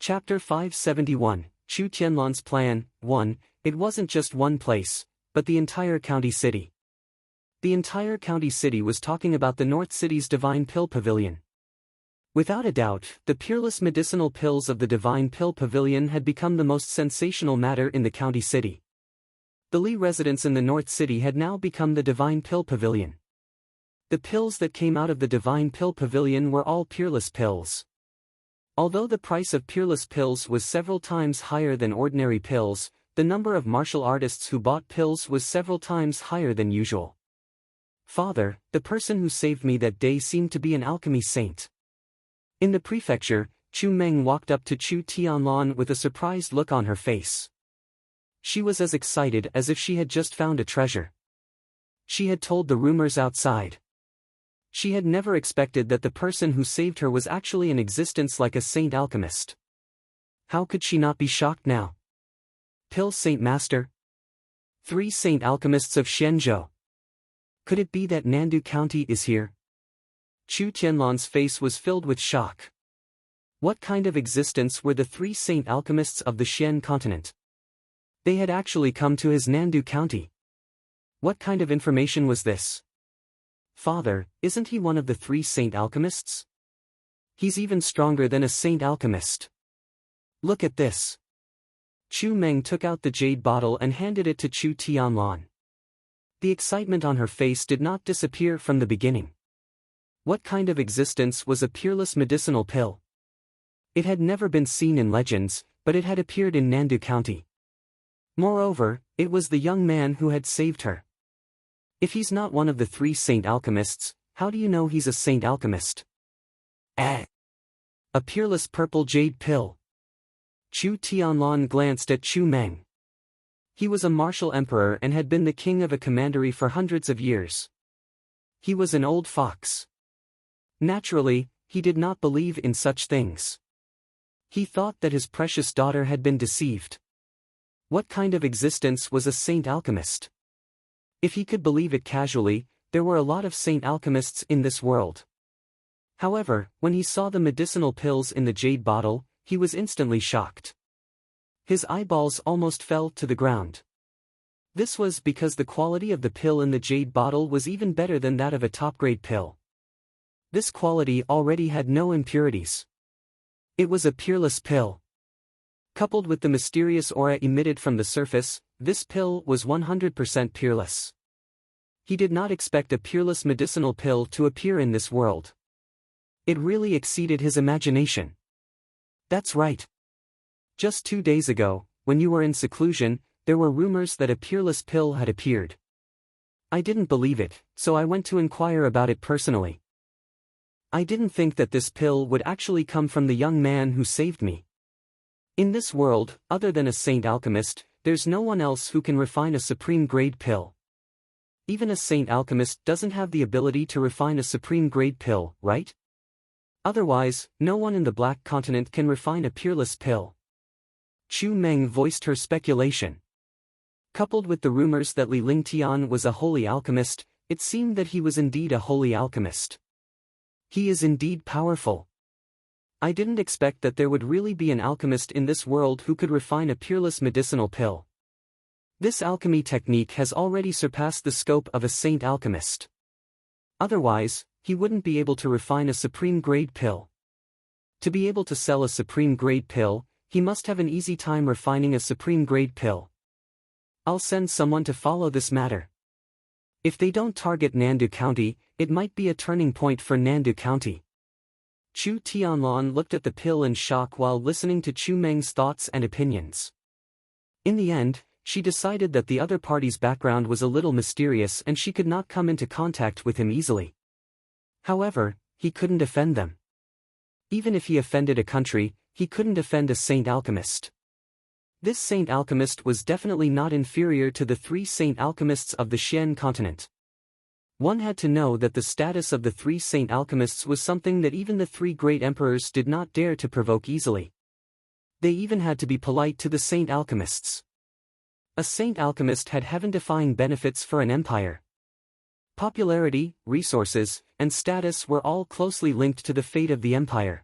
Chapter 571, Chu Tianlan's Plan. 1. It wasn't just one place, but the entire county city. The entire county city was talking about the North City's Divine Pill Pavilion. Without a doubt, the peerless medicinal pills of the Divine Pill Pavilion had become the most sensational matter in the county city. The Li residence in the North City had now become the Divine Pill Pavilion. The pills that came out of the Divine Pill Pavilion were all peerless pills. Although the price of peerless pills was several times higher than ordinary pills, the number of martial artists who bought pills was several times higher than usual. Father, the person who saved me that day seemed to be an alchemy saint. In the prefecture, Chu Meng walked up to Chu Tianlan with a surprised look on her face. She was as excited as if she had just found a treasure. She had told the rumors outside. She had never expected that the person who saved her was actually in existence like a saint alchemist. How could she not be shocked now? Pill Saint Master? 3 saint alchemists of Shenzhou. Could it be that Nandu County is here? Chu Tianlan's face was filled with shock. What kind of existence were the 3 saint alchemists of the Xian continent? They had actually come to his Nandu County. What kind of information was this? Father, isn't he one of the 3 saint alchemists? He's even stronger than a saint alchemist. Look at this. Chu Meng took out the jade bottle and handed it to Chu Tianlan. The excitement on her face did not disappear from the beginning. What kind of existence was a peerless medicinal pill? It had never been seen in legends, but it had appeared in Nandu County. Moreover, it was the young man who had saved her. If he's not one of the 3 saint alchemists, how do you know he's a saint alchemist? A peerless purple jade pill. Chu Tianlan glanced at Chu Meng. He was a martial emperor and had been the king of a commandery for hundreds of years. He was an old fox. Naturally, he did not believe in such things. He thought that his precious daughter had been deceived. What kind of existence was a saint alchemist? If he could believe it casually, there were a lot of saint alchemists in this world. However, when he saw the medicinal pills in the jade bottle, he was instantly shocked. His eyeballs almost fell to the ground. This was because the quality of the pill in the jade bottle was even better than that of a top-grade pill. This quality already had no impurities. It was a peerless pill. Coupled with the mysterious aura emitted from the surface, this pill was 100% peerless. He did not expect a peerless medicinal pill to appear in this world. It really exceeded his imagination. That's right. Just 2 days ago, when you were in seclusion, there were rumors that a peerless pill had appeared. I didn't believe it, so I went to inquire about it personally. I didn't think that this pill would actually come from the young man who saved me. In this world, other than a saint alchemist, there's no one else who can refine a supreme-grade pill. Even a saint alchemist doesn't have the ability to refine a supreme-grade pill, right? Otherwise, no one in the Black Continent can refine a peerless pill. Chu Meng voiced her speculation. Coupled with the rumors that Li Lingtian was a holy alchemist, it seemed that he was indeed a holy alchemist. He is indeed powerful. I didn't expect that there would really be an alchemist in this world who could refine a peerless medicinal pill. This alchemy technique has already surpassed the scope of a saint alchemist. Otherwise, he wouldn't be able to refine a supreme-grade pill. To be able to sell a supreme-grade pill, he must have an easy time refining a supreme-grade pill. I'll send someone to follow this matter. If they don't target Nandu County, it might be a turning point for Nandu County. Chu Tianlan looked at the pill in shock while listening to Chu Meng's thoughts and opinions. In the end, she decided that the other party's background was a little mysterious and she could not come into contact with him easily. However, he couldn't offend them. Even if he offended a country, he couldn't offend a saint alchemist. This saint alchemist was definitely not inferior to the 3 saint alchemists of the Xian continent. One had to know that the status of the 3 saint alchemists was something that even the 3 great emperors did not dare to provoke easily. They even had to be polite to the saint alchemists. A saint alchemist had heaven-defying benefits for an empire. Popularity, resources, and status were all closely linked to the fate of the empire.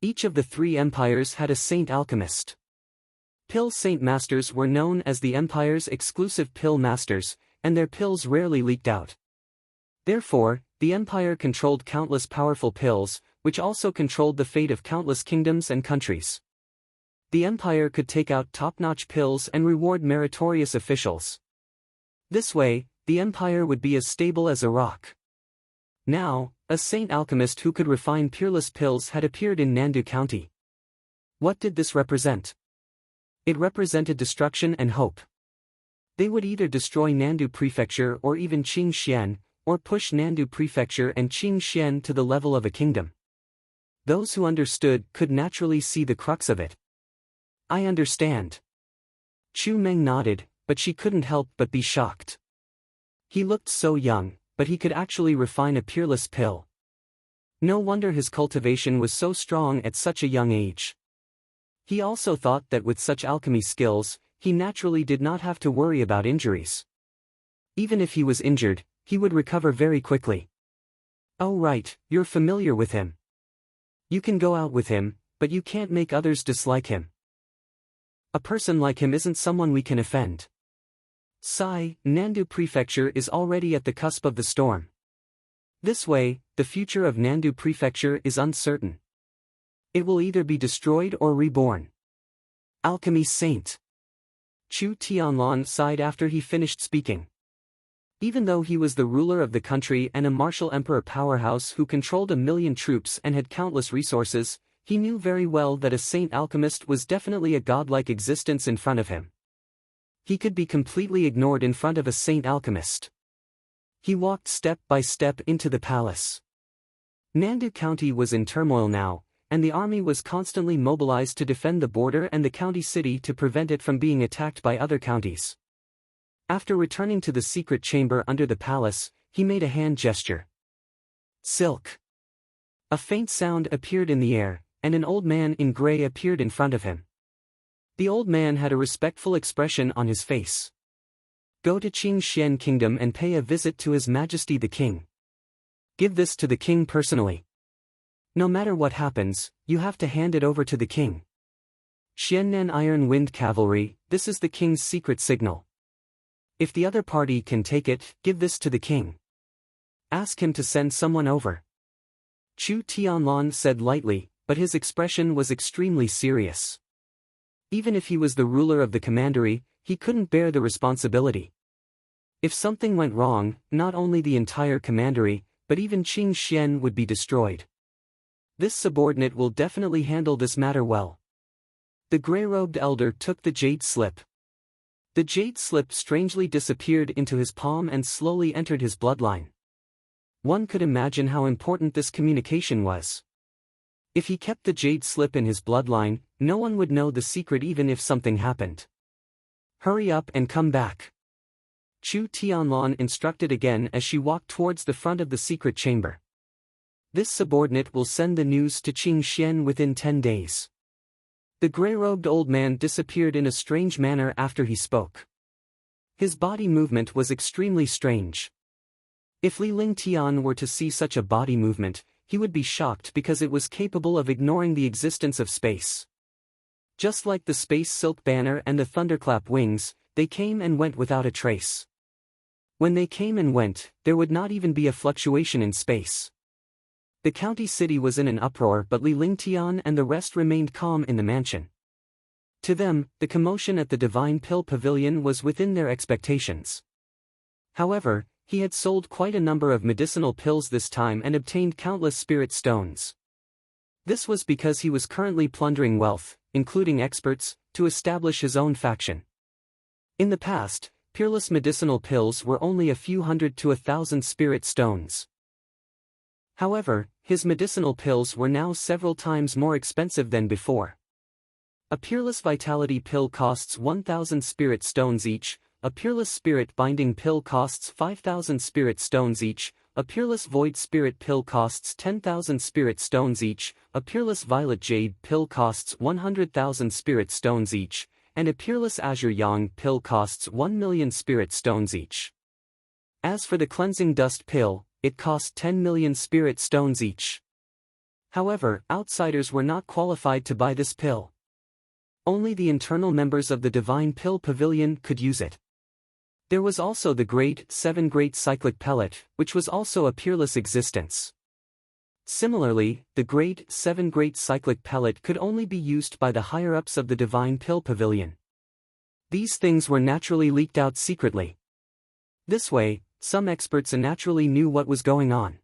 Each of the three empires had a saint alchemist. Pill saint masters were known as the empire's exclusive pill masters, and their pills rarely leaked out. Therefore, the empire controlled countless powerful pills, which also controlled the fate of countless kingdoms and countries. The empire could take out top-notch pills and reward meritorious officials. This way, the empire would be as stable as a rock. Now, a saint alchemist who could refine peerless pills had appeared in Nandu County. What did this represent? It represented destruction and hope. They would either destroy Nandu Prefecture or even Qingxian, or push Nandu Prefecture and Qingxian to the level of a kingdom. Those who understood could naturally see the crux of it. I understand. Chu Meng nodded, but she couldn't help but be shocked. He looked so young, but he could actually refine a peerless pill. No wonder his cultivation was so strong at such a young age. He also thought that with such alchemy skills, he naturally did not have to worry about injuries. Even if he was injured, he would recover very quickly. Oh right, you're familiar with him. You can go out with him, but you can't make others dislike him. A person like him isn't someone we can offend. Sigh, Nandu Prefecture is already at the cusp of the storm. This way, the future of Nandu Prefecture is uncertain. It will either be destroyed or reborn. Alchemy Saint. Chu Tianlan sighed after he finished speaking. Even though he was the ruler of the country and a martial emperor powerhouse who controlled 1 million troops and had countless resources, he knew very well that a saint alchemist was definitely a godlike existence in front of him. He could be completely ignored in front of a saint alchemist. He walked step by step into the palace. Nandu County was in turmoil now, and the army was constantly mobilized to defend the border and the county city to prevent it from being attacked by other counties. After returning to the secret chamber under the palace, he made a hand gesture. Silk. A faint sound appeared in the air, and an old man in gray appeared in front of him. The old man had a respectful expression on his face. Go to Qingxian Kingdom and pay a visit to His Majesty the King. Give this to the king personally. No matter what happens, you have to hand it over to the king. Xiannan Iron Wind Cavalry, this is the king's secret signal. If the other party can take it, give this to the king. Ask him to send someone over. Chu Tianlan said lightly, but his expression was extremely serious. Even if he was the ruler of the commandery, he couldn't bear the responsibility. If something went wrong, not only the entire commandery, but even Qingxian would be destroyed. This subordinate will definitely handle this matter well. The gray-robed elder took the jade slip. The jade slip strangely disappeared into his palm and slowly entered his bloodline. One could imagine how important this communication was. If he kept the jade slip in his bloodline, no one would know the secret even if something happened. Hurry up and come back. Chu Tianlan instructed again as she walked towards the front of the secret chamber. This subordinate will send the news to Qingxian within 10 days. The gray-robed old man disappeared in a strange manner after he spoke. His body movement was extremely strange. If Li Lingtian were to see such a body movement, he would be shocked because it was capable of ignoring the existence of space. Just like the space silk banner and the thunderclap wings, they came and went without a trace. When they came and went, there would not even be a fluctuation in space. The county city was in an uproar, but Li Lingtian and the rest remained calm in the mansion. To them, the commotion at the Divine Pill Pavilion was within their expectations. However, he had sold quite a number of medicinal pills this time and obtained countless spirit stones. This was because he was currently plundering wealth, including experts, to establish his own faction. In the past, peerless medicinal pills were only a few hundred to 1,000 spirit stones. However, his medicinal pills were now several times more expensive than before. A peerless vitality pill costs 1,000 spirit stones each, a peerless spirit binding pill costs 5,000 spirit stones each, a peerless void spirit pill costs 10,000 spirit stones each, a peerless violet jade pill costs 100,000 spirit stones each, and a peerless azure yang pill costs 1,000,000 spirit stones each. As for the cleansing dust pill, it cost 10 million spirit stones each. However, outsiders were not qualified to buy this pill. Only the internal members of the Divine Pill Pavilion could use it. There was also the Great 7 Great Cyclic Pellet, which was also a peerless existence. Similarly, the Great 7 Great Cyclic Pellet could only be used by the higher-ups of the Divine Pill Pavilion. These things were naturally leaked out secretly. This way, some experts naturally knew what was going on.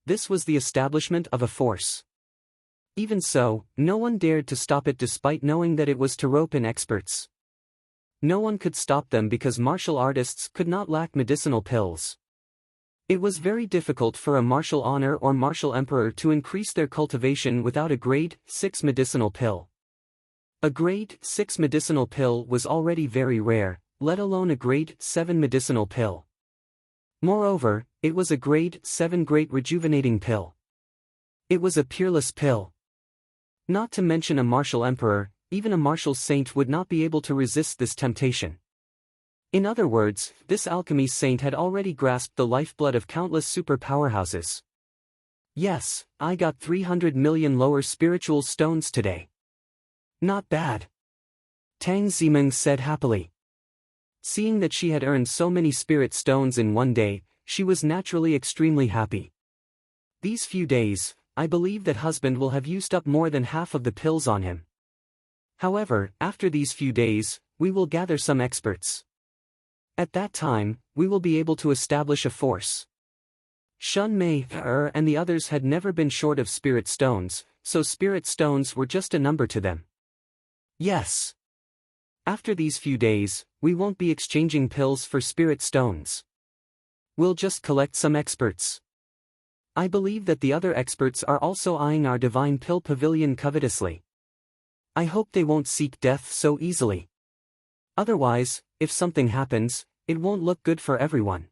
This was the establishment of a force. Even so, no one dared to stop it despite knowing that it was to rope in experts. No one could stop them because martial artists could not lack medicinal pills. It was very difficult for a martial honor or martial emperor to increase their cultivation without a grade 6 medicinal pill. A grade 6 medicinal pill was already very rare, let alone a grade 7 medicinal pill. Moreover, it was a grade 7 great rejuvenating pill. It was a peerless pill. Not to mention a martial emperor, even a martial saint would not be able to resist this temptation. In other words, this alchemy saint had already grasped the lifeblood of countless super powerhouses. Yes, I got 300 million lower spiritual stones today. Not bad. Tang Zimeng said happily. Seeing that she had earned so many spirit stones in one day, she was naturally extremely happy. These few days, I believe that husband will have used up more than half of the pills on him. However, after these few days, we will gather some experts. At that time, we will be able to establish a force. Shun Mei and the others had never been short of spirit stones, so spirit stones were just a number to them. Yes. After these few days, we won't be exchanging pills for spirit stones. We'll just collect some experts. I believe that the other experts are also eyeing our Divine Pill Pavilion covetously. I hope they won't seek death so easily. Otherwise, if something happens, it won't look good for everyone.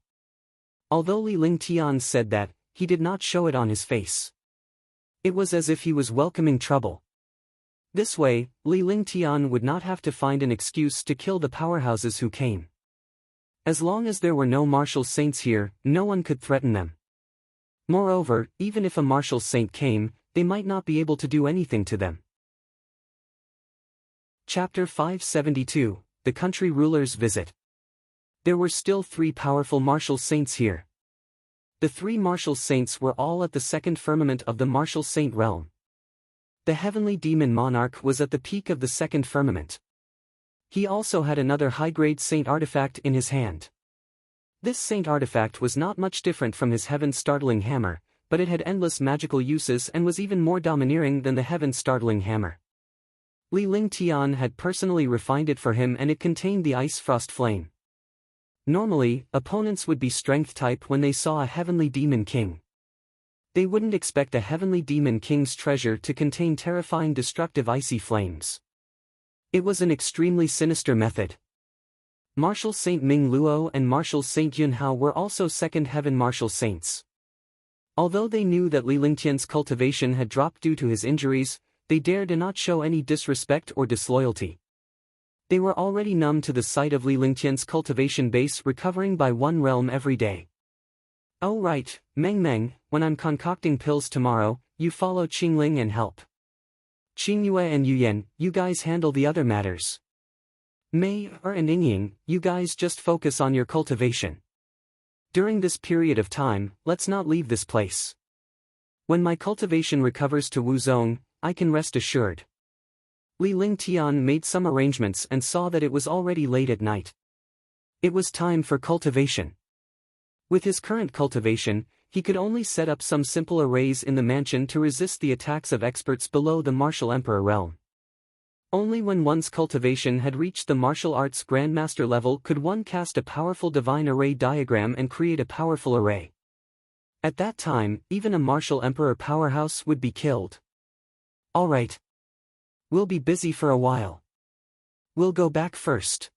Although Li Lingtian said that, he did not show it on his face. It was as if he was welcoming trouble. This way, Li Lingtian would not have to find an excuse to kill the powerhouses who came. As long as there were no martial saints here, no one could threaten them. Moreover, even if a martial saint came, they might not be able to do anything to them. Chapter 572, The Country Ruler's Visit. There were still 3 powerful martial saints here. The 3 martial saints were all at the second firmament of the martial saint realm. The heavenly demon monarch was at the peak of the second firmament. He also had another high-grade saint artifact in his hand. This saint artifact was not much different from his heaven-startling hammer, but it had endless magical uses and was even more domineering than the heaven-startling hammer. Li Lingtian had personally refined it for him and it contained the ice frost flame. Normally, opponents would be strength type when they saw a heavenly demon king. They wouldn't expect a heavenly demon king's treasure to contain terrifying destructive icy flames. It was an extremely sinister method. Martial Saint Ming Luo and Martial Saint Yun Hao were also second heaven martial saints. Although they knew that Li Lingtian's cultivation had dropped due to his injuries, they dared not show any disrespect or disloyalty. They were already numb to the sight of Li Lingtian's cultivation base recovering by 1 realm every day. Oh right, Meng Meng, when I'm concocting pills tomorrow, you follow Qingling and help. Qingyue and Yuyan, you guys handle the other matters. Mei and Yingying, you guys just focus on your cultivation. During this period of time, let's not leave this place. When my cultivation recovers to Wuzong, I can rest assured. Li Lingtian made some arrangements and saw that it was already late at night. It was time for cultivation. With his current cultivation, he could only set up some simple arrays in the mansion to resist the attacks of experts below the martial emperor realm. Only when one's cultivation had reached the martial arts grandmaster level could one cast a powerful divine array diagram and create a powerful array. At that time, even a martial emperor powerhouse would be killed. Alright. We'll be busy for a while. We'll go back first.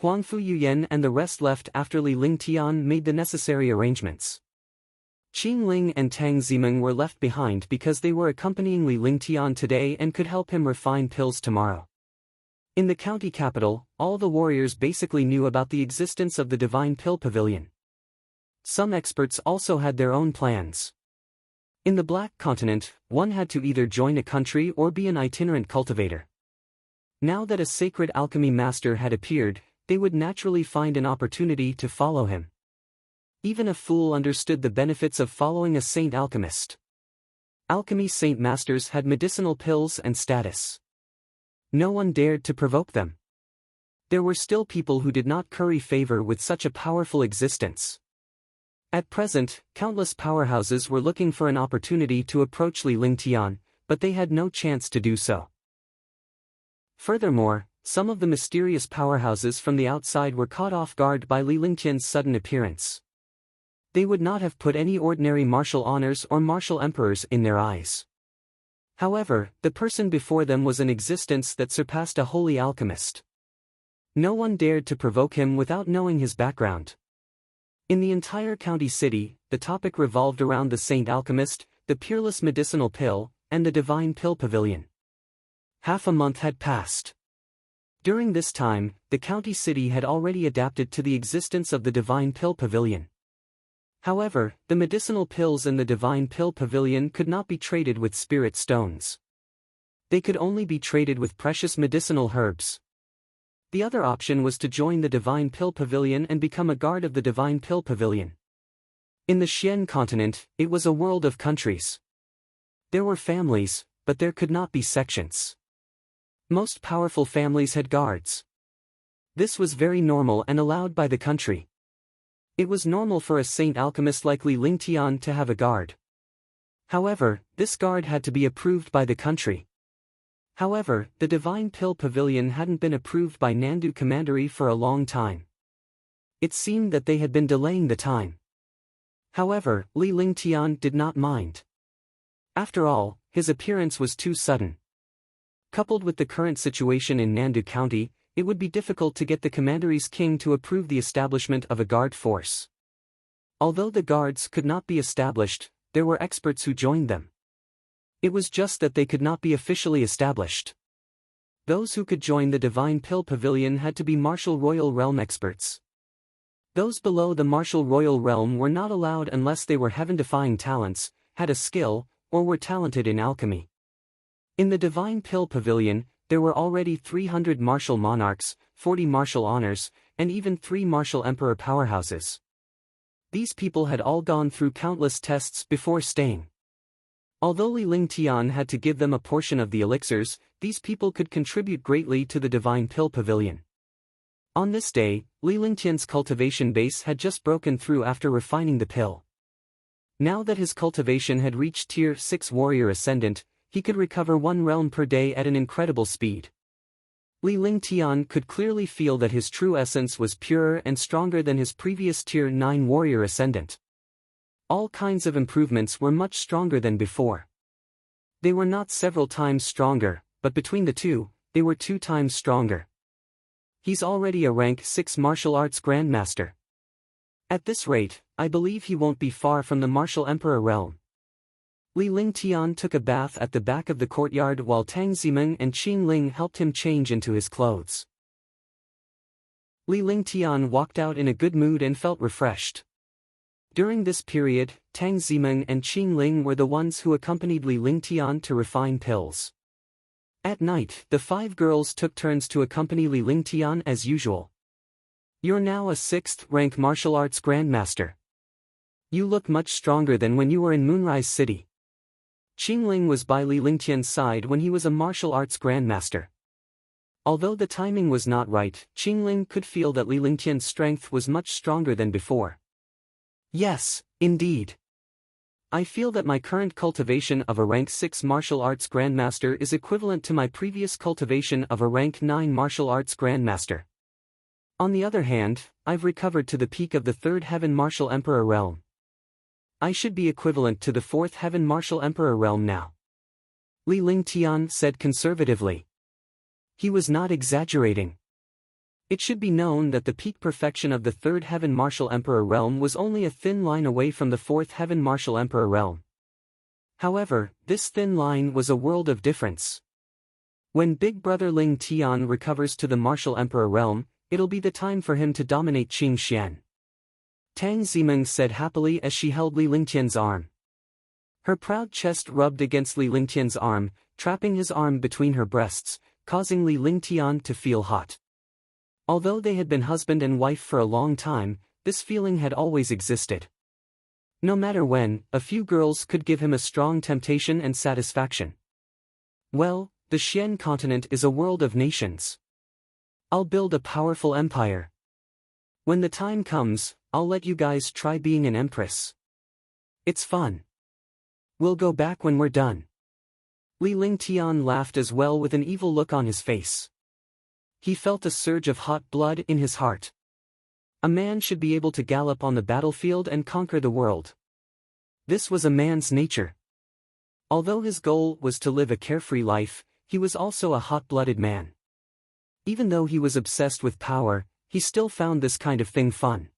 Huangfu Yuyan and the rest left after Li Lingtian made the necessary arrangements. Qing Ling and Tang Zimeng were left behind because they were accompanying Li Lingtian today and could help him refine pills tomorrow. In the county capital, all the warriors basically knew about the existence of the Divine Pill Pavilion. Some experts also had their own plans. In the Black Continent, one had to either join a country or be an itinerant cultivator. Now that a sacred alchemy master had appeared, they would naturally find an opportunity to follow him. Even a fool understood the benefits of following a saint alchemist. Alchemy saint masters had medicinal pills and status. No one dared to provoke them. There were still people who did not curry favor with such a powerful existence. At present, countless powerhouses were looking for an opportunity to approach Li Lingtian, but they had no chance to do so. Furthermore, some of the mysterious powerhouses from the outside were caught off guard by Li Lingtian's sudden appearance. They would not have put any ordinary martial honors or martial emperors in their eyes. However, the person before them was an existence that surpassed a holy alchemist. No one dared to provoke him without knowing his background. In the entire county city, the topic revolved around the saint alchemist, the peerless medicinal pill, and the divine pill pavilion. Half a month had passed. During this time, the county city had already adapted to the existence of the divine pill pavilion. However, the medicinal pills in the divine pill pavilion could not be traded with spirit stones. They could only be traded with precious medicinal herbs. The other option was to join the divine pill pavilion and become a guard of the divine pill pavilion. In the Xian continent, it was a world of countries. There were families, but there could not be sections. Most powerful families had guards. This was very normal and allowed by the country. It was normal for a saint alchemist like Li Lingtian to have a guard. However, this guard had to be approved by the country. However, the divine pill pavilion hadn't been approved by Nandu Commandery for a long time. It seemed that they had been delaying the time. However, Li Lingtian did not mind. After all, his appearance was too sudden. Coupled with the current situation in Nandu County, it would be difficult to get the commandery's king to approve the establishment of a guard force. Although the guards could not be established, there were experts who joined them. It was just that they could not be officially established. Those who could join the divine pill pavilion had to be martial royal realm experts. Those below the martial royal realm were not allowed unless they were heaven-defying talents, had a skill, or were talented in alchemy. In the divine pill pavilion, there were already 300 martial monarchs, 40 martial honors, and even 3 martial emperor powerhouses. These people had all gone through countless tests before staying. Although Li Lingtian had to give them a portion of the elixirs, these people could contribute greatly to the divine pill pavilion. On this day, Li Lingtian's cultivation base had just broken through after refining the pill. Now that his cultivation had reached Tier 6 Warrior Ascendant, he could recover 1 realm per day at an incredible speed. Li Lingtian could clearly feel that his true essence was purer and stronger than his previous Tier 9 Warrior Ascendant. All kinds of improvements were much stronger than before. They were not several times stronger, but between the two, they were 2 times stronger. He's already a rank 6 martial arts grandmaster. At this rate, I believe he won't be far from the martial emperor realm. Li Lingtian took a bath at the back of the courtyard while Tang Zimeng and Qing Ling helped him change into his clothes. Li Lingtian walked out in a good mood and felt refreshed. During this period, Tang Zimeng and Qing Ling were the ones who accompanied Li Lingtian to refine pills. At night, the 5 girls took turns to accompany Li Lingtian as usual. You're now a 6th rank martial arts grandmaster. You look much stronger than when you were in Moonrise City. Qing Ling was by Li Lingtian's side when he was a martial arts grandmaster. Although the timing was not right, Qing Ling could feel that Li Lingtian's strength was much stronger than before. Yes, indeed. I feel that my current cultivation of a rank 6 martial arts grandmaster is equivalent to my previous cultivation of a rank 9 martial arts grandmaster. On the other hand, I've recovered to the peak of the 3rd Heaven Martial Emperor realm. I should be equivalent to the 4th Heaven Martial Emperor realm now. Li Lingtian said conservatively. He was not exaggerating. It should be known that the peak perfection of the 3rd Heaven Martial Emperor realm was only a thin line away from the 4th Heaven Martial Emperor realm. However, this thin line was a world of difference. When Big Brother Ling Tian recovers to the Martial Emperor realm, it'll be the time for him to dominate Qing Xian. Tang Zimeng said happily as she held Li Lingtian's arm. Her proud chest rubbed against Li Lingtian's arm, trapping his arm between her breasts, causing Li Lingtian to feel hot. Although they had been husband and wife for a long time, this feeling had always existed. No matter when, a few girls could give him a strong temptation and satisfaction. Well, the Xian continent is a world of nations. I'll build a powerful empire. When the time comes, I'll let you guys try being an empress. It's fun. We'll go back when we're done. Li Lingtian laughed as well with an evil look on his face. He felt a surge of hot blood in his heart. A man should be able to gallop on the battlefield and conquer the world. This was a man's nature. Although his goal was to live a carefree life, he was also a hot-blooded man. Even though he was obsessed with power, he still found this kind of thing fun.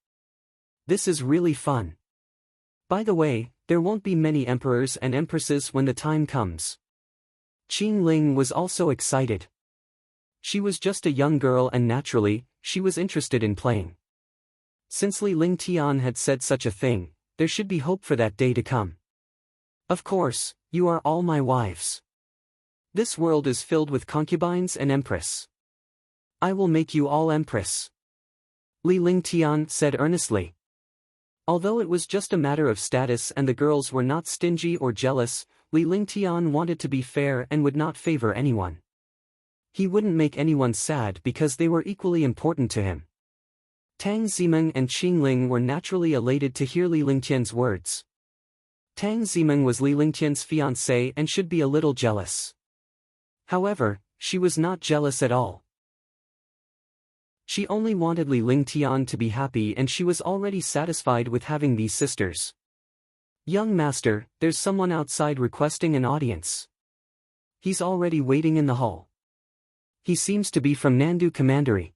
This is really fun. By the way, there won't be many emperors and empresses when the time comes. Qing Ling was also excited. She was just a young girl and naturally, she was interested in playing. Since Li Lingtian had said such a thing, there should be hope for that day to come. Of course, you are all my wives. This world is filled with concubines and empress. I will make you all empress. Li Lingtian said earnestly. Although it was just a matter of status and the girls were not stingy or jealous, Li Lingtian wanted to be fair and would not favor anyone. He wouldn't make anyone sad because they were equally important to him. Tang Zimeng and Qing Ling were naturally elated to hear Li Lingtian's words. Tang Zimeng was Li Lingtian's fiancée and should be a little jealous. However, she was not jealous at all. She only wanted Li Lingtian to be happy and she was already satisfied with having these sisters. Young master, there's someone outside requesting an audience. He's already waiting in the hall. He seems to be from Nandu Commandery.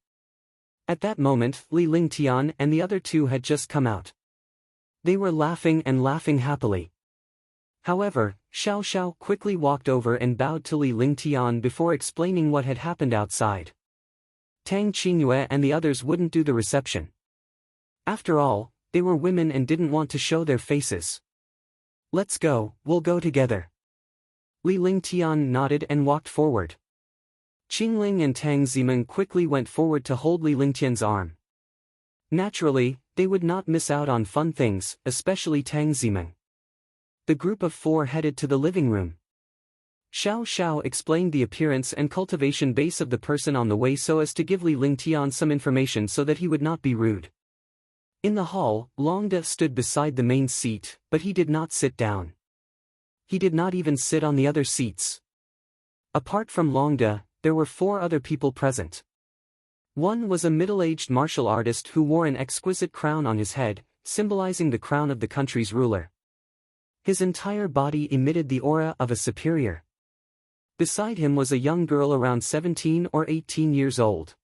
At that moment, Li Lingtian and the other two had just come out. They were laughing and laughing happily. However, Xiao Xiao quickly walked over and bowed to Li Lingtian before explaining what had happened outside. Tang Qingyue and the others wouldn't do the reception. After all, they were women and didn't want to show their faces. Let's go, we'll go together. Li Lingtian nodded and walked forward. Qingling and Tang Zimeng quickly went forward to hold Li Lingtian's arm. Naturally, they would not miss out on fun things, especially Tang Zimeng. The group of four headed to the living room. Xiao Xiao explained the appearance and cultivation base of the person on the way so as to give Li Lingtian some information so that he would not be rude. In the hall, Longde stood beside the main seat, but he did not sit down. He did not even sit on the other seats. Apart from Longde, there were four other people present. One was a middle-aged martial artist who wore an exquisite crown on his head, symbolizing the crown of the country's ruler. His entire body emitted the aura of a superior. Beside him was a young girl around 17 or 18 years old.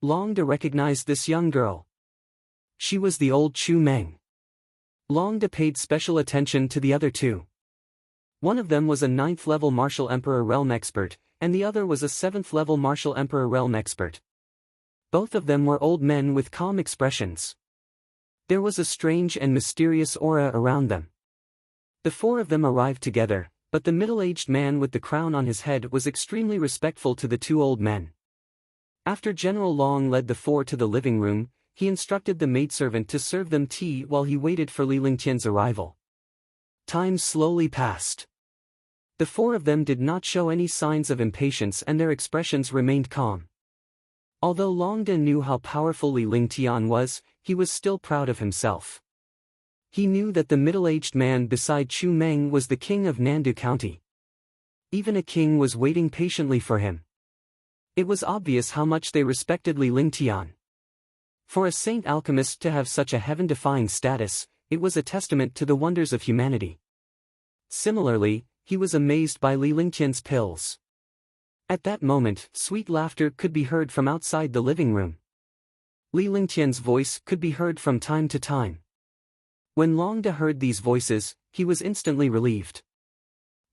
Longde recognized this young girl. She was the old Chu Meng. Longde paid special attention to the other two. One of them was a 9th-level martial emperor realm expert, and the other was a 7th-level martial emperor realm expert. Both of them were old men with calm expressions. There was a strange and mysterious aura around them. The four of them arrived together, but the middle-aged man with the crown on his head was extremely respectful to the two old men. After General Long led the four to the living room, he instructed the maidservant to serve them tea while he waited for Li Lingtian's arrival. Time slowly passed. The four of them did not show any signs of impatience and their expressions remained calm. Although Longde knew how powerful Li Lingtian was, he was still proud of himself. He knew that the middle-aged man beside Chu Meng was the king of Nandu County. Even a king was waiting patiently for him. It was obvious how much they respected Li Lingtian. For a saint alchemist to have such a heaven-defying status, it was a testament to the wonders of humanity. Similarly, he was amazed by Li Lingtian's pills. At that moment, sweet laughter could be heard from outside the living room. Li Lingtian's voice could be heard from time to time. When Longde heard these voices, he was instantly relieved.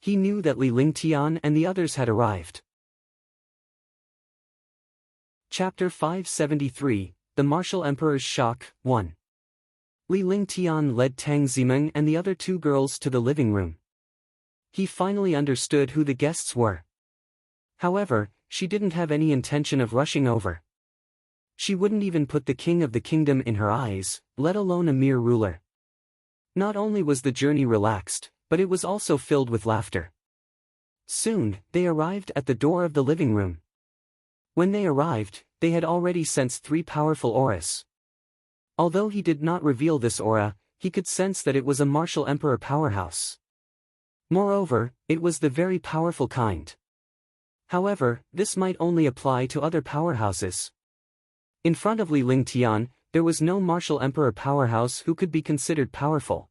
He knew that Li Lingtian and the others had arrived. Chapter 573, The Martial Emperor's Shock, 1. Li Lingtian led Tang Zimeng and the other two girls to the living room. He finally understood who the guests were. However, she didn't have any intention of rushing over. She wouldn't even put the king of the kingdom in her eyes, let alone a mere ruler. Not only was the journey relaxed, but it was also filled with laughter. Soon, they arrived at the door of the living room. When they arrived, they had already sensed 3 powerful auras. Although he did not reveal this aura, he could sense that it was a martial emperor powerhouse. Moreover, it was the very powerful kind. However, this might only apply to other powerhouses. In front of Li Lingtian, there was no martial emperor powerhouse who could be considered powerful.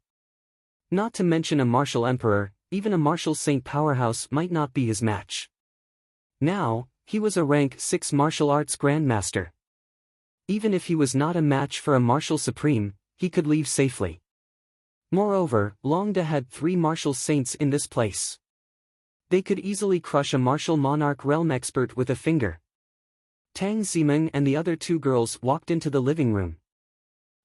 Not to mention a martial emperor, even a martial saint powerhouse might not be his match. Now, he was a rank 6 martial arts grandmaster. Even if he was not a match for a martial supreme, he could leave safely. Moreover, Longda had 3 martial saints in this place. They could easily crush a martial monarch realm expert with a finger. Tang Zimeng and the other 2 girls walked into the living room.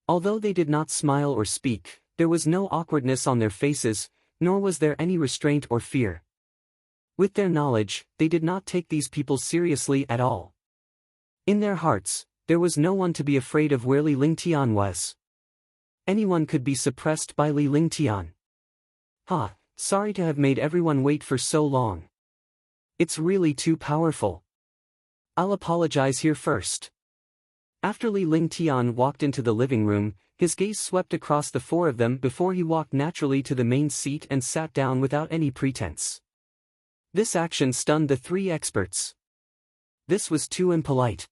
Although they did not smile or speak, there was no awkwardness on their faces, nor was there any restraint or fear. With their knowledge, they did not take these people seriously at all. In their hearts, there was no one to be afraid of where Li Lingtian was. Anyone could be suppressed by Li Lingtian. Sorry to have made everyone wait for so long. It's really too powerful. I'll apologize here first. After Li Lingtian walked into the living room, his gaze swept across the 4 of them before he walked naturally to the main seat and sat down without any pretense. This action stunned the 3 experts. This was too impolite.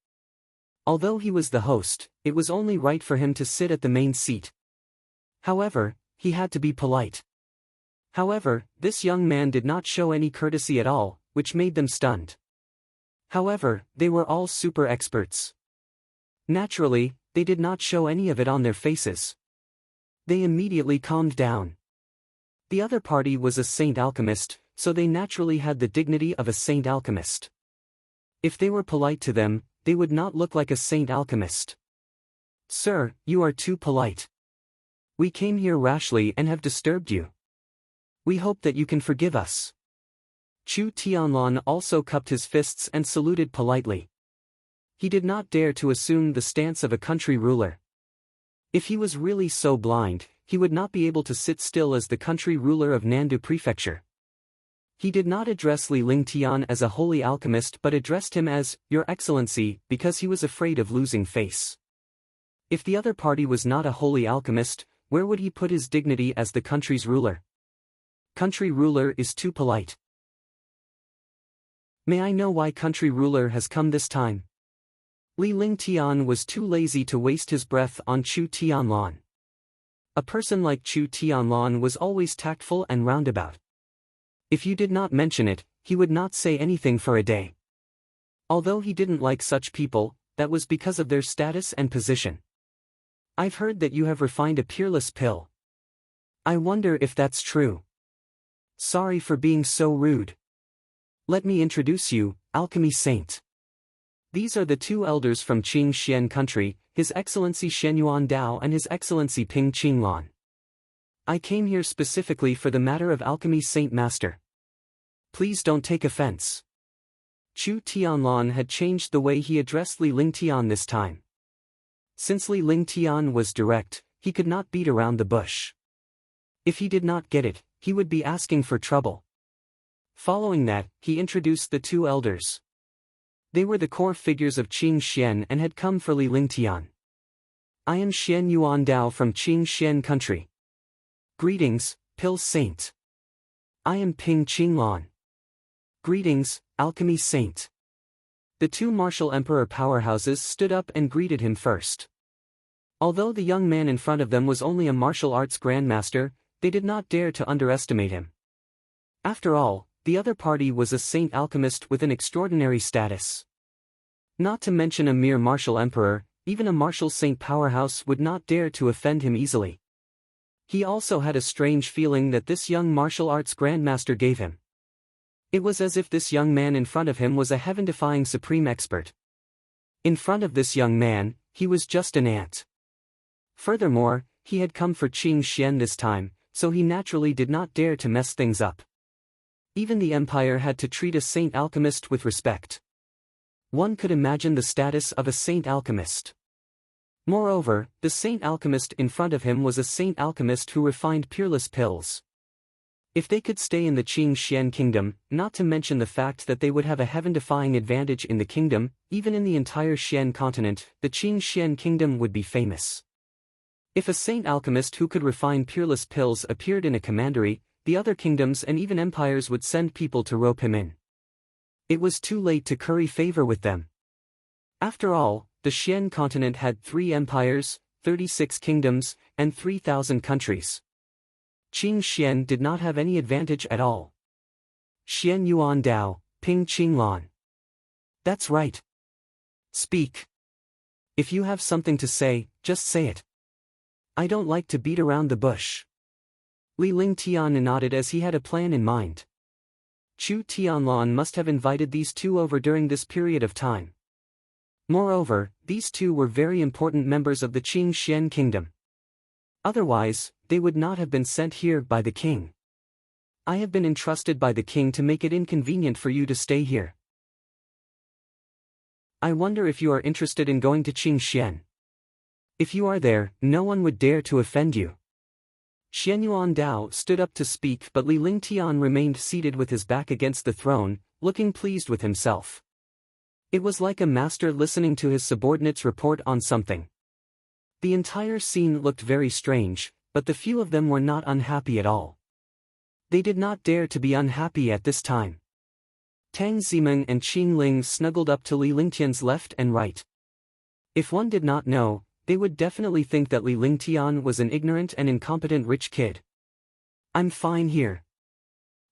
Although he was the host, it was only right for him to sit at the main seat. However, he had to be polite. However, this young man did not show any courtesy at all, which made them stunned. However, they were all super experts. Naturally, they did not show any of it on their faces. They immediately calmed down. The other party was a saint alchemist, so they naturally had the dignity of a saint alchemist. If they were polite to them, they would not look like a saint alchemist. Sir, you are too polite. We came here rashly and have disturbed you. We hope that you can forgive us. Chu Tianlan also cupped his fists and saluted politely. He did not dare to assume the stance of a country ruler. If he was really so blind, he would not be able to sit still as the country ruler of Nandu Prefecture. He did not address Li Lingtian as a holy alchemist but addressed him as, Your Excellency, because he was afraid of losing face. If the other party was not a holy alchemist, where would he put his dignity as the country's ruler? Country ruler is too polite. May I know why country ruler has come this time? Li Lingtian was too lazy to waste his breath on Chu Tianlan. A person like Chu Tianlan was always tactful and roundabout. If you did not mention it, he would not say anything for a day. Although he didn't like such people, that was because of their status and position. I've heard that you have refined a peerless pill. I wonder if that's true. Sorry for being so rude. Let me introduce you, Alchemy Saint. These are the 2 elders from Qing Xian country, His Excellency Shen Yuan Dao and His Excellency Ping Qinglan. I came here specifically for the matter of Alchemy Saint Master. Please don't take offense. Chu Tianlan had changed the way he addressed Li Lingtian this time. Since Li Lingtian was direct, he could not beat around the bush. If he did not get it, he would be asking for trouble. Following that, he introduced the 2 elders. They were the core figures of Qing Xian and had come for Li Lingtian. I am Shen Yuan Dao from Qing Xian country. Greetings, Pill Saint. I am Ping Qinglan. Greetings, Alchemy Saint. The 2 martial emperor powerhouses stood up and greeted him first. Although the young man in front of them was only a martial arts grandmaster, they did not dare to underestimate him. After all, the other party was a saint alchemist with an extraordinary status. Not to mention a mere martial emperor, even a martial saint powerhouse would not dare to offend him easily. He also had a strange feeling that this young martial arts grandmaster gave him. It was as if this young man in front of him was a heaven-defying supreme expert. In front of this young man, he was just an ant. Furthermore, he had come for Qing Xian this time, so he naturally did not dare to mess things up. Even the empire had to treat a saint alchemist with respect. One could imagine the status of a saint alchemist. Moreover, the saint alchemist in front of him was a saint alchemist who refined peerless pills. If they could stay in the Qing Xian kingdom, not to mention the fact that they would have a heaven-defying advantage in the kingdom, even in the entire Xian continent, the Qing Xian kingdom would be famous. If a saint alchemist who could refine peerless pills appeared in a commandery, the other kingdoms and even empires would send people to rope him in. It was too late to curry favor with them. After all, the Xian continent had 3 empires, 36 kingdoms, and 3,000 countries. Qing Xian did not have any advantage at all. Xian Yuan Dao, Ping Qing Lan. That's right. Speak. If you have something to say, just say it. I don't like to beat around the bush. Li Lingtian nodded as he had a plan in mind. Chu Tianlan must have invited these two over during this period of time. Moreover, these two were very important members of the Qing Xian kingdom. Otherwise, they would not have been sent here by the king. I have been entrusted by the king to make it inconvenient for you to stay here. I wonder if you are interested in going to Qing Xian. If you are there, no one would dare to offend you. Xianyuan Dao stood up to speak, but Li Lingtian remained seated with his back against the throne, looking pleased with himself. It was like a master listening to his subordinates report on something. The entire scene looked very strange, but the few of them were not unhappy at all. They did not dare to be unhappy at this time. Tang Zimeng and Qing Ling snuggled up to Li Lingtian's left and right. If one did not know, they would definitely think that Li Lingtian was an ignorant and incompetent rich kid. I'm fine here.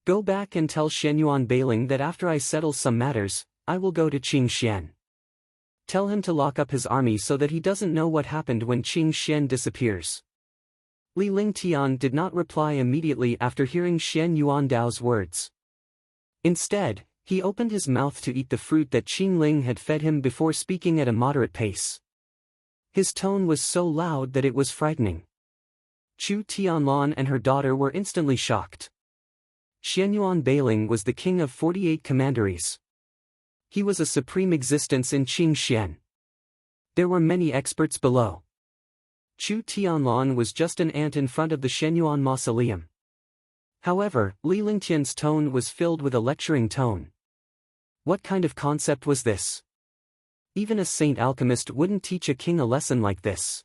Go back and tell Shenyuan Bailing that after I settle some matters, I will go to Qing Xian. Tell him to lock up his army so that he doesn't know what happened when Qing Xian disappears. Li Lingtian did not reply immediately after hearing Xian Yuandao's words. Instead, he opened his mouth to eat the fruit that Qing Ling had fed him before speaking at a moderate pace. His tone was so loud that it was frightening. Chu Tianlan and her daughter were instantly shocked. Xianyuan Bailing was the king of 48 commanderies. He was a supreme existence in Qing Xian. There were many experts below. Chu Tianlan was just an ant in front of the Shenyuan mausoleum. However, Li Lingtian's tone was filled with a lecturing tone. What kind of concept was this? Even a saint alchemist wouldn't teach a king a lesson like this.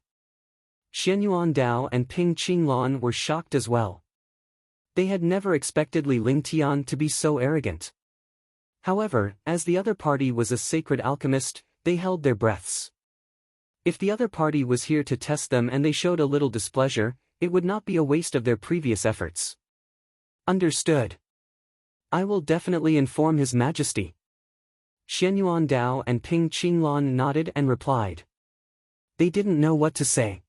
Shenyuan Dao and Ping Qinglan were shocked as well. They had never expected Li Lingtian to be so arrogant. However, as the other party was a sacred alchemist, they held their breaths. If the other party was here to test them and they showed a little displeasure, it would not be a waste of their previous efforts. Understood. I will definitely inform His Majesty. Shenyuan Dao and Ping Qinglan nodded and replied. They didn't know what to say.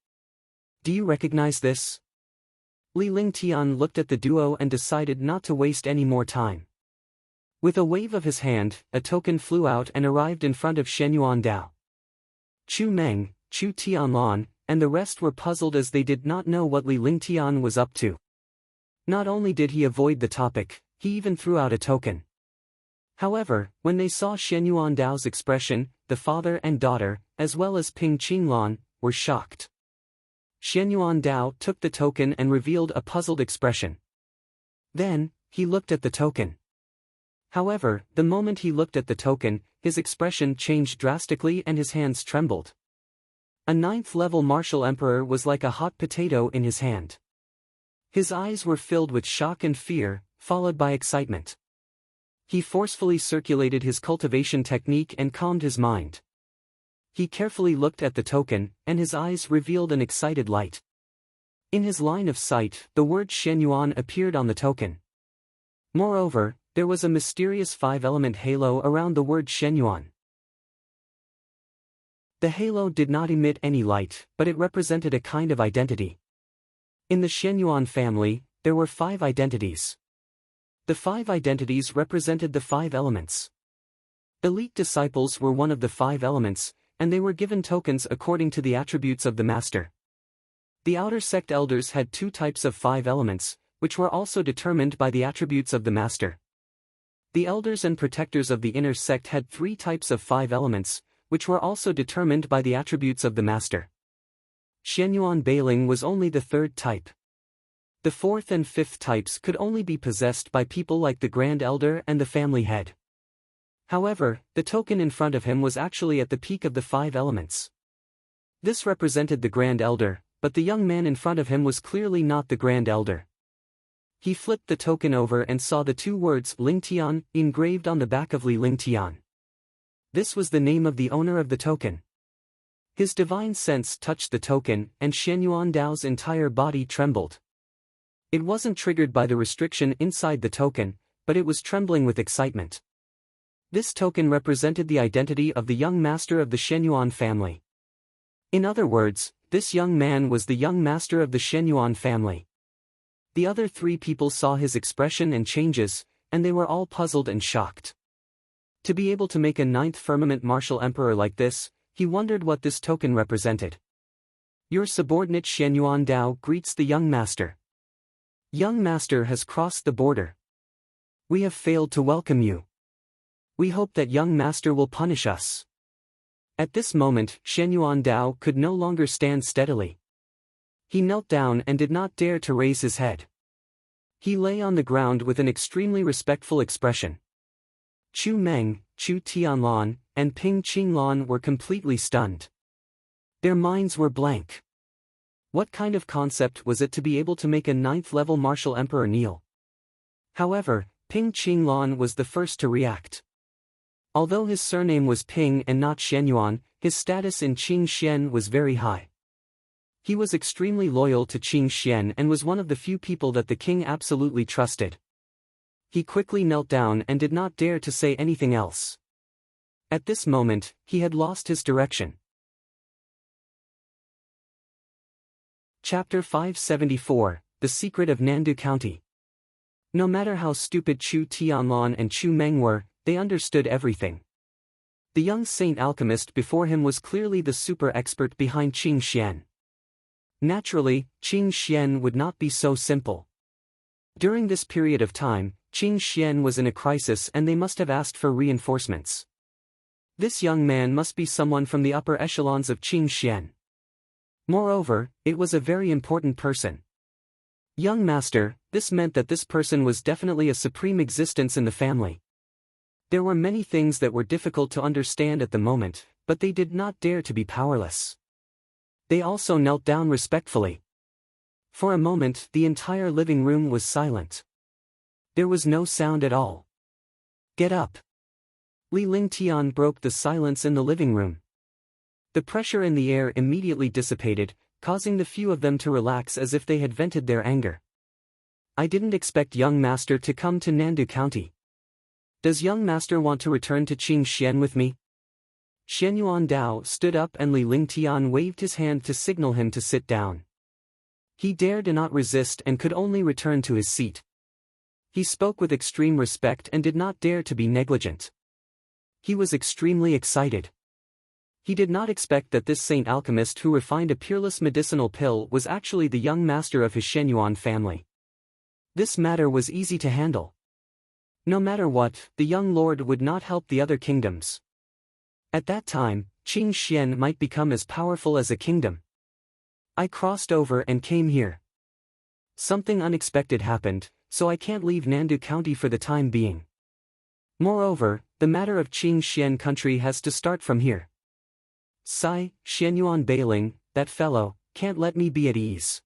Do you recognize this? Li Lingtian looked at the duo and decided not to waste any more time. With a wave of his hand, a token flew out and arrived in front of Shenyuan Dao. Chu Meng, Chu Tianlan, and the rest were puzzled as they did not know what Li Lingtian was up to. Not only did he avoid the topic, he even threw out a token. However, when they saw Shenyuan Dao's expression, the father and daughter, as well as Ping Qinglan, were shocked. Shenyuan Dao took the token and revealed a puzzled expression. Then, he looked at the token. However, the moment he looked at the token, his expression changed drastically and his hands trembled. A 9th-level martial emperor was like a hot potato in his hand. His eyes were filled with shock and fear, followed by excitement. He forcefully circulated his cultivation technique and calmed his mind. He carefully looked at the token, and his eyes revealed an excited light. In his line of sight, the word Shenyuan appeared on the token. Moreover, there was a mysterious 5-element halo around the word Shenyuan. The halo did not emit any light, but it represented a kind of identity. In the Shenyuan family, there were 5 identities. The 5 identities represented the 5 elements. Elite disciples were one of the 5 elements, and they were given tokens according to the attributes of the master. The outer sect elders had 2 types of 5 elements, which were also determined by the attributes of the master. The elders and protectors of the inner sect had 3 types of 5 elements, which were also determined by the attributes of the master. Xianyuan Bailing was only the 3rd type. The 4th and 5th types could only be possessed by people like the Grand Elder and the family head. However, the token in front of him was actually at the peak of the 5 elements. This represented the Grand Elder, but the young man in front of him was clearly not the Grand Elder. He flipped the token over and saw the 2 words Lingtian engraved on the back of Li Lingtian. This was the name of the owner of the token. His divine sense touched the token, and Xianyuan Dao's entire body trembled. It wasn't triggered by the restriction inside the token, but it was trembling with excitement. This token represented the identity of the young master of the Xianyuan family. In other words, this young man was the young master of the Xianyuan family. The other 3 people saw his expression and changes, and they were all puzzled and shocked. To be able to make a 9th firmament martial emperor like this, he wondered what this token represented. Your subordinate Xianyuan Dao greets the young master. Young master has crossed the border. We have failed to welcome you. We hope that young master will punish us. At this moment, Xianyuan Dao could no longer stand steadily. He knelt down and did not dare to raise his head. He lay on the ground with an extremely respectful expression. Chu Meng, Chu Tianlan, and Ping Qinglan were completely stunned. Their minds were blank. What kind of concept was it to be able to make a 9th-level martial emperor kneel? However, Ping Qinglan was the first to react. Although his surname was Ping and not Xianyuan, his status in Qing Xian was very high. He was extremely loyal to Qing Xian and was one of the few people that the king absolutely trusted. He quickly knelt down and did not dare to say anything else. At this moment, he had lost his direction. Chapter 574, The Secret of Nandu County. No matter how stupid Chu Tianlan and Chu Meng were, they understood everything. The young saint alchemist before him was clearly the super expert behind Qing Xian. Naturally, Qing Xian would not be so simple. During this period of time, Qing Xian was in a crisis and they must have asked for reinforcements. This young man must be someone from the upper echelons of Qing Xian. Moreover, it was a very important person. Young master, this meant that this person was definitely a supreme existence in the family. There were many things that were difficult to understand at the moment, but they did not dare to be powerless. They also knelt down respectfully. For a moment, the entire living room was silent. There was no sound at all. Get up. Li Lingtian broke the silence in the living room. The pressure in the air immediately dissipated, causing the few of them to relax as if they had vented their anger. I didn't expect young master to come to Nandu County. Does young master want to return to Qing Xian with me? Xianyuan Dao stood up and Li Lingtian waved his hand to signal him to sit down. He dared not resist and could only return to his seat. He spoke with extreme respect and did not dare to be negligent. He was extremely excited. He did not expect that this saint alchemist who refined a peerless medicinal pill was actually the young master of his Xianyuan family. This matter was easy to handle. No matter what, the young lord would not help the other kingdoms. At that time, Qing Xian might become as powerful as a kingdom. I crossed over and came here. Something unexpected happened, so I can't leave Nandu County for the time being. Moreover, the matter of Qing Xian country has to start from here. Sai, Xianyuan Bailing, that fellow, can't let me be at ease.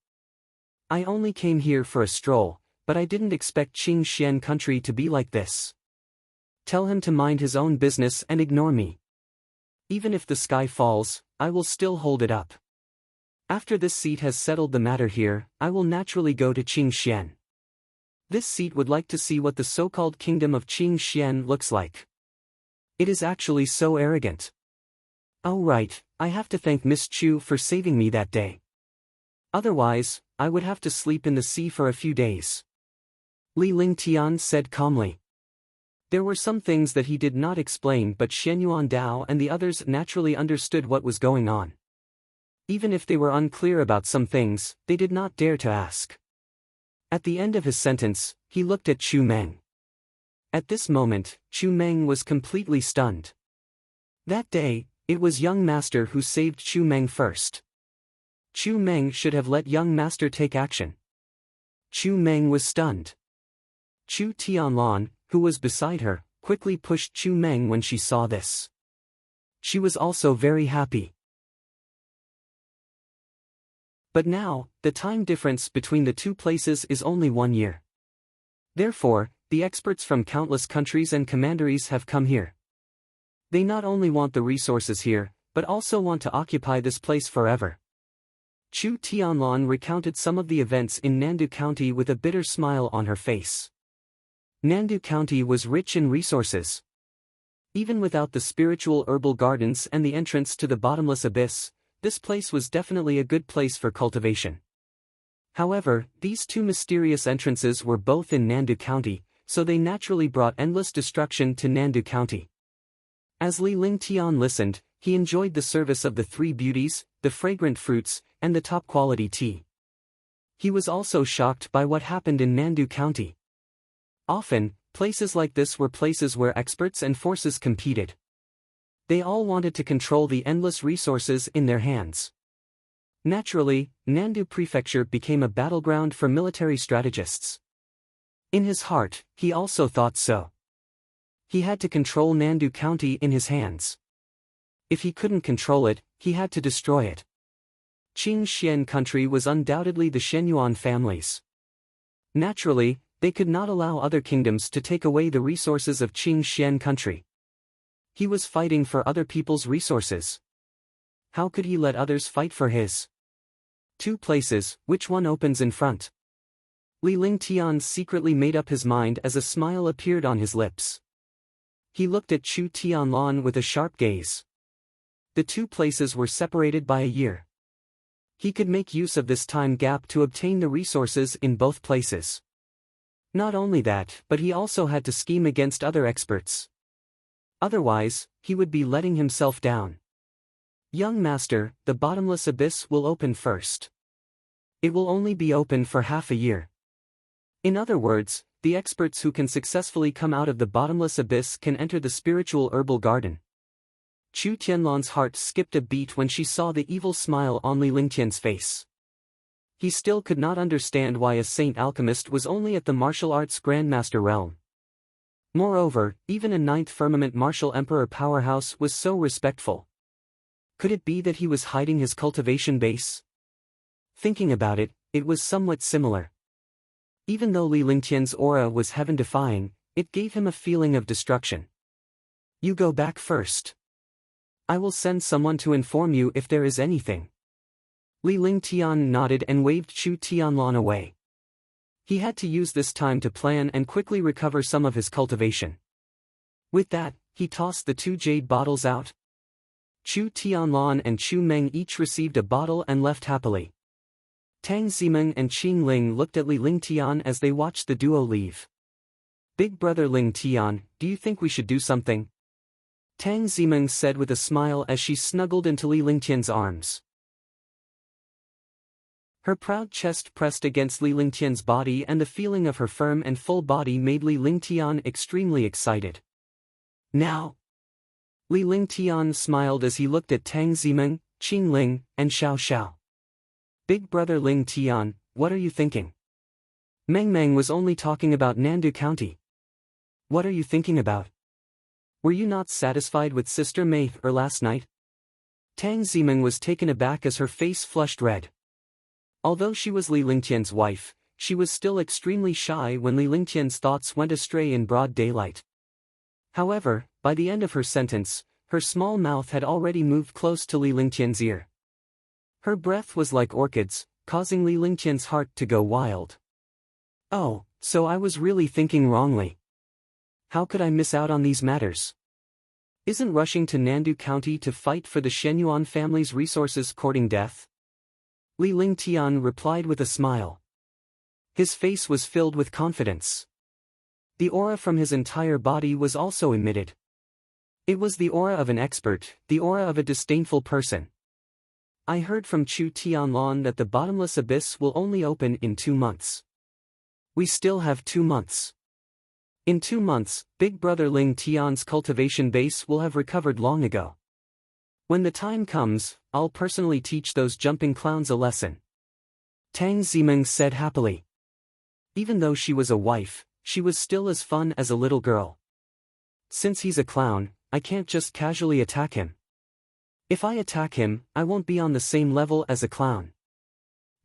I only came here for a stroll, but I didn't expect Qing Xian country to be like this. Tell him to mind his own business and ignore me. Even if the sky falls, I will still hold it up. After this seat has settled the matter here, I will naturally go to Qing Xian. This seat would like to see what the so-called kingdom of Qing Xian looks like. It is actually so arrogant. Oh right, I have to thank Miss Chu for saving me that day. Otherwise, I would have to sleep in the sea for a few days. Li Lingtian said calmly. There were some things that he did not explain, but Xianyuan Dao and the others naturally understood what was going on. Even if they were unclear about some things, they did not dare to ask. At the end of his sentence, he looked at Chu Meng. At this moment, Chu Meng was completely stunned. That day, it was young master who saved Chu Meng first. Chu Meng should have let young master take action. Chu Meng was stunned. Chu Tianlan, who was beside her, quickly pushed Chu Meng when she saw this. She was also very happy. But now, the time difference between the two places is only 1 year. Therefore, the experts from countless countries and commanderies have come here. They not only want the resources here, but also want to occupy this place forever. Chu Tianlan recounted some of the events in Nandu County with a bitter smile on her face. Nandu County was rich in resources. Even without the spiritual herbal gardens and the entrance to the bottomless abyss, this place was definitely a good place for cultivation. However, these two mysterious entrances were both in Nandu County, so they naturally brought endless destruction to Nandu County. As Li Lingtian listened, he enjoyed the service of the three beauties, the fragrant fruits, and the top-quality tea. He was also shocked by what happened in Nandu County. Often, places like this were places where experts and forces competed. They all wanted to control the endless resources in their hands. Naturally, Nandu Prefecture became a battleground for military strategists. In his heart, he also thought so. He had to control Nandu County in his hands. If he couldn't control it, he had to destroy it. Qing Xian country was undoubtedly the Shenyuan families. Naturally, they could not allow other kingdoms to take away the resources of Qing Xian country. He was fighting for other people's resources. How could he let others fight for his? Two places, which one opens in front? Li Lingtian secretly made up his mind as a smile appeared on his lips. He looked at Chu Tianlan with a sharp gaze. The two places were separated by a year. He could make use of this time gap to obtain the resources in both places. Not only that, but he also had to scheme against other experts. Otherwise, he would be letting himself down. Young master, the bottomless abyss will open first. It will only be open for half a year. In other words, the experts who can successfully come out of the bottomless abyss can enter the spiritual herbal garden. Chu Tianlan's heart skipped a beat when she saw the evil smile on Li Lingtian's face. He still could not understand why a saint alchemist was only at the martial arts grandmaster realm. Moreover, even a ninth firmament martial emperor powerhouse was so respectful. Could it be that he was hiding his cultivation base? Thinking about it, it was somewhat similar. Even though Li Lingtian's aura was heaven-defying, it gave him a feeling of destruction. You go back first. I will send someone to inform you if there is anything. Li Lingtian nodded and waved Chu Tianlan away. He had to use this time to plan and quickly recover some of his cultivation. With that, he tossed the two jade bottles out. Chu Tianlan and Chu Meng each received a bottle and left happily. Tang Zimeng and Qing Ling looked at Li Lingtian as they watched the duo leave. Big brother Lingtian, do you think we should do something? Tang Zimeng said with a smile as she snuggled into Li Lingtian's arms. Her proud chest pressed against Li Lingtian's body and the feeling of her firm and full body made Li Lingtian extremely excited. Now! Li Lingtian smiled as he looked at Tang Zimeng, Qing Ling, and Xiao Xiao. Big brother Lingtian, what are you thinking? Meng Meng was only talking about Nandu County. What are you thinking about? Were you not satisfied with Sister Mei last night? Tang Zimeng was taken aback as her face flushed red. Although she was Li Lingtian's wife, she was still extremely shy when Li Lingtian's thoughts went astray in broad daylight. However, by the end of her sentence, her small mouth had already moved close to Li Lingtian's ear. Her breath was like orchids, causing Li Lingtian's heart to go wild. Oh, so I was really thinking wrongly. How could I miss out on these matters? Isn't rushing to Nandu County to fight for the Shenyuan family's resources courting death? Li Lingtian replied with a smile. His face was filled with confidence. The aura from his entire body was also emitted. It was the aura of an expert, the aura of a disdainful person. I heard from Chu Tianlan that the bottomless abyss will only open in 2 months. We still have 2 months. In 2 months, Big Brother Ling Tian's cultivation base will have recovered long ago. When the time comes, I'll personally teach those jumping clowns a lesson. Tang Zimeng said happily. Even though she was a wife, she was still as fun as a little girl. Since he's a clown, I can't just casually attack him. If I attack him, I won't be on the same level as a clown.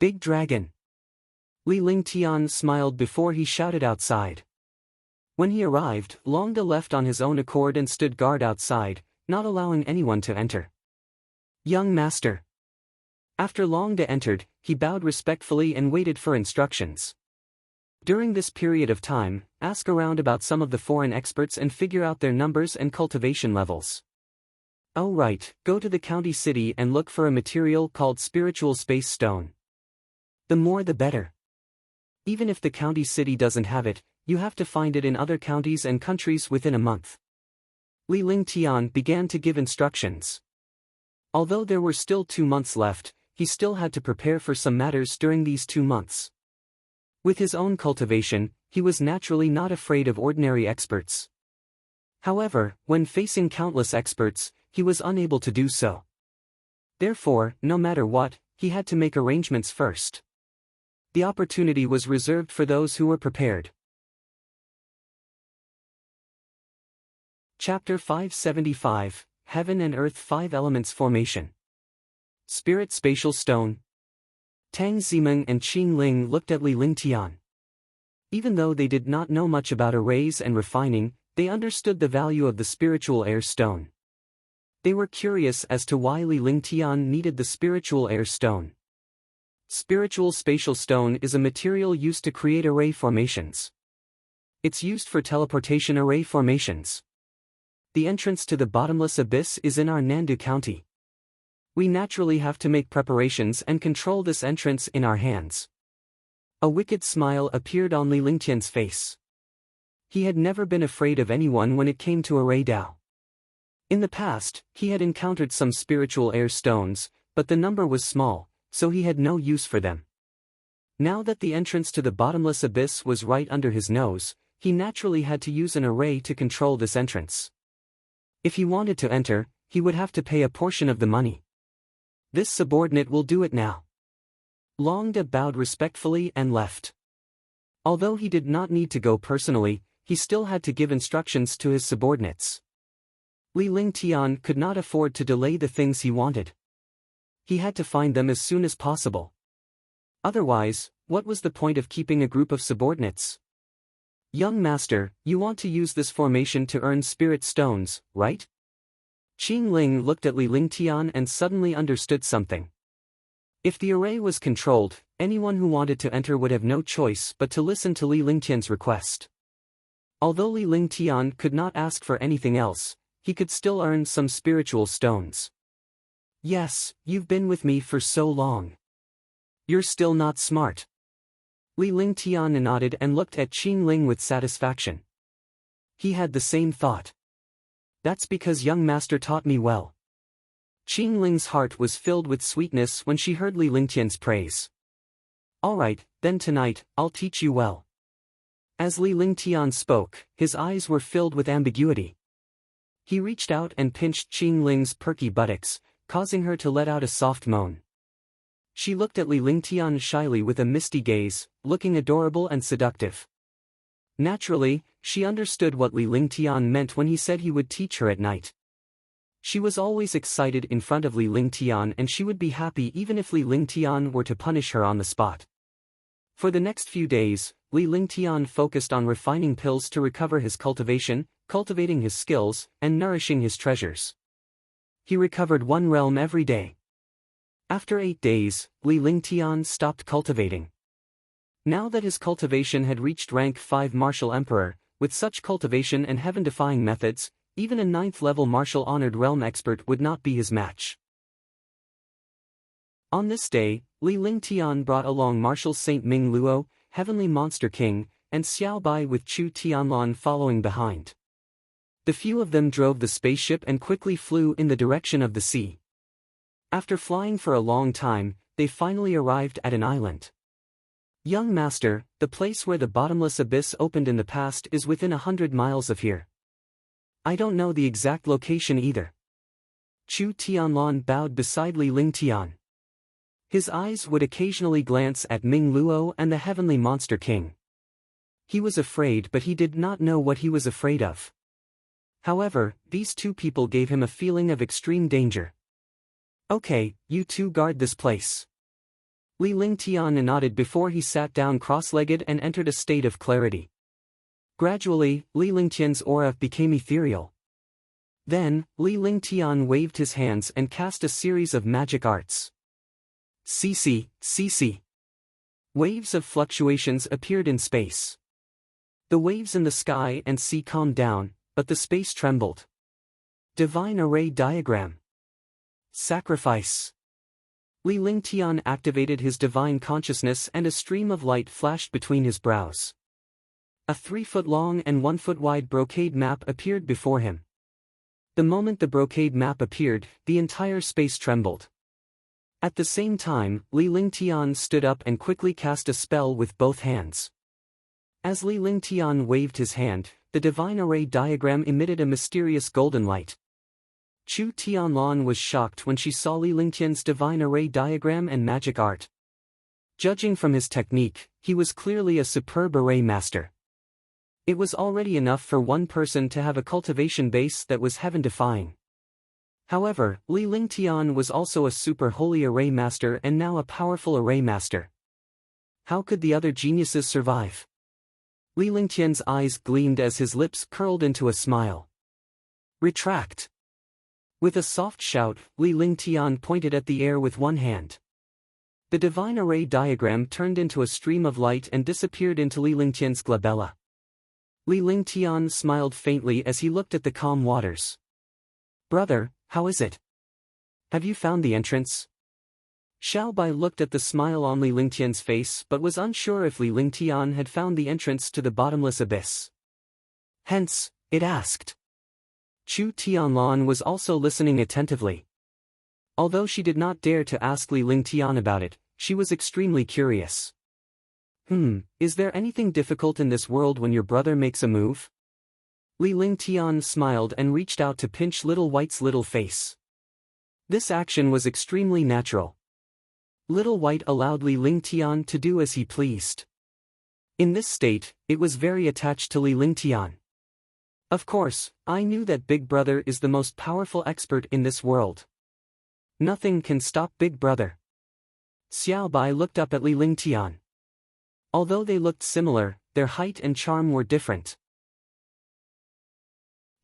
Big Dragon. Li Lingtian smiled before he shouted outside. When he arrived, Longda left on his own accord and stood guard outside, not allowing anyone to enter. Young master. After Longda entered, he bowed respectfully and waited for instructions. During this period of time, ask around about some of the foreign experts and figure out their numbers and cultivation levels. Oh right, go to the county city and look for a material called spiritual space stone. The more the better. Even if the county city doesn't have it, you have to find it in other counties and countries within a month. Li Lingtian began to give instructions. Although there were still 2 months left, he still had to prepare for some matters during these 2 months. With his own cultivation, he was naturally not afraid of ordinary experts. However, when facing countless experts, he was unable to do so. Therefore, no matter what, he had to make arrangements first. The opportunity was reserved for those who were prepared. Chapter 575, Heaven and Earth 5 Elements Formation. Spirit Spatial Stone. Tang Zimeng and Qing Ling looked at Li Lingtian. Even though they did not know much about arrays and refining, they understood the value of the spiritual air stone. They were curious as to why Li Lingtian needed the spiritual air stone. Spiritual spatial stone is a material used to create array formations. It's used for teleportation array formations. The entrance to the bottomless abyss is in our Nandu County. We naturally have to make preparations and control this entrance in our hands. A wicked smile appeared on Li Lingtian's face. He had never been afraid of anyone when it came to array Dao. In the past, he had encountered some spiritual air stones, but the number was small, so he had no use for them. Now that the entrance to the bottomless abyss was right under his nose, he naturally had to use an array to control this entrance. If he wanted to enter, he would have to pay a portion of the money. This subordinate will do it now. Longda bowed respectfully and left. Although he did not need to go personally, he still had to give instructions to his subordinates. Li Lingtian could not afford to delay the things he wanted. He had to find them as soon as possible. Otherwise, what was the point of keeping a group of subordinates? Young master, you want to use this formation to earn spirit stones, right? Qing Ling looked at Li Lingtian and suddenly understood something. If the array was controlled, anyone who wanted to enter would have no choice but to listen to Li Lingtian's request. Although Li Lingtian could not ask for anything else, he could still earn some spiritual stones. Yes, you've been with me for so long. You're still not smart. Li Lingtian nodded and looked at Qing Ling with satisfaction. He had the same thought. That's because young master taught me well. Qing Ling's heart was filled with sweetness when she heard Li Lingtian's praise. Alright, then tonight, I'll teach you well. As Li Lingtian spoke, his eyes were filled with ambiguity. He reached out and pinched Qing Ling's perky buttocks, causing her to let out a soft moan. She looked at Li Lingtian shyly with a misty gaze, looking adorable and seductive. Naturally, she understood what Li Lingtian meant when he said he would teach her at night. She was always excited in front of Li Lingtian and she would be happy even if Li Lingtian were to punish her on the spot. For the next few days, Li Lingtian focused on refining pills to recover his cultivation, cultivating his skills, and nourishing his treasures. He recovered 1 realm every day. After 8 days, Li Lingtian stopped cultivating. Now that his cultivation had reached rank 5 Martial Emperor, with such cultivation and heaven-defying methods, even a 9th-level martial honored realm expert would not be his match. On this day, Li Lingtian brought along Martial Saint Ming Luo, Heavenly Monster King, and Xiao Bai with Chu Tianlan following behind. The few of them drove the spaceship and quickly flew in the direction of the sea. After flying for a long time, they finally arrived at an island. Young master, the place where the bottomless abyss opened in the past is within 100 miles of here. I don't know the exact location either. Chu Tianlan bowed beside Li Lingtian. His eyes would occasionally glance at Ming Luo and the Heavenly Monster King. He was afraid, but he did not know what he was afraid of. However, these two people gave him a feeling of extreme danger. Okay, you two guard this place. Li Lingtian nodded before he sat down cross-legged and entered a state of clarity. Gradually, Li Lingtian's aura became ethereal. Then, Li Lingtian waved his hands and cast a series of magic arts. CC. Waves of fluctuations appeared in space. The waves in the sky and sea calmed down, but the space trembled. Divine Array Diagram. Sacrifice. Li Lingtian activated his divine consciousness and a stream of light flashed between his brows. A 3-foot-long and 1-foot-wide brocade map appeared before him. The moment the brocade map appeared, the entire space trembled. At the same time, Li Lingtian stood up and quickly cast a spell with both hands. As Li Lingtian waved his hand, the divine array diagram emitted a mysterious golden light. Chu Tianlan was shocked when she saw Li Lingtian's divine array diagram and magic art. Judging from his technique, he was clearly a superb array master. It was already enough for one person to have a cultivation base that was heaven-defying. However, Li Lingtian was also a super holy array master and now a powerful array master. How could the other geniuses survive? Li Lingtian's eyes gleamed as his lips curled into a smile. Retract. With a soft shout, Li Lingtian pointed at the air with one hand. The divine array diagram turned into a stream of light and disappeared into Li Lingtian's glabella. Li Lingtian smiled faintly as he looked at the calm waters. Brother, how is it? Have you found the entrance? Xiao Bai looked at the smile on Li Lingtian's face but was unsure if Li Lingtian had found the entrance to the bottomless abyss. Hence, it asked. Chu Tianlan was also listening attentively. Although she did not dare to ask Li Lingtian about it, she was extremely curious. Is there anything difficult in this world when your brother makes a move? Li Lingtian smiled and reached out to pinch Little White's little face. This action was extremely natural. Little White allowed Li Lingtian to do as he pleased. In this state, it was very attached to Li Lingtian. Of course, I knew that Big Brother is the most powerful expert in this world. Nothing can stop Big Brother. Xiao Bai looked up at Li Lingtian. Although they looked similar, their height and charm were different.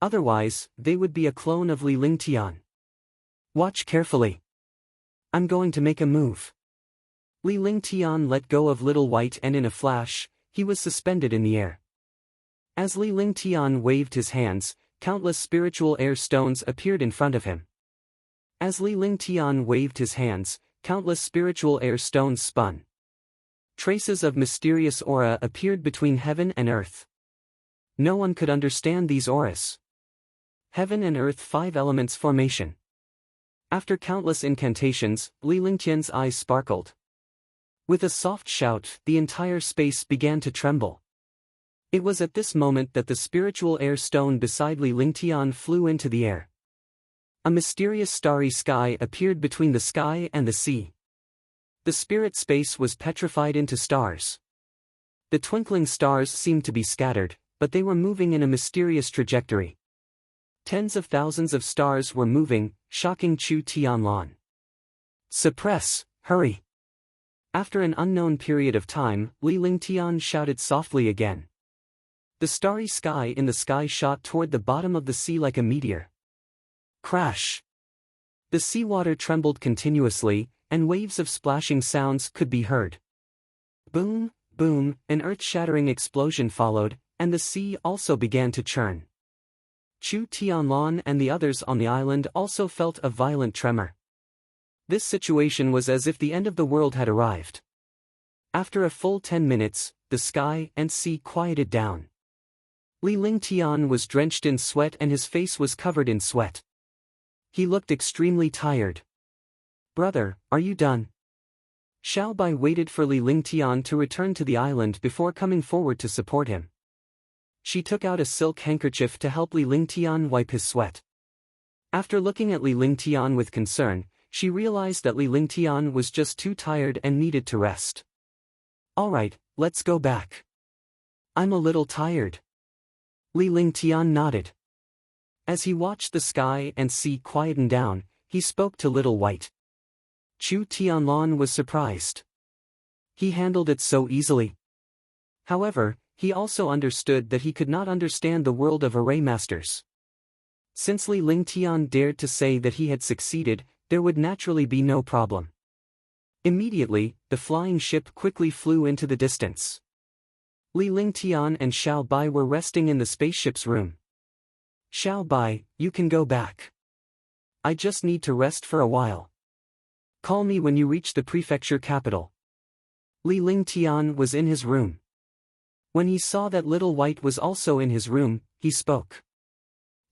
Otherwise, they would be a clone of Li Lingtian. Watch carefully. I'm going to make a move. Li Lingtian let go of Little White and in a flash, he was suspended in the air. As Li Lingtian waved his hands, countless spiritual air stones appeared in front of him. As Li Lingtian waved his hands, countless spiritual air stones spun. Traces of mysterious aura appeared between heaven and earth. No one could understand these auras. Heaven and earth 5 elements formation. After countless incantations, Li Lingtian's eyes sparkled. With a soft shout, the entire space began to tremble. It was at this moment that the spiritual air stone beside Li Lingtian flew into the air. A mysterious starry sky appeared between the sky and the sea. The spirit space was petrified into stars. The twinkling stars seemed to be scattered, but they were moving in a mysterious trajectory. Tens of thousands of stars were moving, shocking Chu Tianlan. Suppress, hurry. After an unknown period of time, Li Lingtian shouted softly again. The starry sky in the sky shot toward the bottom of the sea like a meteor. Crash. The seawater trembled continuously, and waves of splashing sounds could be heard. Boom, boom, an earth-shattering explosion followed, and the sea also began to churn. Chu Tianlan and the others on the island also felt a violent tremor. This situation was as if the end of the world had arrived. After a full 10 minutes, the sky and sea quieted down. Li Lingtian was drenched in sweat and his face was covered in sweat. He looked extremely tired. Brother, are you done? Xiao Bai waited for Li Lingtian to return to the island before coming forward to support him. She took out a silk handkerchief to help Li Lingtian wipe his sweat. After looking at Li Lingtian with concern, she realized that Li Lingtian was just too tired and needed to rest. "Alright, let's go back. I'm a little tired." Li Lingtian nodded. As he watched the sky and sea quieten down, he spoke to Little White. Chu Tianlan was surprised. He handled it so easily. However, he also understood that he could not understand the world of array masters. Since Li Lingtian dared to say that he had succeeded, there would naturally be no problem. Immediately, the flying ship quickly flew into the distance. Li Lingtian and Xiao Bai were resting in the spaceship's room. "Xiao Bai, you can go back. I just need to rest for a while. Call me when you reach the prefecture capital." Li Lingtian was in his room. When he saw that Little White was also in his room, he spoke.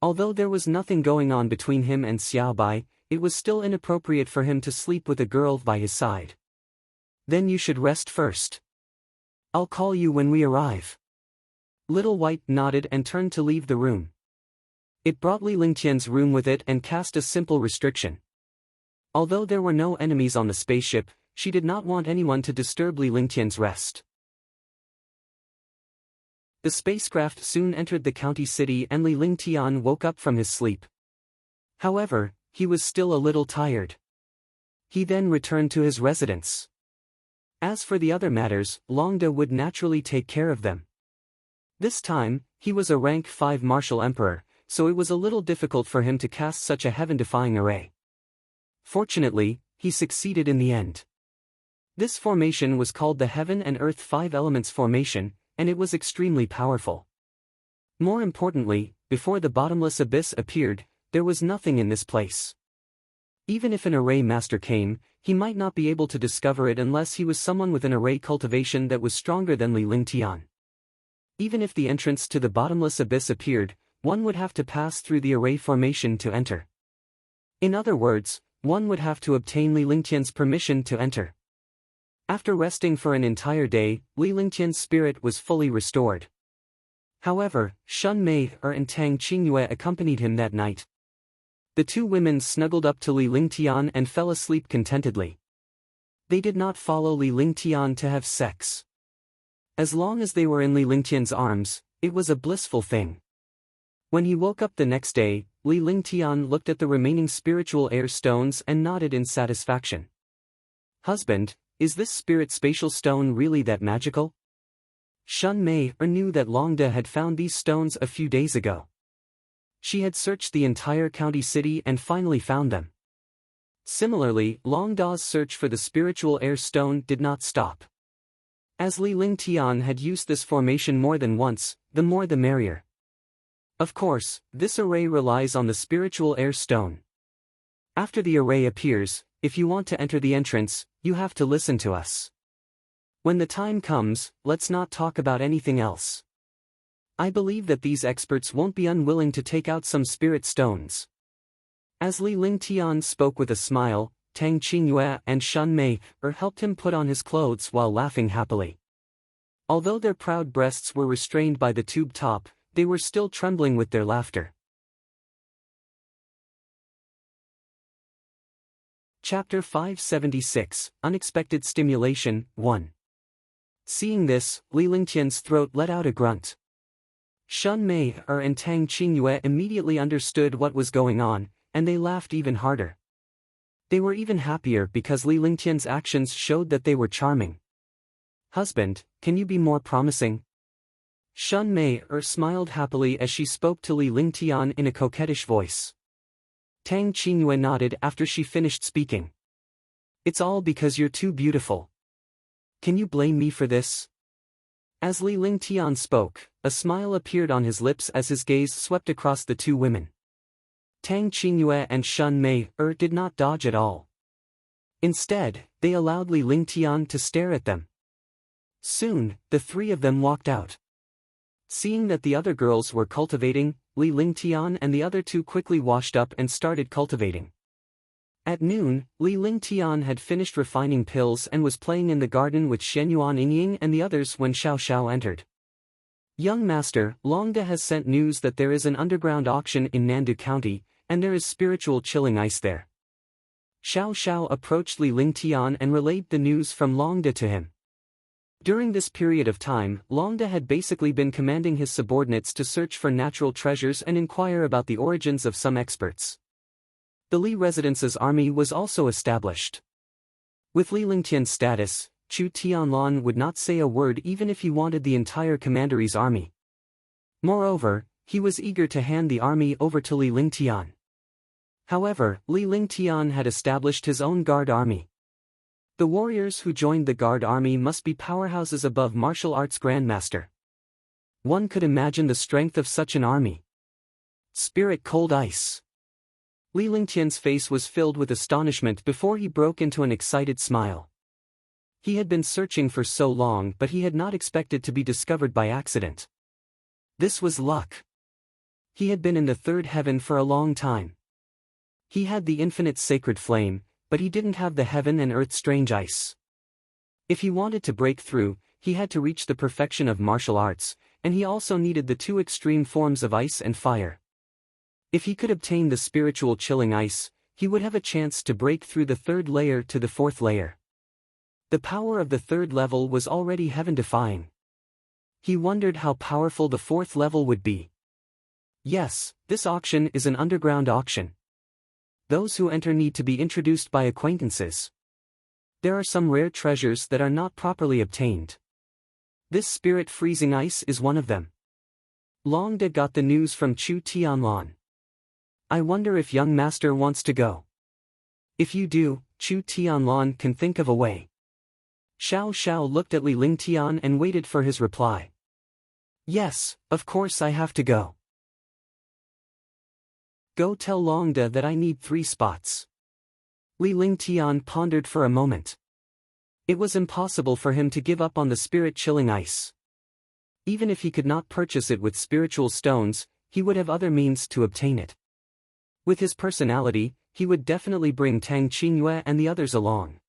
Although there was nothing going on between him and Xiao Bai, it was still inappropriate for him to sleep with a girl by his side. "Then you should rest first. I'll call you when we arrive." Little White nodded and turned to leave the room. It brought Li Lingtian's room with it and cast a simple restriction. Although there were no enemies on the spaceship, she did not want anyone to disturb Li Lingtian's rest. The spacecraft soon entered the county city and Li Lingtian woke up from his sleep. However, he was still a little tired. He then returned to his residence. As for the other matters, Longda would naturally take care of them. This time, he was a rank 5 martial emperor, so it was a little difficult for him to cast such a heaven-defying array. Fortunately, he succeeded in the end. This formation was called the Heaven and Earth 5 Elements Formation, and it was extremely powerful. More importantly, before the bottomless abyss appeared, there was nothing in this place. Even if an array master came, he might not be able to discover it unless he was someone with an array cultivation that was stronger than Li Lingtian. Even if the entrance to the bottomless abyss appeared, one would have to pass through the array formation to enter. In other words, one would have to obtain Li Lingtian's permission to enter. After resting for an entire day, Li Lingtian's spirit was fully restored. However, Shun Mei and Tang Qingyue accompanied him that night. The two women snuggled up to Li Lingtian and fell asleep contentedly. They did not follow Li Lingtian to have sex. As long as they were in Li Lingtian's arms, it was a blissful thing. When he woke up the next day, Li Lingtian looked at the remaining spiritual air stones and nodded in satisfaction. "Husband, is this spirit spatial stone really that magical?" Shun Mei knew that Longda had found these stones a few days ago. She had searched the entire county city and finally found them. Similarly, Longda's search for the spiritual air stone did not stop. As Li Lingtian had used this formation more than once, the more the merrier. Of course, this array relies on the spiritual air stone. After the array appears, if you want to enter the entrance, you have to listen to us. When the time comes, let's not talk about anything else. I believe that these experts won't be unwilling to take out some spirit stones. As Li Lingtian spoke with a smile, Tang Qingyue and Shun Mei helped him put on his clothes while laughing happily. Although their proud breasts were restrained by the tube top, they were still trembling with their laughter. Chapter 576, Unexpected Stimulation, 1. Seeing this, Li Lingtian's throat let out a grunt. Shun Mei and Tang Qingyue immediately understood what was going on, and they laughed even harder. They were even happier because Li Lingtian's actions showed that they were charming. "Husband, can you be more promising?" Shun Mei smiled happily as she spoke to Li Lingtian in a coquettish voice. Tang Qingyue nodded after she finished speaking. "It's all because you're too beautiful. Can you blame me for this?" As Li Lingtian spoke, a smile appeared on his lips as his gaze swept across the two women. Tang Qingyue and Shun Mei did not dodge at all. Instead, they allowed Li Lingtian to stare at them. Soon, the three of them walked out. Seeing that the other girls were cultivating, Li Lingtian and the other two quickly washed up and started cultivating. At noon, Li Lingtian had finished refining pills and was playing in the garden with Shenyuan Yingying and the others when Xiao Xiao entered. "Young master, Longda has sent news that there is an underground auction in Nandu County, and there is spiritual chilling ice there." Xiao Xiao approached Li Lingtian and relayed the news from Longda to him. During this period of time, Longda had basically been commanding his subordinates to search for natural treasures and inquire about the origins of some experts. The Li Residence's army was also established. With Li Lingtian's status, Chu Tianlan would not say a word even if he wanted the entire commandery's army. Moreover, he was eager to hand the army over to Li Lingtian. However, Li Lingtian had established his own guard army. The warriors who joined the guard army must be powerhouses above martial arts grandmaster. One could imagine the strength of such an army. Spirit cold ice. Li Lingtian's face was filled with astonishment before he broke into an excited smile. He had been searching for so long, but he had not expected to be discovered by accident. This was luck. He had been in the third heaven for a long time. He had the infinite sacred flame, but he didn't have the heaven and earth strange ice. If he wanted to break through, he had to reach the perfection of martial arts, and he also needed the two extreme forms of ice and fire. If he could obtain the spiritual chilling ice, he would have a chance to break through the third layer to the fourth layer. The power of the third level was already heaven-defying. He wondered how powerful the fourth level would be. Yes, this auction is an underground auction. Those who enter need to be introduced by acquaintances. There are some rare treasures that are not properly obtained. This spirit freezing ice is one of them. Longda got the news from Chu Tianlan. "I wonder if young master wants to go." "If you do, Chu Tianlan can think of a way." Xiao Xiao looked at Li Lingtian and waited for his reply. "Yes, of course I have to go." "Go tell Longda that I need 3 spots." Li Lingtian pondered for a moment. It was impossible for him to give up on the spirit-chilling ice. Even if he could not purchase it with spiritual stones, he would have other means to obtain it. With his personality, he would definitely bring Tang Qingyue and the others along.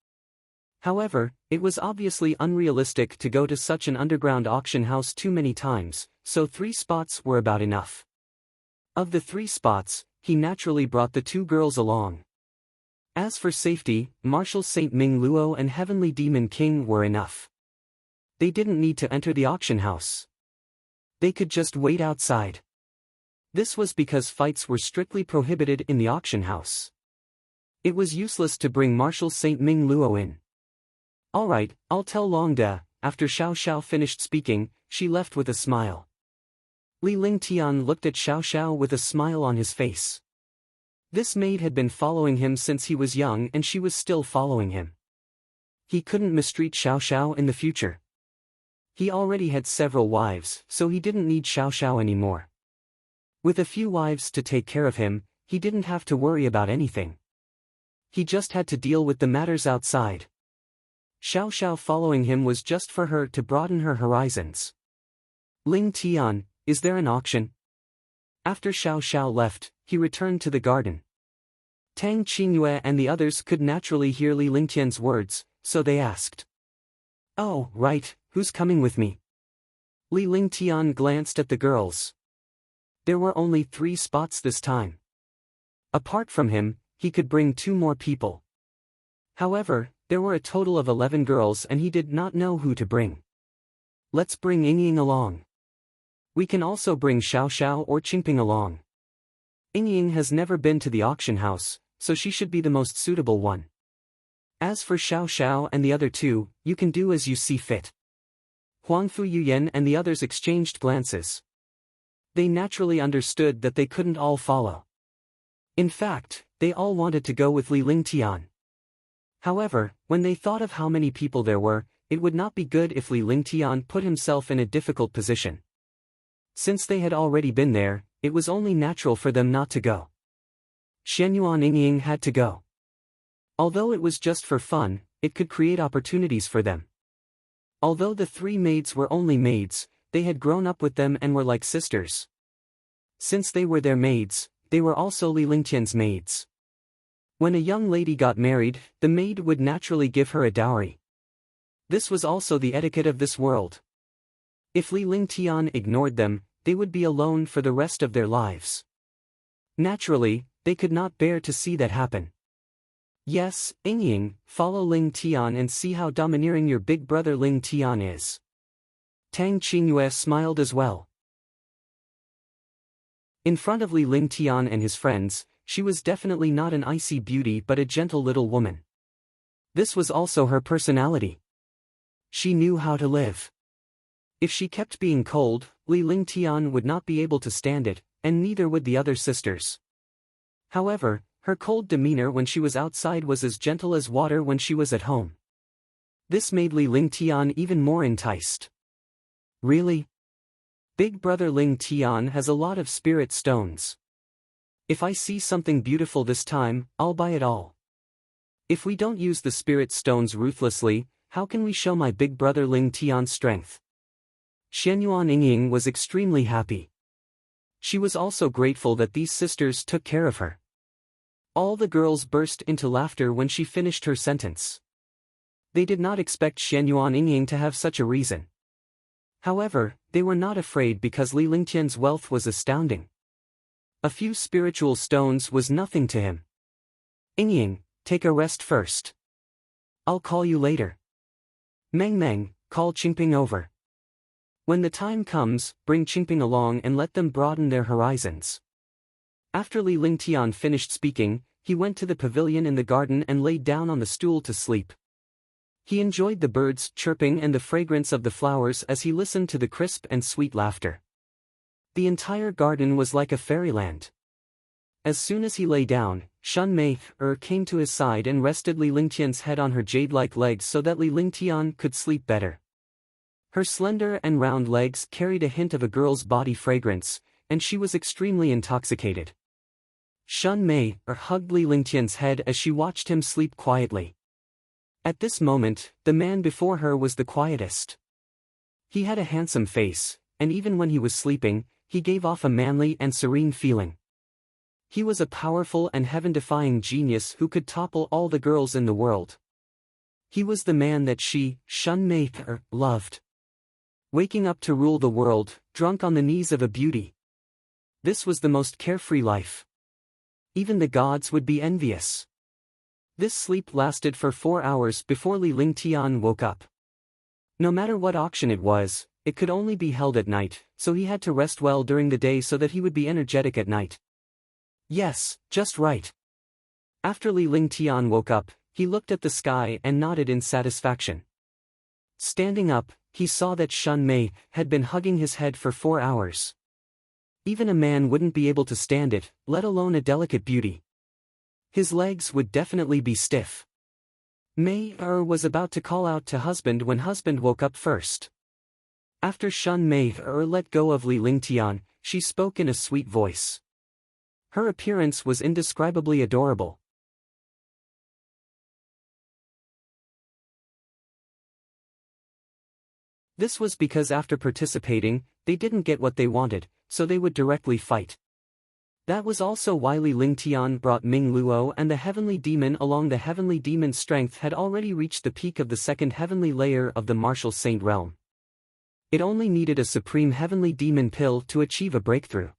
However, it was obviously unrealistic to go to such an underground auction house too many times, so 3 spots were about enough. Of the 3 spots, he naturally brought the 2 girls along. As for safety, Marshal Saint Ming Luo and Heavenly Demon King were enough. They didn't need to enter the auction house. They could just wait outside. This was because fights were strictly prohibited in the auction house. It was useless to bring Marshal Saint Ming Luo in. "Alright, I'll tell Longda." After Xiao Xiao finished speaking, she left with a smile. Li Lingtian looked at Xiao Xiao with a smile on his face. This maid had been following him since he was young and she was still following him. He couldn't mistreat Xiao Xiao in the future. He already had several wives, so he didn't need Xiao Xiao anymore. With a few wives to take care of him, he didn't have to worry about anything. He just had to deal with the matters outside. Xiao Xiao following him was just for her to broaden her horizons. "Ling Tian, is there an auction?" After Xiao Xiao left, he returned to the garden. Tang Qingyue and the others could naturally hear Li Lingtian's words, so they asked. "Oh, right, who's coming with me?" Li Lingtian glanced at the girls. There were only 3 spots this time. Apart from him, he could bring 2 more people. However, there were a total of 11 girls and he did not know who to bring. "Let's bring Yingying along. We can also bring Xiao Xiao or Qingping along. Yingying has never been to the auction house, so she should be the most suitable one. As for Xiao Xiao and the other 2, you can do as you see fit." Huangfu Yuyan and the others exchanged glances. They naturally understood that they couldn't all follow. In fact, they all wanted to go with Li Lingtian. However, when they thought of how many people there were, it would not be good if Li Lingtian put himself in a difficult position. Since they had already been there, it was only natural for them not to go. Shenyuan Yingying had to go. Although it was just for fun, it could create opportunities for them. Although the 3 maids were only maids, they had grown up with them and were like sisters. Since they were their maids, they were also Li Lingtian's maids. When a young lady got married, the maid would naturally give her a dowry. This was also the etiquette of this world. If Li Lingtian ignored them, they would be alone for the rest of their lives. Naturally, they could not bear to see that happen. Yes, Yingying, follow Ling Tian and see how domineering your big brother Ling Tian is. Tang Qingyue smiled as well. In front of Li Lingtian and his friends, she was definitely not an icy beauty but a gentle little woman. This was also her personality. She knew how to live. If she kept being cold, Li Lingtian would not be able to stand it, and neither would the other sisters. However, her cold demeanor when she was outside was as gentle as water when she was at home. This made Li Lingtian even more enticed. Really? Big brother Ling Tian has a lot of spirit stones. If I see something beautiful this time, I'll buy it all. If we don't use the spirit stones ruthlessly, how can we show my big brother Ling Tian's strength? Xianyuan Yingying was extremely happy. She was also grateful that these sisters took care of her. All the girls burst into laughter when she finished her sentence. They did not expect Xianyuan Yingying to have such a reason. However, they were not afraid because Li Lingtian's wealth was astounding. A few spiritual stones was nothing to him. Yingying, take a rest first. I'll call you later. Meng Meng, call Qingping over. When the time comes, bring Qingping along and let them broaden their horizons. After Li Lingtian finished speaking, he went to the pavilion in the garden and laid down on the stool to sleep. He enjoyed the birds chirping and the fragrance of the flowers as he listened to the crisp and sweet laughter. The entire garden was like a fairyland. As soon as he lay down, Shun Mei came to his side and rested Li Lingtian's head on her jade-like legs so that Li Lingtian could sleep better. Her slender and round legs carried a hint of a girl's body fragrance, and she was extremely intoxicated. Shun Mei hugged Li Lingtian's head as she watched him sleep quietly. At this moment, the man before her was the quietest. He had a handsome face, and even when he was sleeping, he gave off a manly and serene feeling. He was a powerful and heaven-defying genius who could topple all the girls in the world. He was the man that she, Shun Mei, loved. Waking up to rule the world, drunk on the knees of a beauty. This was the most carefree life. Even the gods would be envious. This sleep lasted for 4 hours before Li Lingtian woke up. No matter what auction it was, it could only be held at night, so he had to rest well during the day so that he would be energetic at night. Yes, just right. After Li Lingtian woke up, he looked at the sky and nodded in satisfaction. Standing up, he saw that Shun Mei had been hugging his head for 4 hours. Even a man wouldn't be able to stand it, let alone a delicate beauty. His legs would definitely be stiff. Mei was about to call out to husband when husband woke up first. After Shun Mei let go of Li Lingtian, she spoke in a sweet voice. Her appearance was indescribably adorable. This was because after participating, they didn't get what they wanted, so they would directly fight. That was also why Li Lingtian brought Ming Luo and the heavenly demon along. The heavenly demon's strength had already reached the peak of the second heavenly layer of the martial saint realm. It only needed a supreme heavenly demon pill to achieve a breakthrough.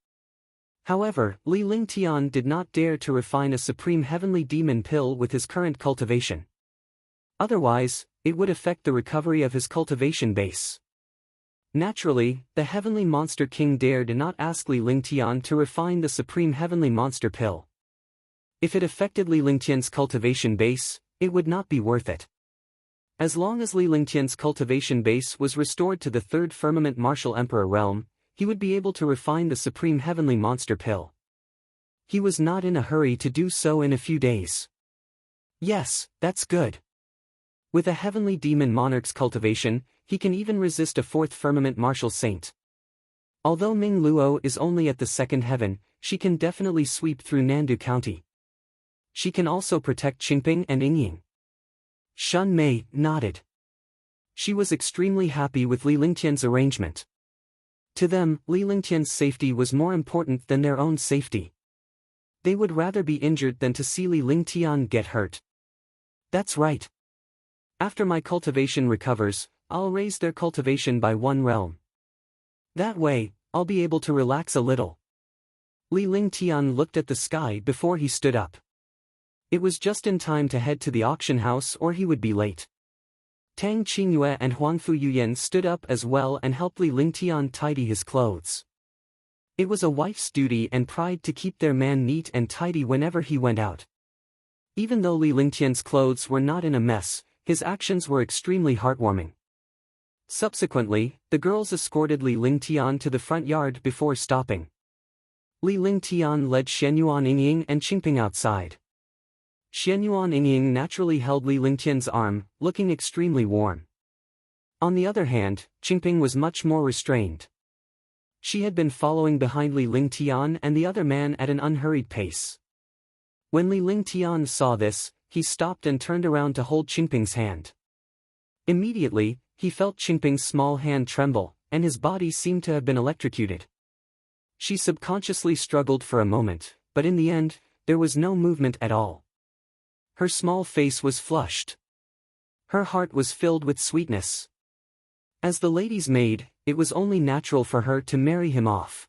However, Li Lingtian did not dare to refine a supreme heavenly demon pill with his current cultivation. Otherwise, it would affect the recovery of his cultivation base. Naturally, the heavenly monster king dared not ask Li Lingtian to refine the supreme heavenly monster pill. If it affected Li Lingtian's cultivation base, it would not be worth it. As long as Li Lingtian's cultivation base was restored to the third firmament martial emperor realm, he would be able to refine the supreme heavenly monster pill. He was not in a hurry to do so in a few days. Yes, that's good. With a heavenly demon monarch's cultivation, he can even resist a fourth firmament martial saint. Although Ming Luo is only at the second heaven, she can definitely sweep through Nandu County. She can also protect Qingping and Yingying. Shun Mei nodded. She was extremely happy with Li Lingtian's arrangement. To them, Li Lingtian's safety was more important than their own safety. They would rather be injured than to see Li Lingtian get hurt. That's right. After my cultivation recovers, I'll raise their cultivation by 1 realm. That way, I'll be able to relax a little. Li Lingtian looked at the sky before he stood up. It was just in time to head to the auction house or he would be late. Tang Qingyue and Huangfu Yuyan stood up as well and helped Li Lingtian tidy his clothes. It was a wife's duty and pride to keep their man neat and tidy whenever he went out. Even though Li Lingtian's clothes were not in a mess, his actions were extremely heartwarming. Subsequently, the girls escorted Li Lingtian to the front yard before stopping. Li Lingtian led Xianyuan Yingying and Qingping outside. Xianyuan Yingying naturally held Li Lingtian's arm, looking extremely warm. On the other hand, Qingping was much more restrained. She had been following behind Li Lingtian and the other man at an unhurried pace. When Li Lingtian saw this, he stopped and turned around to hold Qingping's hand. Immediately, he felt Qingping's small hand tremble, and his body seemed to have been electrocuted. She subconsciously struggled for a moment, but in the end, there was no movement at all. Her small face was flushed. Her heart was filled with sweetness. As the lady's maid, it was only natural for her to marry him off.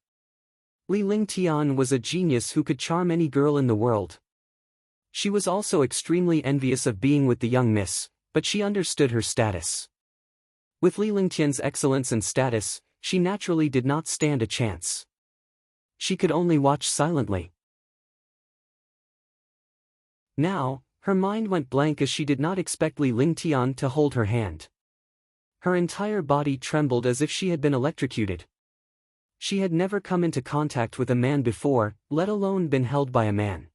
Li Lingtian was a genius who could charm any girl in the world. She was also extremely envious of being with the young miss, but she understood her status. With Li Lingtian's excellence and status, she naturally did not stand a chance. She could only watch silently. Now, her mind went blank as she did not expect Li Lingtian to hold her hand. Her entire body trembled as if she had been electrocuted. She had never come into contact with a man before, let alone been held by a man.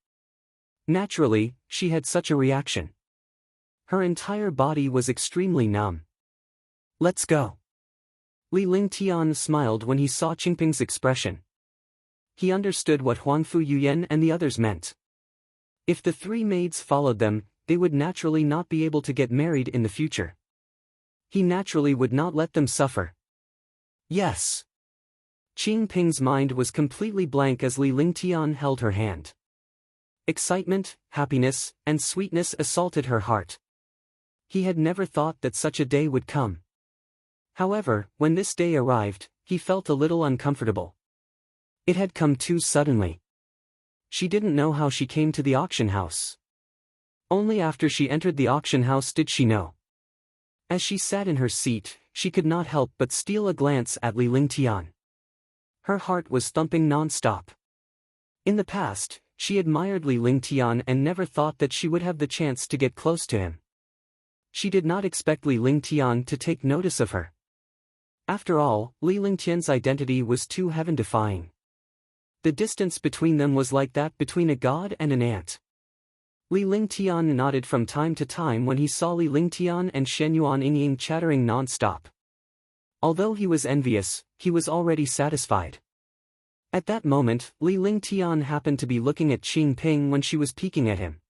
Naturally, she had such a reaction. Her entire body was extremely numb. Let's go. Li Lingtian smiled when he saw Qingping's expression. He understood what Huangfu Yuyan and the others meant. If the 3 maids followed them, they would naturally not be able to get married in the future. He naturally would not let them suffer. Yes. Qingping's mind was completely blank as Li Lingtian held her hand. Excitement, happiness, and sweetness assaulted her heart. He had never thought that such a day would come. However, when this day arrived, he felt a little uncomfortable. It had come too suddenly. She didn't know how she came to the auction house. Only after she entered the auction house did she know. As she sat in her seat, she could not help but steal a glance at Li Lingtian. Her heart was thumping non-stop. In the past, she admired Li Lingtian and never thought that she would have the chance to get close to him. She did not expect Li Lingtian to take notice of her. After all, Li Lingtian's identity was too heaven-defying. The distance between them was like that between a god and an ant. Li Lingtian nodded from time to time when he saw Li Lingtian and Xianyuan Yingying chattering non-stop. Although he was envious, he was already satisfied. At that moment, Li Lingtian happened to be looking at Qingping when she was peeking at him.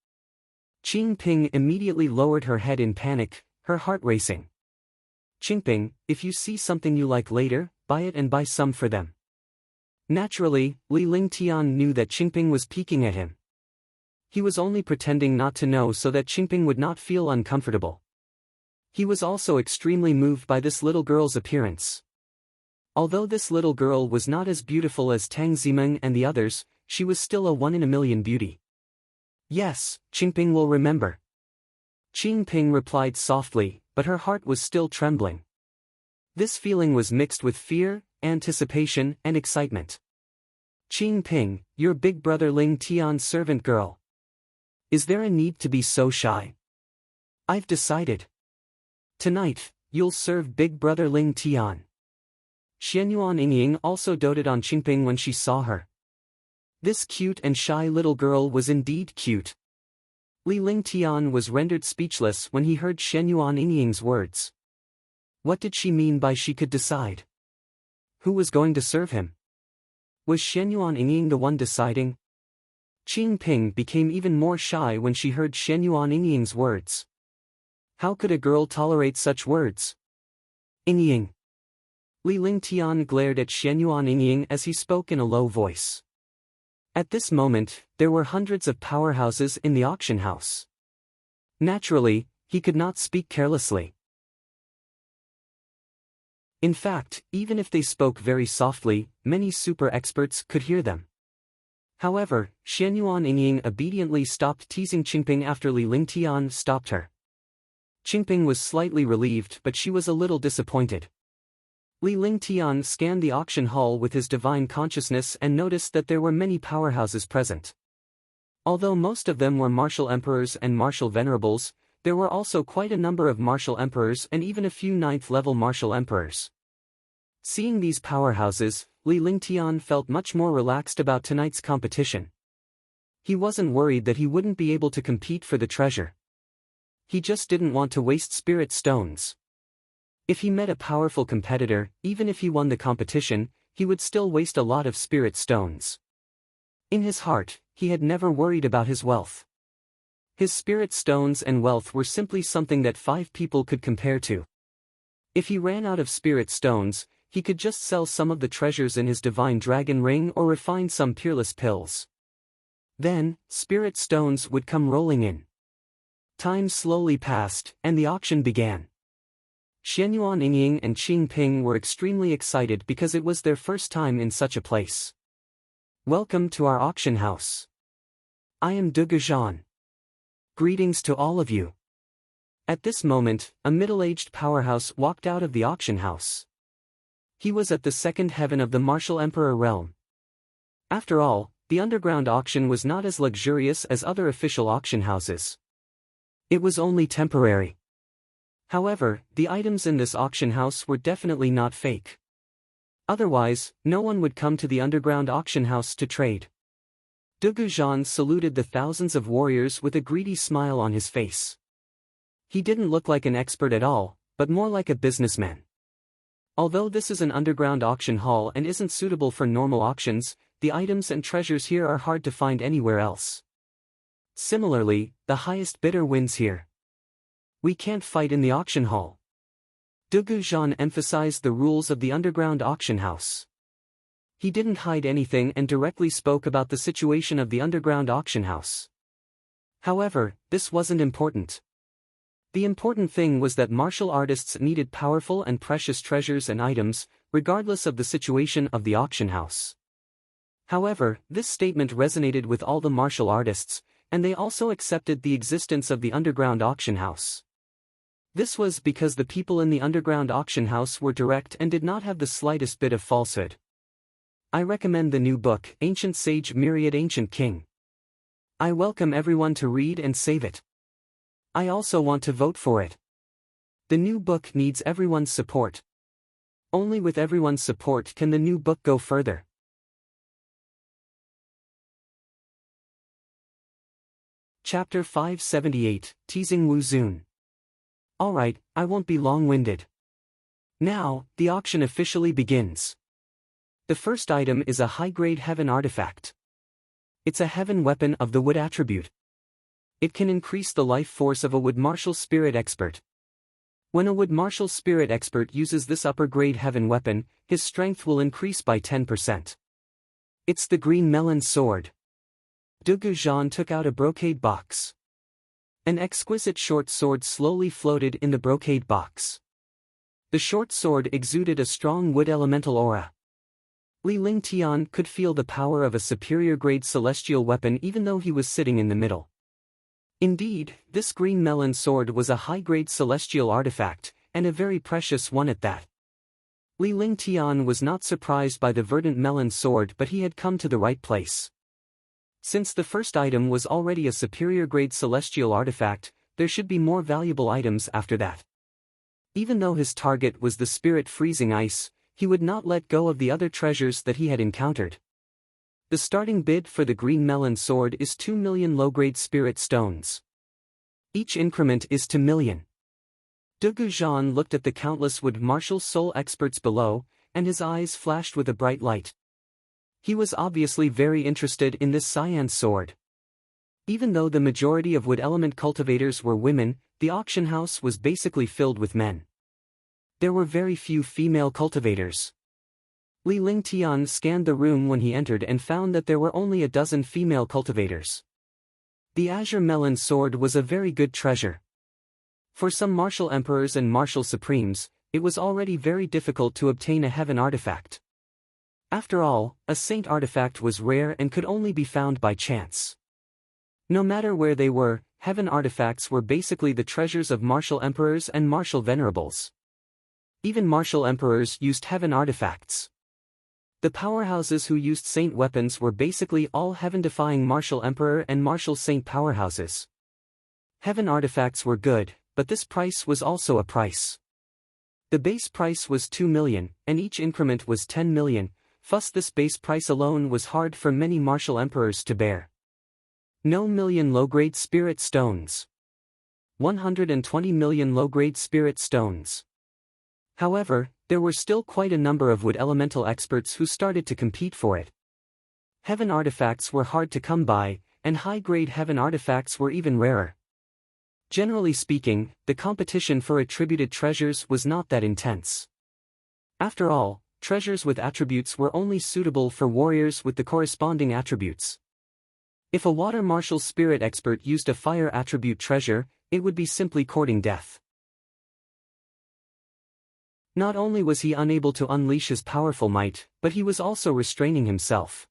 Qingping immediately lowered her head in panic, her heart racing. Qingping, if you see something you like later, buy it and buy some for them. Naturally, Li Lingtian knew that Qingping was peeking at him. He was only pretending not to know so that Qingping would not feel uncomfortable. He was also extremely moved by this little girl's appearance. Although this little girl was not as beautiful as Tang Zimeng and the others, she was still a 1 in a million beauty. Yes, Qingping will remember. Qingping replied softly, but her heart was still trembling. This feeling was mixed with fear, anticipation, and excitement. Qingping, your big brother Ling Tian's servant girl. Is there a need to be so shy? I've decided. Tonight, you'll serve big brother Ling Tian. Xianyuan Yingying also doted on Qingping when she saw her. This cute and shy little girl was indeed cute. Li Lingtian was rendered speechless when he heard Xianyuan Yingying's words. What did she mean by she could decide? Who was going to serve him? Was Xianyuan Yingying the one deciding? Qingping became even more shy when she heard Xianyuan Yingying's words. How could a girl tolerate such words? Yingying. Li Lingtian glared at Xianyuan Yingying as he spoke in a low voice. At this moment, there were hundreds of powerhouses in the auction house. Naturally, he could not speak carelessly. In fact, even if they spoke very softly, many super experts could hear them. However, Xianyuan Yingying obediently stopped teasing Qingping after Li Lingtian stopped her. Qingping was slightly relieved, but she was a little disappointed. Li Lingtian scanned the auction hall with his divine consciousness and noticed that there were many powerhouses present. Although most of them were martial emperors and martial venerables, there were also quite a number of martial emperors and even a few 9th-level martial emperors. Seeing these powerhouses, Li Lingtian felt much more relaxed about tonight's competition. He wasn't worried that he wouldn't be able to compete for the treasure. He just didn't want to waste spirit stones. If he met a powerful competitor, even if he won the competition, he would still waste a lot of spirit stones. In his heart, he had never worried about his wealth. His spirit stones and wealth were simply something that 5 people could compare to. If he ran out of spirit stones, he could just sell some of the treasures in his divine dragon ring or refine some peerless pills. Then, spirit stones would come rolling in. Time slowly passed, and the auction began. Xianyuan Yingying and Qingping were extremely excited because it was their first time in such a place. Welcome to our auction house. I am De Guzhan. Greetings to all of you. At this moment, a middle-aged powerhouse walked out of the auction house. He was at the second heaven of the martial emperor realm. After all, the underground auction was not as luxurious as other official auction houses. It was only temporary. However, the items in this auction house were definitely not fake. Otherwise, no one would come to the underground auction house to trade. De Guzhan saluted the thousands of warriors with a greedy smile on his face. He didn't look like an expert at all, but more like a businessman. Although this is an underground auction hall and isn't suitable for normal auctions, the items and treasures here are hard to find anywhere else. Similarly, the highest bidder wins here. We can't fight in the auction hall. De Guzhan emphasized the rules of the underground auction house. He didn't hide anything and directly spoke about the situation of the underground auction house. However, this wasn't important. The important thing was that martial artists needed powerful and precious treasures and items, regardless of the situation of the auction house. However, this statement resonated with all the martial artists, and they also accepted the existence of the underground auction house. This was because the people in the underground auction house were direct and did not have the slightest bit of falsehood. I recommend the new book, Ancient Sage Myriad Ancient King. I welcome everyone to read and save it. I also want to vote for it. The new book needs everyone's support. Only with everyone's support can the new book go further. Chapter 578, Teasing Wu Zun. Alright, I won't be long-winded. Now, the auction officially begins. The first item is a high-grade heaven artifact. It's a heaven weapon of the wood attribute. It can increase the life force of a wood martial spirit expert. When a wood martial spirit expert uses this upper-grade heaven weapon, his strength will increase by 10%. It's the green melon sword. De Guzhan took out a brocade box. An exquisite short sword slowly floated in the brocade box. The short sword exuded a strong wood elemental aura. Li Lingtian could feel the power of a superior-grade celestial weapon even though he was sitting in the middle. Indeed, this green melon sword was a high-grade celestial artifact, and a very precious one at that. Li Lingtian was not surprised by the verdant melon sword, but he had come to the right place. Since the first item was already a superior-grade celestial artifact, there should be more valuable items after that. Even though his target was the spirit freezing ice, he would not let go of the other treasures that he had encountered. The starting bid for the green melon sword is 2 million low-grade spirit stones. Each increment is 2 million. De Guzhan looked at the countless wood martial soul experts below, and his eyes flashed with a bright light. He was obviously very interested in this cyan sword. Even though the majority of wood element cultivators were women, the auction house was basically filled with men. There were very few female cultivators. Li Lingtian scanned the room when he entered and found that there were only a dozen female cultivators. The azure melon sword was a very good treasure. For some martial emperors and martial supremes, it was already very difficult to obtain a heaven artifact. After all, a saint artifact was rare and could only be found by chance. No matter where they were, heaven artifacts were basically the treasures of martial emperors and martial venerables. Even martial emperors used heaven artifacts. The powerhouses who used saint weapons were basically all heaven-defying martial emperor and martial saint powerhouses. Heaven artifacts were good, but this price was also a price. The base price was 2 million, and each increment was 10 million, thus this base price alone was hard for many martial emperors to bear. No million low-grade spirit stones. 120 million low-grade spirit stones. However, there were still quite a number of wood elemental experts who started to compete for it. Heaven artifacts were hard to come by, and high-grade heaven artifacts were even rarer. Generally speaking, the competition for attributed treasures was not that intense. After all, treasures with attributes were only suitable for warriors with the corresponding attributes. If a water martial spirit expert used a fire attribute treasure, it would be simply courting death. Not only was he unable to unleash his powerful might, but he was also restraining himself.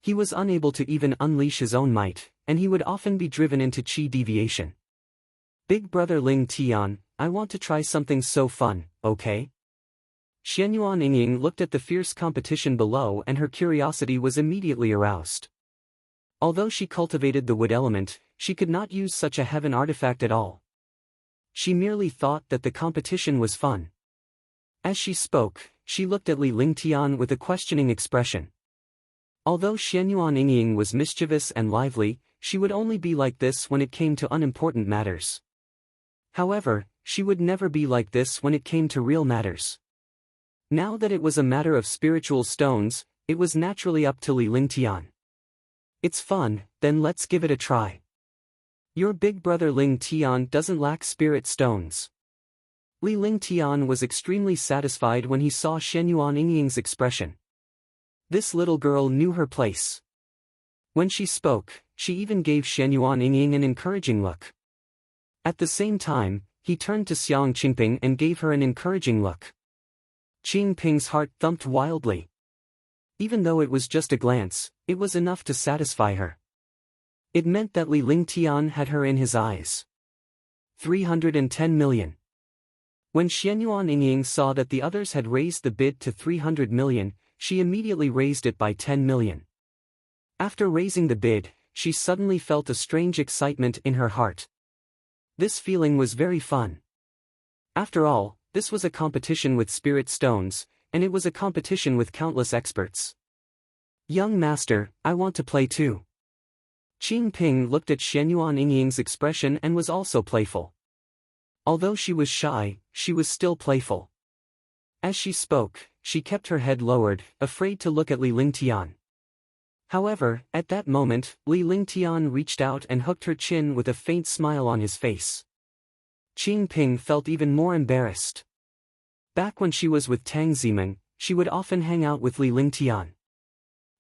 He was unable to even unleash his own might, and he would often be driven into chi deviation. Big brother Ling Tian, I want to try something so fun, okay? Xianyuan Yingying looked at the fierce competition below and her curiosity was immediately aroused. Although she cultivated the wood element, she could not use such a heaven artifact at all. She merely thought that the competition was fun. As she spoke, she looked at Li Lingtian with a questioning expression. Although Xianyuan Yingying was mischievous and lively, she would only be like this when it came to unimportant matters. However, she would never be like this when it came to real matters. Now that it was a matter of spiritual stones, it was naturally up to Li Lingtian. It's fun, then let's give it a try. Your big brother Ling Tian doesn't lack spirit stones. Li Lingtian was extremely satisfied when he saw Xianyuan Yingying's expression. This little girl knew her place. When she spoke, she even gave Xianyuan Yingying an encouraging look. At the same time, he turned to Xiang Qingping and gave her an encouraging look. Qingping's heart thumped wildly. Even though it was just a glance, it was enough to satisfy her. It meant that Li Lingtian had her in his eyes. 310 million. When Xianyuan Yingying saw that the others had raised the bid to 300 million, she immediately raised it by 10 million. After raising the bid, she suddenly felt a strange excitement in her heart. This feeling was very fun. After all, this was a competition with spirit stones, and it was a competition with countless experts. Young master, I want to play too. Qingping looked at Xianyuan Yingying's expression and was also playful. Although she was shy, she was still playful. As she spoke, she kept her head lowered, afraid to look at Li Lingtian. However, at that moment, Li Lingtian reached out and hooked her chin with a faint smile on his face. Qingping felt even more embarrassed. Back when she was with Tang Zimeng, she would often hang out with Li Lingtian.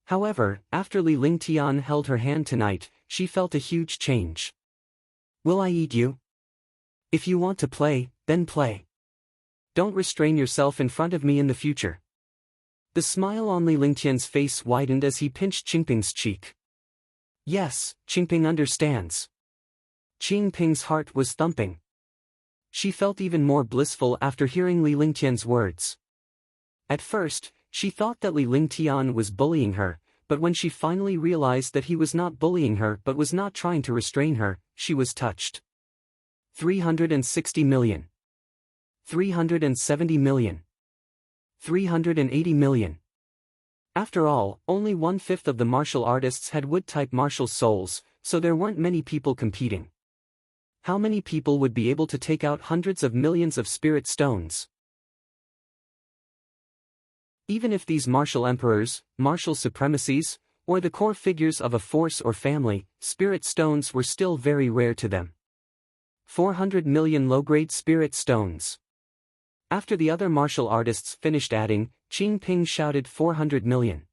However, after Li Lingtian held her hand tonight, she felt a huge change. Will I eat you? If you want to play, then play. Don't restrain yourself in front of me in the future. The smile on Li Lingtian's face widened as he pinched Qingping's cheek. Yes, Qingping understands. Qingping's heart was thumping. She felt even more blissful after hearing Li Lingtian's words. At first, she thought that Li Lingtian was bullying her, but when she finally realized that he was not bullying her but was not trying to restrain her, she was touched. 360 million. 370 million. 380 million. After all, only 1/5 of the martial artists had wood-type martial souls, so there weren't many people competing. How many people would be able to take out hundreds of millions of spirit stones? Even if these martial emperors, martial supremacies, or the core figures of a force or family, spirit stones were still very rare to them. 400 million low-grade spirit stones. After the other martial artists finished adding, Qing Ping shouted 400 million.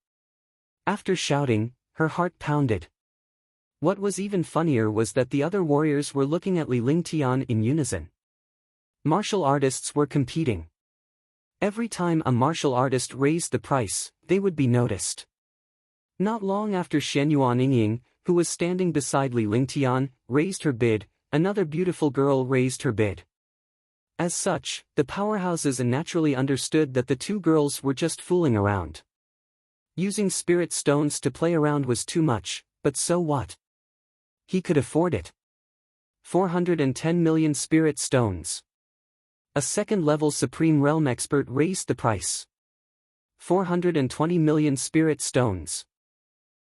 After shouting, her heart pounded. What was even funnier was that the other warriors were looking at Li Lingtian in unison. Martial artists were competing. Every time a martial artist raised the price, they would be noticed. Not long after Xianyuan Yingying, who was standing beside Li Lingtian, raised her bid, another beautiful girl raised her bid. As such, the powerhouses naturally understood that the two girls were just fooling around. Using spirit stones to play around was too much, but so what? He could afford it. 410 million spirit stones. A second-level Supreme Realm expert raised the price. 420 million spirit stones.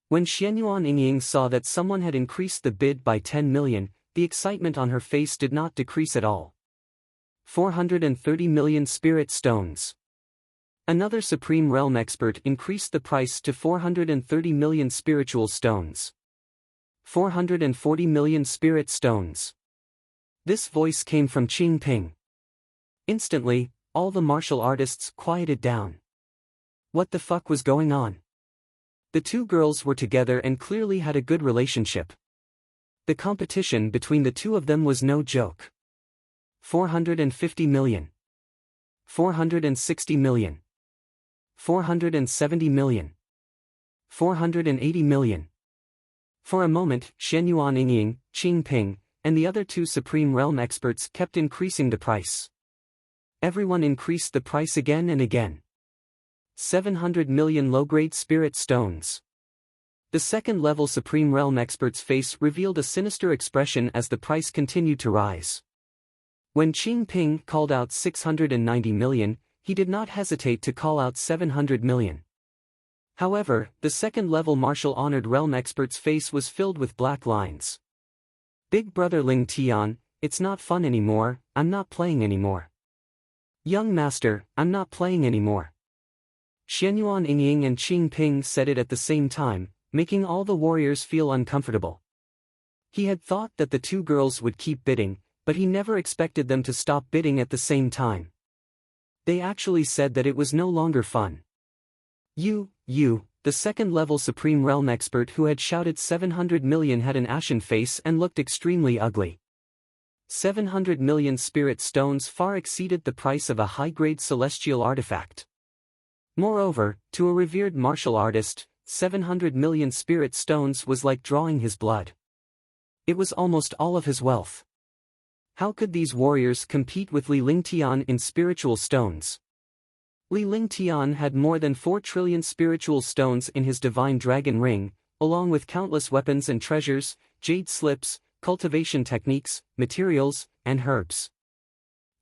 When Xianyuan Yingying saw that someone had increased the bid by 10 million, the excitement on her face did not decrease at all. 430 million spirit stones. Another Supreme Realm expert increased the price to 430 million spiritual stones. 440 million spirit stones. This voice came from Qing Ping. Instantly, all the martial artists quieted down. What the fuck was going on? The two girls were together and clearly had a good relationship. The competition between the two of them was no joke. 450 million. 460 million. 470 million. 480 million. For a moment, Xianyuan Yingying, Qing Ping, and the other two Supreme Realm experts kept increasing the price. Everyone increased the price again and again. 700 million low-grade spirit stones. The second-level Supreme Realm expert's face revealed a sinister expression as the price continued to rise. When Qing Ping called out 690 million, he did not hesitate to call out 700 million. However, the second-level martial honored realm expert's face was filled with black lines. Big brother Ling Tian, it's not fun anymore, I'm not playing anymore. Young master, I'm not playing anymore. Xianyuan Yingying and Qing Ping said it at the same time, making all the warriors feel uncomfortable. He had thought that the two girls would keep bidding, but he never expected them to stop bidding at the same time. They actually said that it was no longer fun. You, the second-level Supreme Realm expert who had shouted 700 million had an ashen face and looked extremely ugly. 700 million spirit stones far exceeded the price of a high-grade celestial artifact. Moreover, to a revered martial artist, 700 million spirit stones was like drawing his blood. It was almost all of his wealth. How could these warriors compete with Li Lingtian in spiritual stones? Li Lingtian had more than 4 trillion spiritual stones in his divine dragon ring, along with countless weapons and treasures, jade slips, cultivation techniques, materials, and herbs.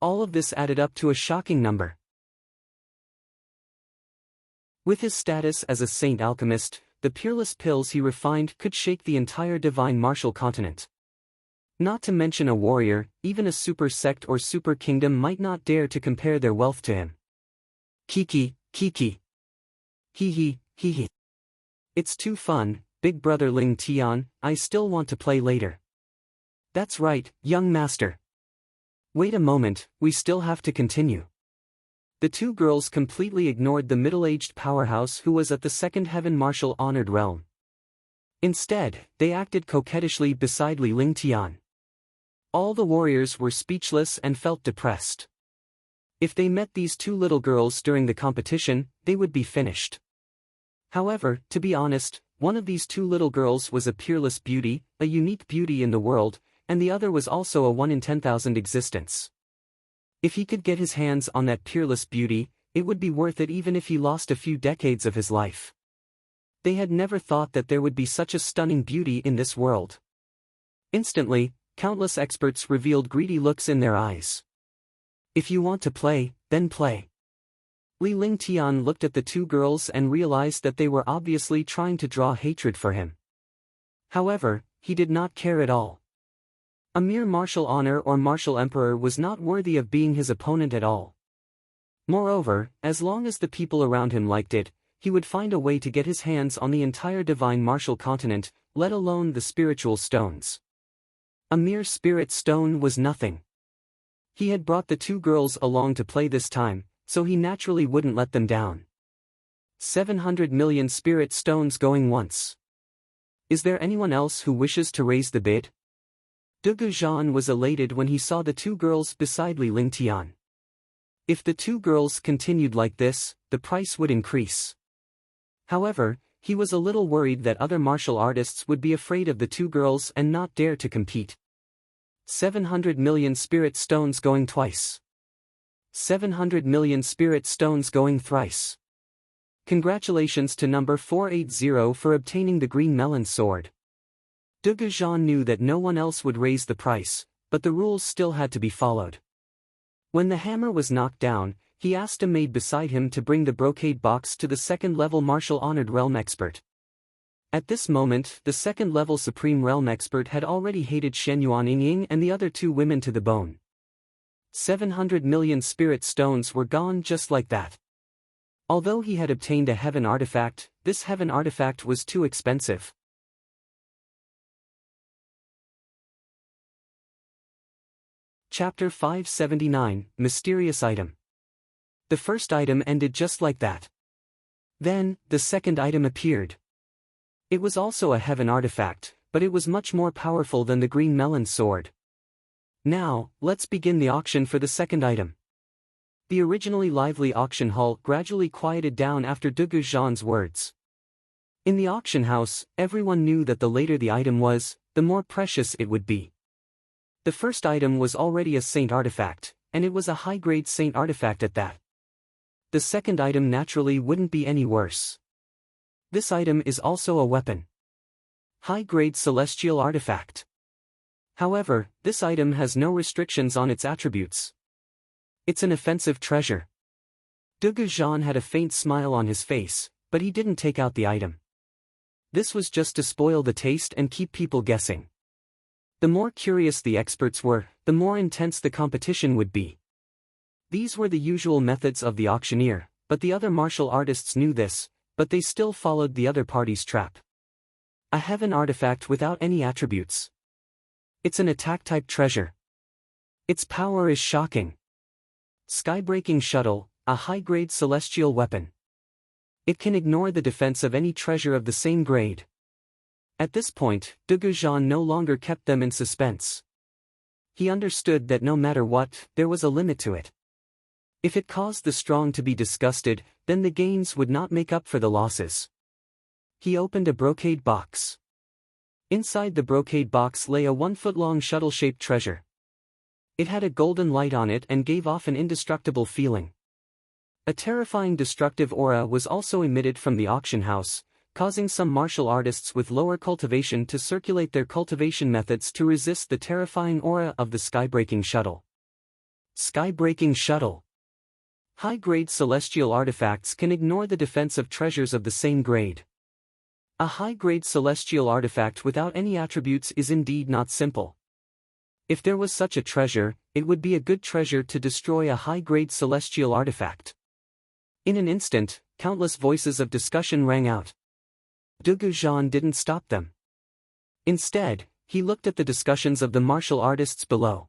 All of this added up to a shocking number. With his status as a saint alchemist, the peerless pills he refined could shake the entire divine martial continent. Not to mention a warrior, even a super sect or super kingdom might not dare to compare their wealth to him. Kiki. Hee hee. It's too fun, big brother Ling Tian, I still want to play later. That's right, young master. Wait a moment, we still have to continue. The two girls completely ignored the middle-aged powerhouse who was at the second heaven martial honored realm. Instead, they acted coquettishly beside Li Lingtian. All the warriors were speechless and felt depressed. If they met these two little girls during the competition, they would be finished. However, to be honest, one of these two little girls was a peerless beauty, a unique beauty in the world, and the other was also a 1 in 10,000 existence. If he could get his hands on that peerless beauty, it would be worth it even if he lost a few decades of his life. They had never thought that there would be such a stunning beauty in this world. Instantly, countless experts revealed greedy looks in their eyes. If you want to play, then play. Li Lingtian looked at the two girls and realized that they were obviously trying to draw hatred for him. However, he did not care at all. A mere martial honor or martial emperor was not worthy of being his opponent at all. Moreover, as long as the people around him liked it, he would find a way to get his hands on the entire divine martial continent, let alone the spiritual stones. A mere spirit stone was nothing. He had brought the two girls along to play this time, so he naturally wouldn't let them down. 700 million spirit stones going once. Is there anyone else who wishes to raise the bid? Dugu Zhan was elated when he saw the two girls beside Li Lingtian. If the two girls continued like this, the price would increase. However, he was a little worried that other martial artists would be afraid of the two girls and not dare to compete. 700 million spirit stones going twice. 700 million spirit stones going thrice. Congratulations to number 480 for obtaining the green melon sword. Dugu Zhan knew that no one else would raise the price, but the rules still had to be followed. When the hammer was knocked down, he asked a maid beside him to bring the brocade box to the second-level martial honored realm expert. At this moment, the second-level supreme realm expert had already hated Shen Yuan Yingying and the other two women to the bone. 700 million spirit stones were gone just like that. Although he had obtained a heaven artifact, this heaven artifact was too expensive. Chapter 579, Mysterious Item. The first item ended just like that. Then, the second item appeared. It was also a heaven artifact, but it was much more powerful than the green melon sword. Now, let's begin the auction for the second item. The originally lively auction hall gradually quieted down after Dugu Zhan's words. In the auction house, everyone knew that the later the item was, the more precious it would be. The first item was already a saint artifact, and it was a high-grade saint artifact at that. The second item naturally wouldn't be any worse. This item is also a weapon. High-grade celestial artifact. However, this item has no restrictions on its attributes. It's an offensive treasure. Dugu Zhan had a faint smile on his face, but he didn't take out the item. This was just to spoil the taste and keep people guessing. The more curious the experts were, the more intense the competition would be. These were the usual methods of the auctioneer, but the other martial artists knew this, but they still followed the other party's trap. A heaven artifact without any attributes. It's an attack-type treasure. Its power is shocking. Sky-breaking shuttle, a high-grade celestial weapon. It can ignore the defense of any treasure of the same grade. At this point, Dugu Zhan no longer kept them in suspense. He understood that no matter what, there was a limit to it. If it caused the strong to be disgusted, then the gains would not make up for the losses. He opened a brocade box. Inside the brocade box lay a 1-foot-long shuttle-shaped treasure. It had a golden light on it and gave off an indestructible feeling. A terrifying destructive aura was also emitted from the auction house, causing some martial artists with lower cultivation to circulate their cultivation methods to resist the terrifying aura of the sky-breaking shuttle. Sky-breaking shuttle. High-grade celestial artifacts can ignore the defense of treasures of the same grade. A high-grade celestial artifact without any attributes is indeed not simple. If there was such a treasure, it would be a good treasure to destroy a high-grade celestial artifact. In an instant, countless voices of discussion rang out. Dugu Zhan didn't stop them. Instead, he looked at the discussions of the martial artists below.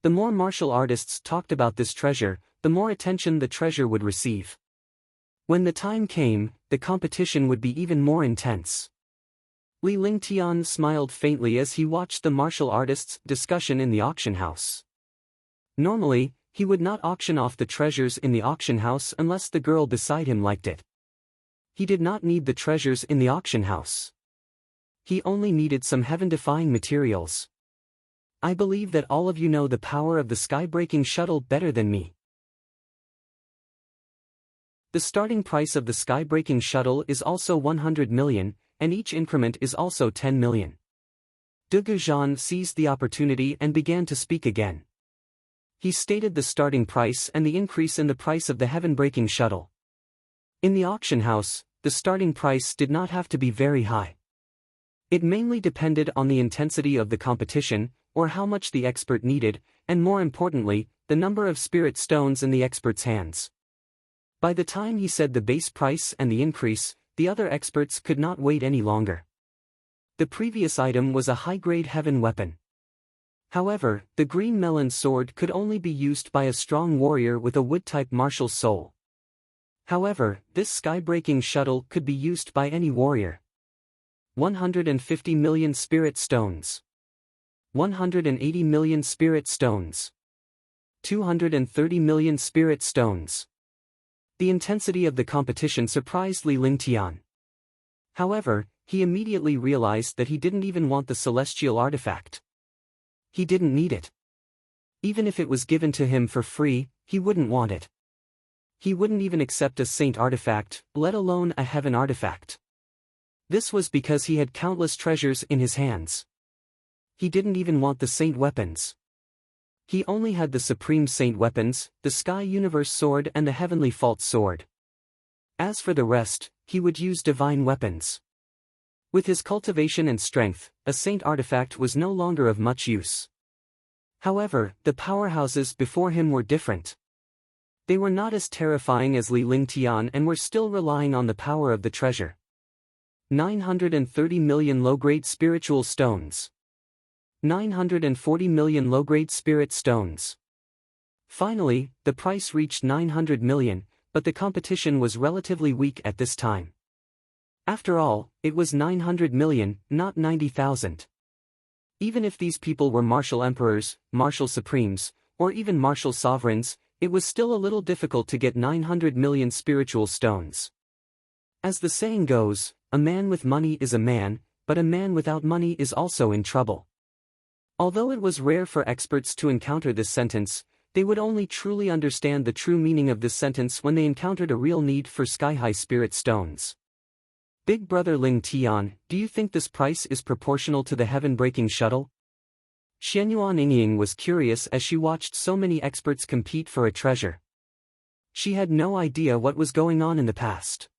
The more martial artists talked about this treasure, the more attention the treasure would receive. When the time came, the competition would be even more intense. Li Lingtian smiled faintly as he watched the martial artists' discussion in the auction house. Normally, he would not auction off the treasures in the auction house unless the girl beside him liked it. He did not need the treasures in the auction house. He only needed some heaven-defying materials. I believe that all of you know the power of the sky-breaking shuttle better than me. The starting price of the sky-breaking shuttle is also 100 million, and each increment is also 10 million. Dugu Zhan seized the opportunity and began to speak again. He stated the starting price and the increase in the price of the heaven-breaking shuttle. In the auction house, the starting price did not have to be very high. It mainly depended on the intensity of the competition, or how much the expert needed, and more importantly, the number of spirit stones in the expert's hands. By the time he said the base price and the increase, the other experts could not wait any longer. The previous item was a high-grade heaven weapon. However, the green melon sword could only be used by a strong warrior with a wood-type martial soul. However, this sky-breaking shuttle could be used by any warrior. 150 million spirit stones. 180 million spirit stones. 230 million spirit stones. The intensity of the competition surprised Li Lingtian. However, he immediately realized that he didn't even want the celestial artifact. He didn't need it. Even if it was given to him for free, he wouldn't want it. He wouldn't even accept a saint artifact, let alone a heaven artifact. This was because he had countless treasures in his hands. He didn't even want the saint weapons. He only had the supreme saint weapons, the Sky Universe Sword and the Heavenly Fault Sword. As for the rest, he would use divine weapons. With his cultivation and strength, a saint artifact was no longer of much use. However, the powerhouses before him were different. They were not as terrifying as Li Lingtian and were still relying on the power of the treasure. 930 million low-grade spiritual stones. 940 million low-grade spirit stones. Finally, the price reached 900 million, but the competition was relatively weak at this time. After all, it was 900 million, not 90,000. Even if these people were martial emperors, martial supremes, or even martial sovereigns, it was still a little difficult to get 900 million spiritual stones. As the saying goes, a man with money is a man, but a man without money is also in trouble. Although it was rare for experts to encounter this sentence, they would only truly understand the true meaning of this sentence when they encountered a real need for sky-high spirit stones. Big Brother Ling Tian, do you think this price is proportional to the heaven-breaking shuttle? Xianyuan Yingying was curious as she watched so many experts compete for a treasure. She had no idea what was going on in the past.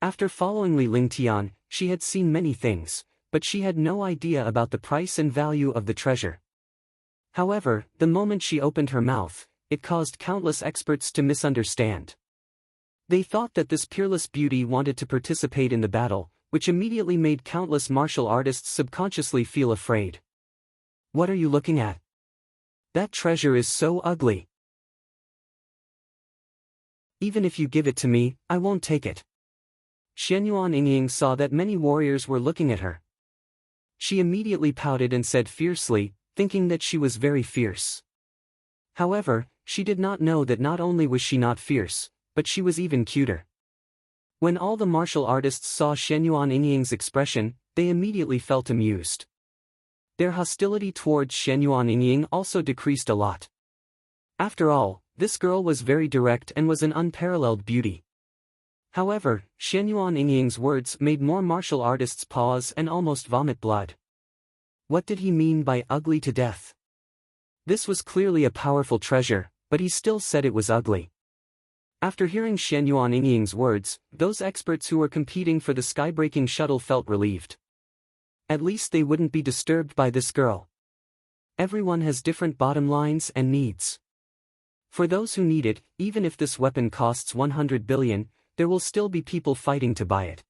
After following Li Lingtian, she had seen many things, but she had no idea about the price and value of the treasure. However, the moment she opened her mouth, it caused countless experts to misunderstand. They thought that this peerless beauty wanted to participate in the battle, which immediately made countless martial artists subconsciously feel afraid. What are you looking at? That treasure is so ugly. Even if you give it to me, I won't take it. Xianyuan Yingying saw that many warriors were looking at her. She immediately pouted and said fiercely, thinking that she was very fierce. However, she did not know that not only was she not fierce, but she was even cuter. When all the martial artists saw Xianyuan Yingying's expression, they immediately felt amused. Their hostility towards Xianyuan Yingying also decreased a lot. After all, this girl was very direct and was an unparalleled beauty. However, Xianyuan Yingying's words made more martial artists pause and almost vomit blood. What did he mean by ugly to death? This was clearly a powerful treasure, but he still said it was ugly. After hearing Xianyuan Yingying's words, those experts who were competing for the sky-breaking shuttle felt relieved. At least they wouldn't be disturbed by this girl. Everyone has different bottom lines and needs. For those who need it, even if this weapon costs 100 billion, there will still be people fighting to buy it.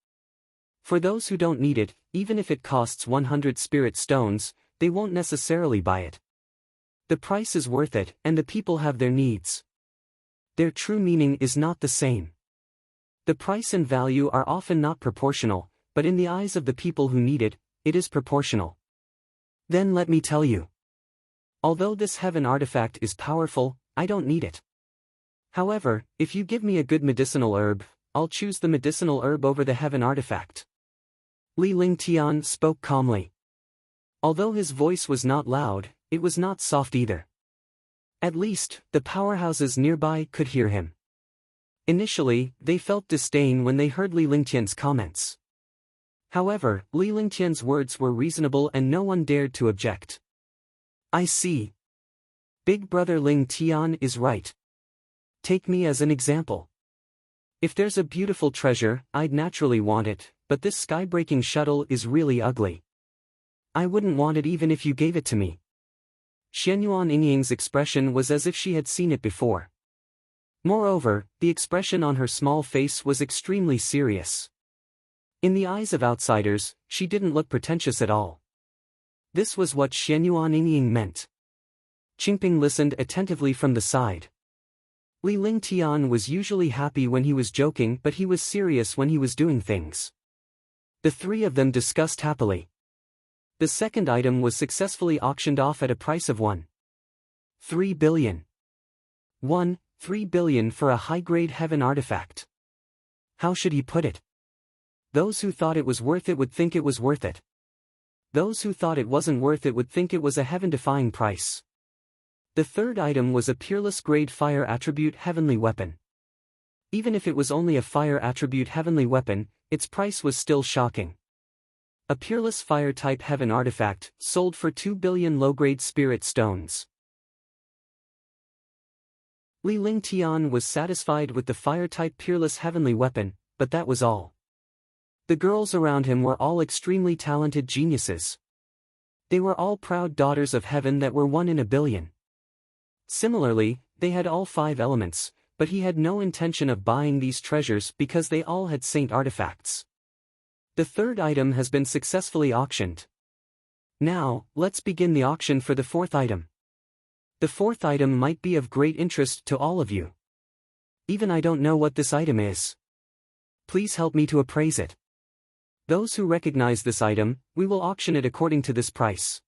For those who don't need it, even if it costs 100 spirit stones, they won't necessarily buy it. The price is worth it, and the people have their needs. Their true meaning is not the same. The price and value are often not proportional, but in the eyes of the people who need it, it is proportional. Then let me tell you. Although this heaven artifact is powerful, I don't need it. However, if you give me a good medicinal herb, I'll choose the medicinal herb over the heaven artifact. Li Lingtian spoke calmly. Although his voice was not loud, it was not soft either. At least, the powerhouses nearby could hear him. Initially, they felt disdain when they heard Li Lingtian's comments. However, Li Lingtian's words were reasonable and no one dared to object. I see. Big Brother Ling Tian is right. Take me as an example. If there's a beautiful treasure, I'd naturally want it, but this sky-breaking shuttle is really ugly. I wouldn't want it even if you gave it to me. Xianyuan Yingying's expression was as if she had seen it before. Moreover, the expression on her small face was extremely serious. In the eyes of outsiders, she didn't look pretentious at all. This was what Xianyuan Yingying meant. Qingping listened attentively from the side. Li Lingtian was usually happy when he was joking, but he was serious when he was doing things. The three of them discussed happily. The second item was successfully auctioned off at a price of 1.3 billion. 1.3 billion for a high-grade heaven artifact. How should he put it? Those who thought it was worth it would think it was worth it. Those who thought it wasn't worth it would think it was a heaven-defying price. The third item was a peerless grade fire attribute heavenly weapon. Even if it was only a fire attribute heavenly weapon, its price was still shocking. A peerless fire-type heaven artifact, sold for 2 billion low-grade spirit stones. Li Lingtian was satisfied with the fire-type peerless heavenly weapon, but that was all. The girls around him were all extremely talented geniuses. They were all proud daughters of heaven that were 1 in a billion. Similarly, they had all 5 elements, but he had no intention of buying these treasures because they all had saint artifacts. The third item has been successfully auctioned. Now, let's begin the auction for the fourth item. The fourth item might be of great interest to all of you. Even I don't know what this item is. Please help me to appraise it. Those who recognize this item, we will auction it according to this price.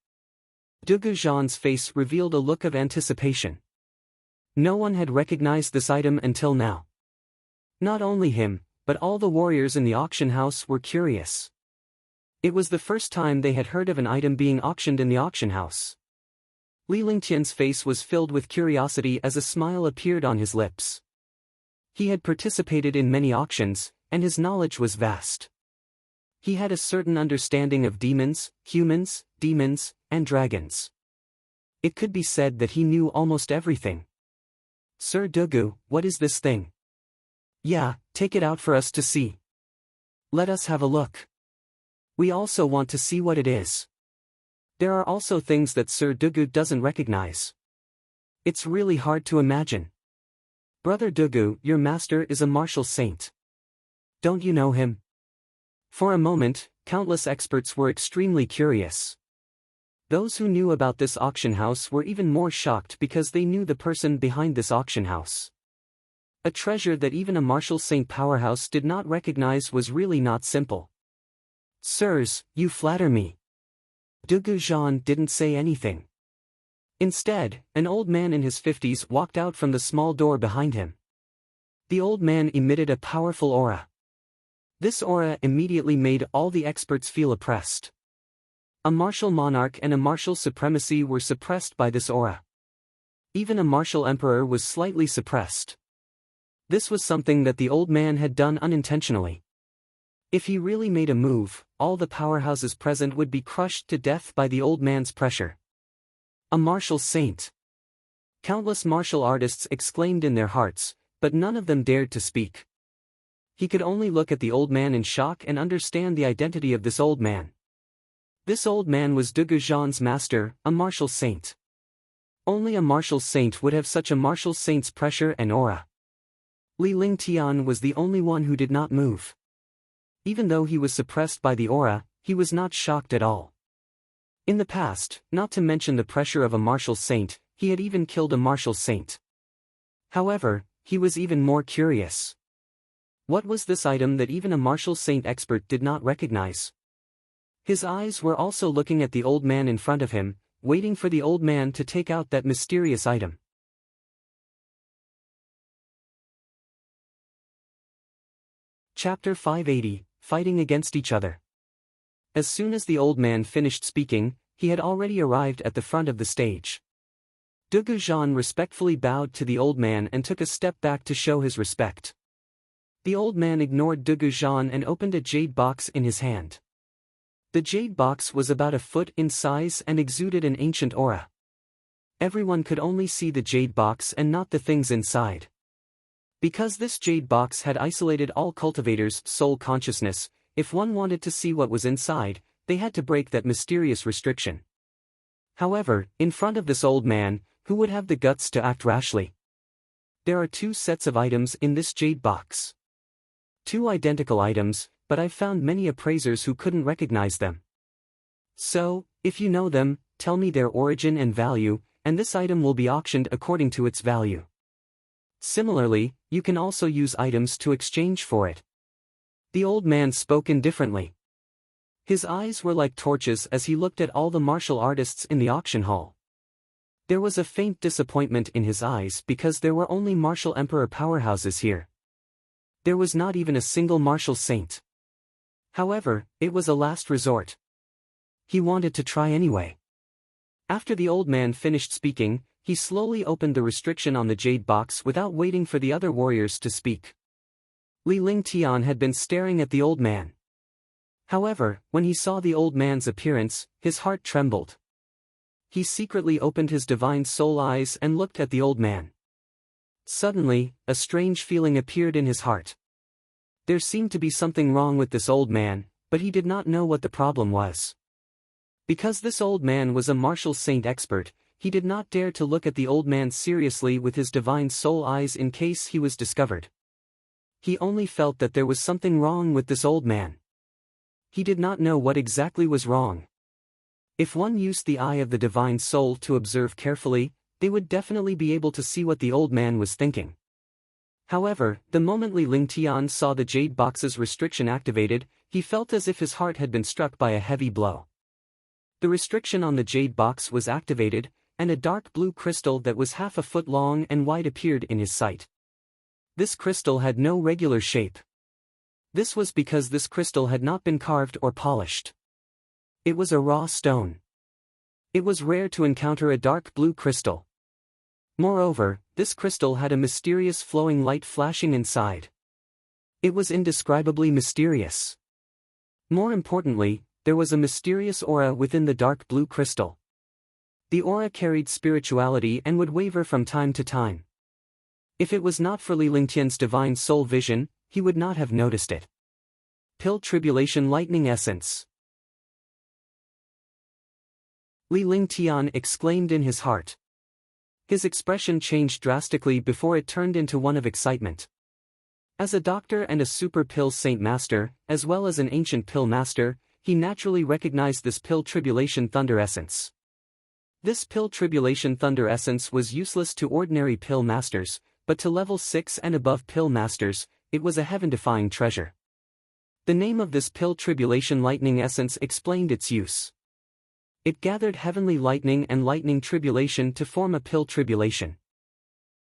Dugu Zhan's face revealed a look of anticipation. No one had recognized this item until now. Not only him, but all the warriors in the auction house were curious. It was the first time they had heard of an item being auctioned in the auction house. Li Lingtian's face was filled with curiosity as a smile appeared on his lips. He had participated in many auctions, and his knowledge was vast. He had a certain understanding of demons, humans, demons, and dragons. It could be said that he knew almost everything. Sir Dugu, what is this thing? Yeah, take it out for us to see. Let us have a look. We also want to see what it is. There are also things that Sir Dugu doesn't recognize. It's really hard to imagine. Brother Dugu, your master is a martial saint. Don't you know him? For a moment, countless experts were extremely curious. Those who knew about this auction house were even more shocked because they knew the person behind this auction house. A treasure that even a martial saint powerhouse did not recognize was really not simple. Sirs, you flatter me. Dugu Zhan didn't say anything. Instead, an old man in his 50s walked out from the small door behind him. The old man emitted a powerful aura. This aura immediately made all the experts feel oppressed. A martial monarch and a martial supremacy were suppressed by this aura. Even a martial emperor was slightly suppressed. This was something that the old man had done unintentionally. If he really made a move, all the powerhouses present would be crushed to death by the old man's pressure. A martial saint. Countless martial artists exclaimed in their hearts, but none of them dared to speak. He could only look at the old man in shock and understand the identity of this old man. This old man was Dugu Zhan's master, a martial saint. Only a martial saint would have such a martial saint's pressure and aura. Li Lingtian was the only one who did not move. Even though he was suppressed by the aura, he was not shocked at all. In the past, not to mention the pressure of a martial saint, he had even killed a martial saint. However, he was even more curious. What was this item that even a martial saint expert did not recognize? His eyes were also looking at the old man in front of him, waiting for the old man to take out that mysterious item. Chapter 580, Fighting Against Each Other. As soon as the old man finished speaking, he had already arrived at the front of the stage. Dugu Zhan respectfully bowed to the old man and took a step back to show his respect. The old man ignored Dugu Zhan and opened a jade box in his hand. The jade box was about a foot in size and exuded an ancient aura. Everyone could only see the jade box and not the things inside. Because this jade box had isolated all cultivators' soul consciousness, if one wanted to see what was inside, they had to break that mysterious restriction. However, in front of this old man, who would have the guts to act rashly? There are 2 sets of items in this jade box. 2 identical items, but I've found many appraisers who couldn't recognize them. So, if you know them, tell me their origin and value, and this item will be auctioned according to its value. Similarly, you can also use items to exchange for it. The old man spoke indifferently. His eyes were like torches as he looked at all the martial artists in the auction hall. There was a faint disappointment in his eyes because there were only martial emperor powerhouses here. There was not even a single martial saint. However, it was a last resort. He wanted to try anyway. After the old man finished speaking, he slowly opened the restriction on the jade box without waiting for the other warriors to speak. Li Lingtian had been staring at the old man. However, when he saw the old man's appearance, his heart trembled. He secretly opened his divine soul eyes and looked at the old man. Suddenly, a strange feeling appeared in his heart. There seemed to be something wrong with this old man, but he did not know what the problem was. Because this old man was a martial saint expert, he did not dare to look at the old man seriously with his divine soul eyes in case he was discovered. He only felt that there was something wrong with this old man. He did not know what exactly was wrong. If one used the eye of the divine soul to observe carefully, they would definitely be able to see what the old man was thinking. However, the moment Li Lingtian saw the jade box's restriction activated, he felt as if his heart had been struck by a heavy blow. The restriction on the jade box was activated, and a dark blue crystal that was half a foot long and wide appeared in his sight. This crystal had no regular shape. This was because this crystal had not been carved or polished. It was a raw stone. It was rare to encounter a dark blue crystal. Moreover, this crystal had a mysterious flowing light flashing inside. It was indescribably mysterious. More importantly, there was a mysterious aura within the dark blue crystal. The aura carried spirituality and would waver from time to time. If it was not for Li Lingtian's divine soul vision, he would not have noticed it. Pill Tribulation Lightning Essence. Li Lingtian exclaimed in his heart. His expression changed drastically before it turned into one of excitement. As a doctor and a super pill saint master, as well as an ancient pill master, he naturally recognized this pill tribulation thunder essence. This pill tribulation thunder essence was useless to ordinary pill masters, but to level 6 and above pill masters, it was a heaven-defying treasure. The name of this pill tribulation lightning essence explained its use. It gathered heavenly lightning and lightning tribulation to form a pill tribulation.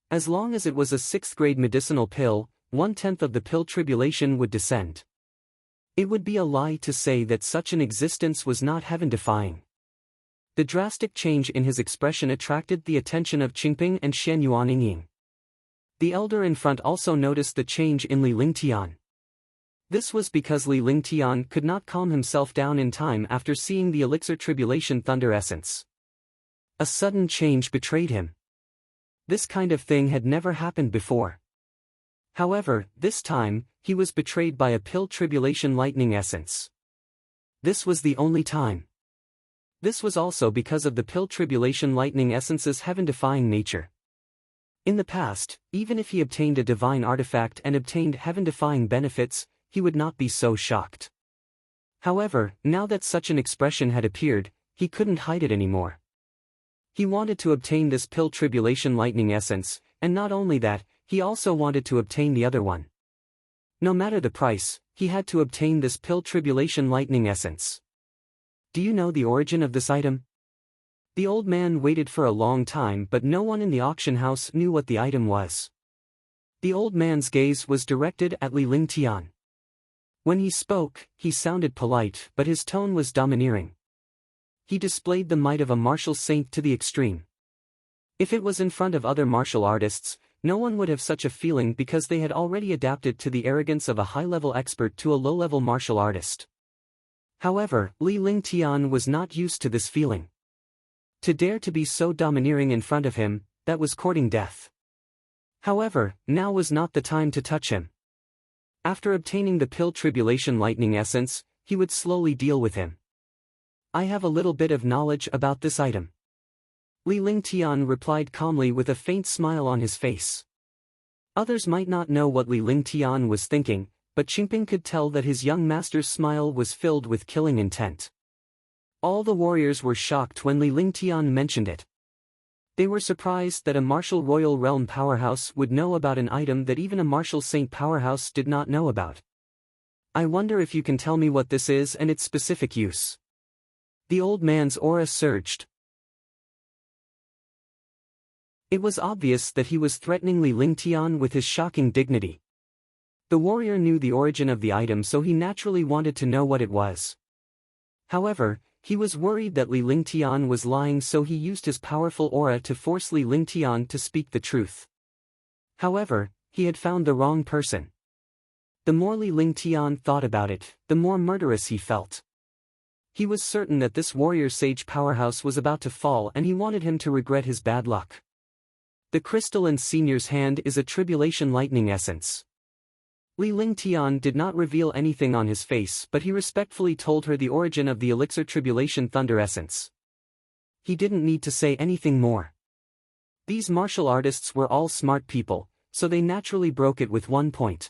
As long as it was a 6th grade medicinal pill, 1/10 of the pill tribulation would descend. It would be a lie to say that such an existence was not heaven-defying. The drastic change in his expression attracted the attention of Qingping and Shen Yuanying. The elder in front also noticed the change in Li Lingtian. This was because Li Lingtian could not calm himself down in time after seeing the elixir tribulation thunder essence. A sudden change betrayed him. This kind of thing had never happened before. However, this time, he was betrayed by a pill tribulation lightning essence. This was the only time. This was also because of the pill tribulation lightning essence's heaven-defying nature. In the past, even if he obtained a divine artifact and obtained heaven-defying benefits, he would not be so shocked. However, now that such an expression had appeared, he couldn't hide it anymore. He wanted to obtain this pill tribulation lightning essence, and not only that, he also wanted to obtain the other one. No matter the price, he had to obtain this pill tribulation lightning essence. Do you know the origin of this item? The old man waited for a long time, but no one in the auction house knew what the item was. The old man's gaze was directed at Li Lingtian. When he spoke, he sounded polite, but his tone was domineering. He displayed the might of a martial saint to the extreme. If it was in front of other martial artists, no one would have such a feeling because they had already adapted to the arrogance of a high-level expert to a low-level martial artist. However, Li Lingtian was not used to this feeling. To dare to be so domineering in front of him, that was courting death. However, now was not the time to touch him. After obtaining the pill tribulation lightning essence, he would slowly deal with him. I have a little bit of knowledge about this item. Li Lingtian replied calmly with a faint smile on his face. Others might not know what Li Lingtian was thinking, but Qingping could tell that his young master's smile was filled with killing intent. All the warriors were shocked when Li Lingtian mentioned it. They were surprised that a martial royal realm powerhouse would know about an item that even a martial saint powerhouse did not know about. I wonder if you can tell me what this is and its specific use. The old man's aura surged. It was obvious that he was threatening Li Lingtian with his shocking dignity. The warrior knew the origin of the item, so he naturally wanted to know what it was. However, he was worried that Li Lingtian was lying, so he used his powerful aura to force Li Lingtian to speak the truth. However, he had found the wrong person. The more Li Lingtian thought about it, the more murderous he felt. He was certain that this warrior sage powerhouse was about to fall, and he wanted him to regret his bad luck. The crystal in Senior's hand is a tribulation lightning essence. Li Lingtian did not reveal anything on his face, but he respectfully told her the origin of the elixir tribulation thunder essence. He didn't need to say anything more. These martial artists were all smart people, so they naturally broke it with one point.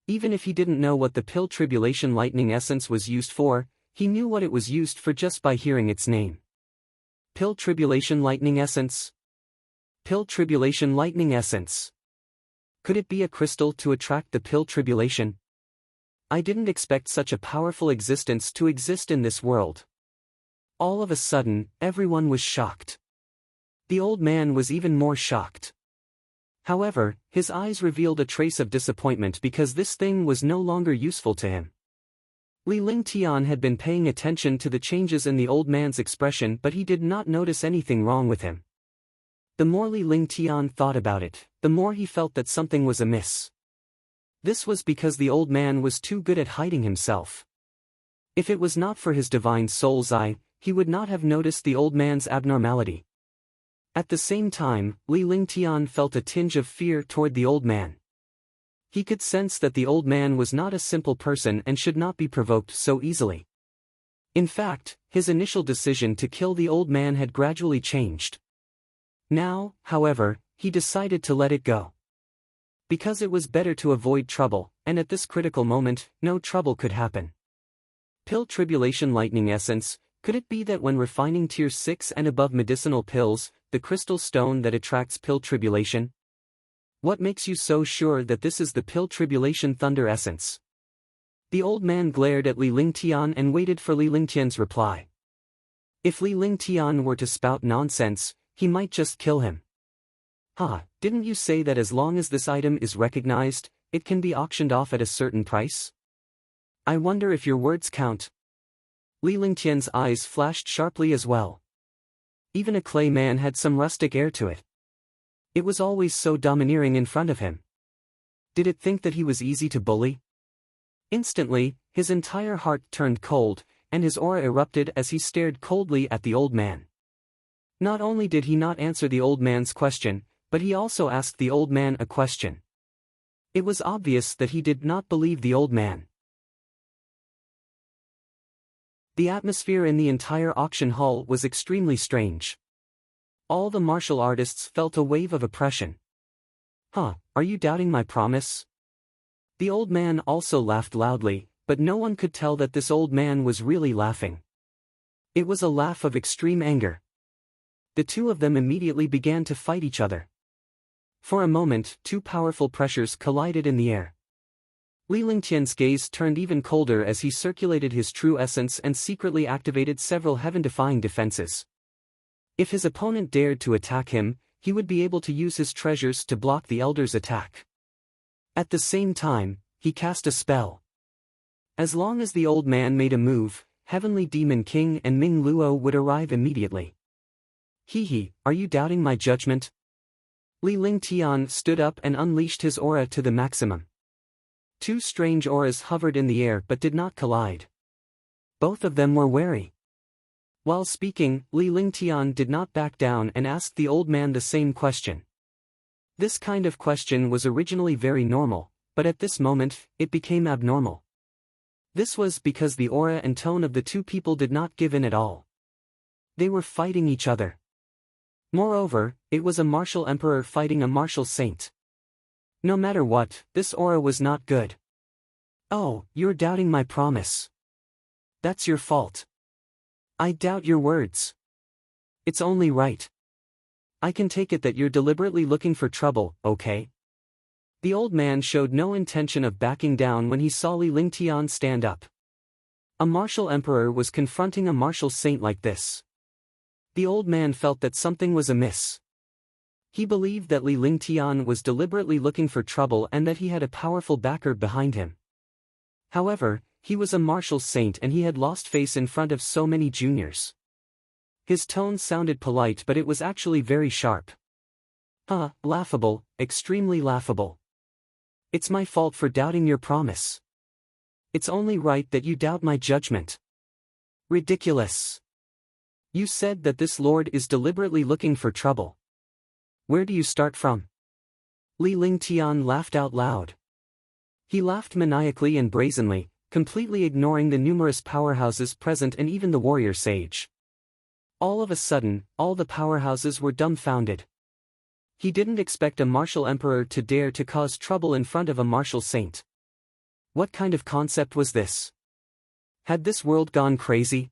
Even if he didn't know what the pill tribulation lightning essence was used for, he knew what it was used for just by hearing its name. Pill tribulation lightning essence? Pill tribulation lightning essence. Could it be a crystal to attract the pill tribulation? I didn't expect such a powerful existence to exist in this world. All of a sudden, everyone was shocked. The old man was even more shocked. However, his eyes revealed a trace of disappointment because this thing was no longer useful to him. Li Lingtian had been paying attention to the changes in the old man's expression, but he did not notice anything wrong with him. The more Li Lingtian thought about it, the more he felt that something was amiss. This was because the old man was too good at hiding himself. If it was not for his divine soul's eye, he would not have noticed the old man's abnormality. At the same time, Li Lingtian felt a tinge of fear toward the old man. He could sense that the old man was not a simple person and should not be provoked so easily. In fact, his initial decision to kill the old man had gradually changed. Now, however, he decided to let it go. Because it was better to avoid trouble, and at this critical moment, no trouble could happen. Pill tribulation lightning essence. Could it be that when refining tier 6 and above medicinal pills, the crystal stone that attracts pill tribulation? What makes you so sure that this is the pill tribulation thunder essence? The old man glared at Li Lingtian and waited for Li Lingtian's reply. If Li Lingtian were to spout nonsense, he might just kill him. Didn't you say that as long as this item is recognized, it can be auctioned off at a certain price? I wonder if your words count. Li Lingtian's eyes flashed sharply as well. Even a clay man had some rustic air to it. It was always so domineering in front of him. Did it think that he was easy to bully? Instantly, his entire heart turned cold, and his aura erupted as he stared coldly at the old man. Not only did he not answer the old man's question, but he also asked the old man a question. It was obvious that he did not believe the old man. The atmosphere in the entire auction hall was extremely strange. All the martial artists felt a wave of oppression. Are you doubting my promise? The old man also laughed loudly, but no one could tell that this old man was really laughing. It was a laugh of extreme anger. The two of them immediately began to fight each other. For a moment, two powerful pressures collided in the air. Li Lingtian's gaze turned even colder as he circulated his true essence and secretly activated several heaven-defying defenses. If his opponent dared to attack him, he would be able to use his treasures to block the elder's attack. At the same time, he cast a spell. As long as the old man made a move, Heavenly Demon King and Ming Luo would arrive immediately. Are you doubting my judgment? Li Lingtian stood up and unleashed his aura to the maximum. Two strange auras hovered in the air but did not collide. Both of them were wary. While speaking, Li Lingtian did not back down and asked the old man the same question. This kind of question was originally very normal, but at this moment, it became abnormal. This was because the aura and tone of the two people did not give in at all. They were fighting each other. Moreover, it was a martial emperor fighting a martial saint. No matter what, this aura was not good. Oh, you're doubting my promise. That's your fault. I doubt your words. It's only right. I can take it that you're deliberately looking for trouble, okay? The old man showed no intention of backing down when he saw Li Lingtian stand up. A martial emperor was confronting a martial saint like this. The old man felt that something was amiss. He believed that Li Lingtian was deliberately looking for trouble and that he had a powerful backer behind him. However, he was a martial saint and he had lost face in front of so many juniors. His tone sounded polite, but it was actually very sharp. Laughable, extremely laughable. It's my fault for doubting your promise. It's only right that you doubt my judgment. Ridiculous. You said that this lord is deliberately looking for trouble. Where do you start from? Li Lingtian laughed out loud. He laughed maniacally and brazenly, completely ignoring the numerous powerhouses present and even the warrior sage. All of a sudden, all the powerhouses were dumbfounded. He didn't expect a martial emperor to dare to cause trouble in front of a martial saint. What kind of concept was this? Had this world gone crazy?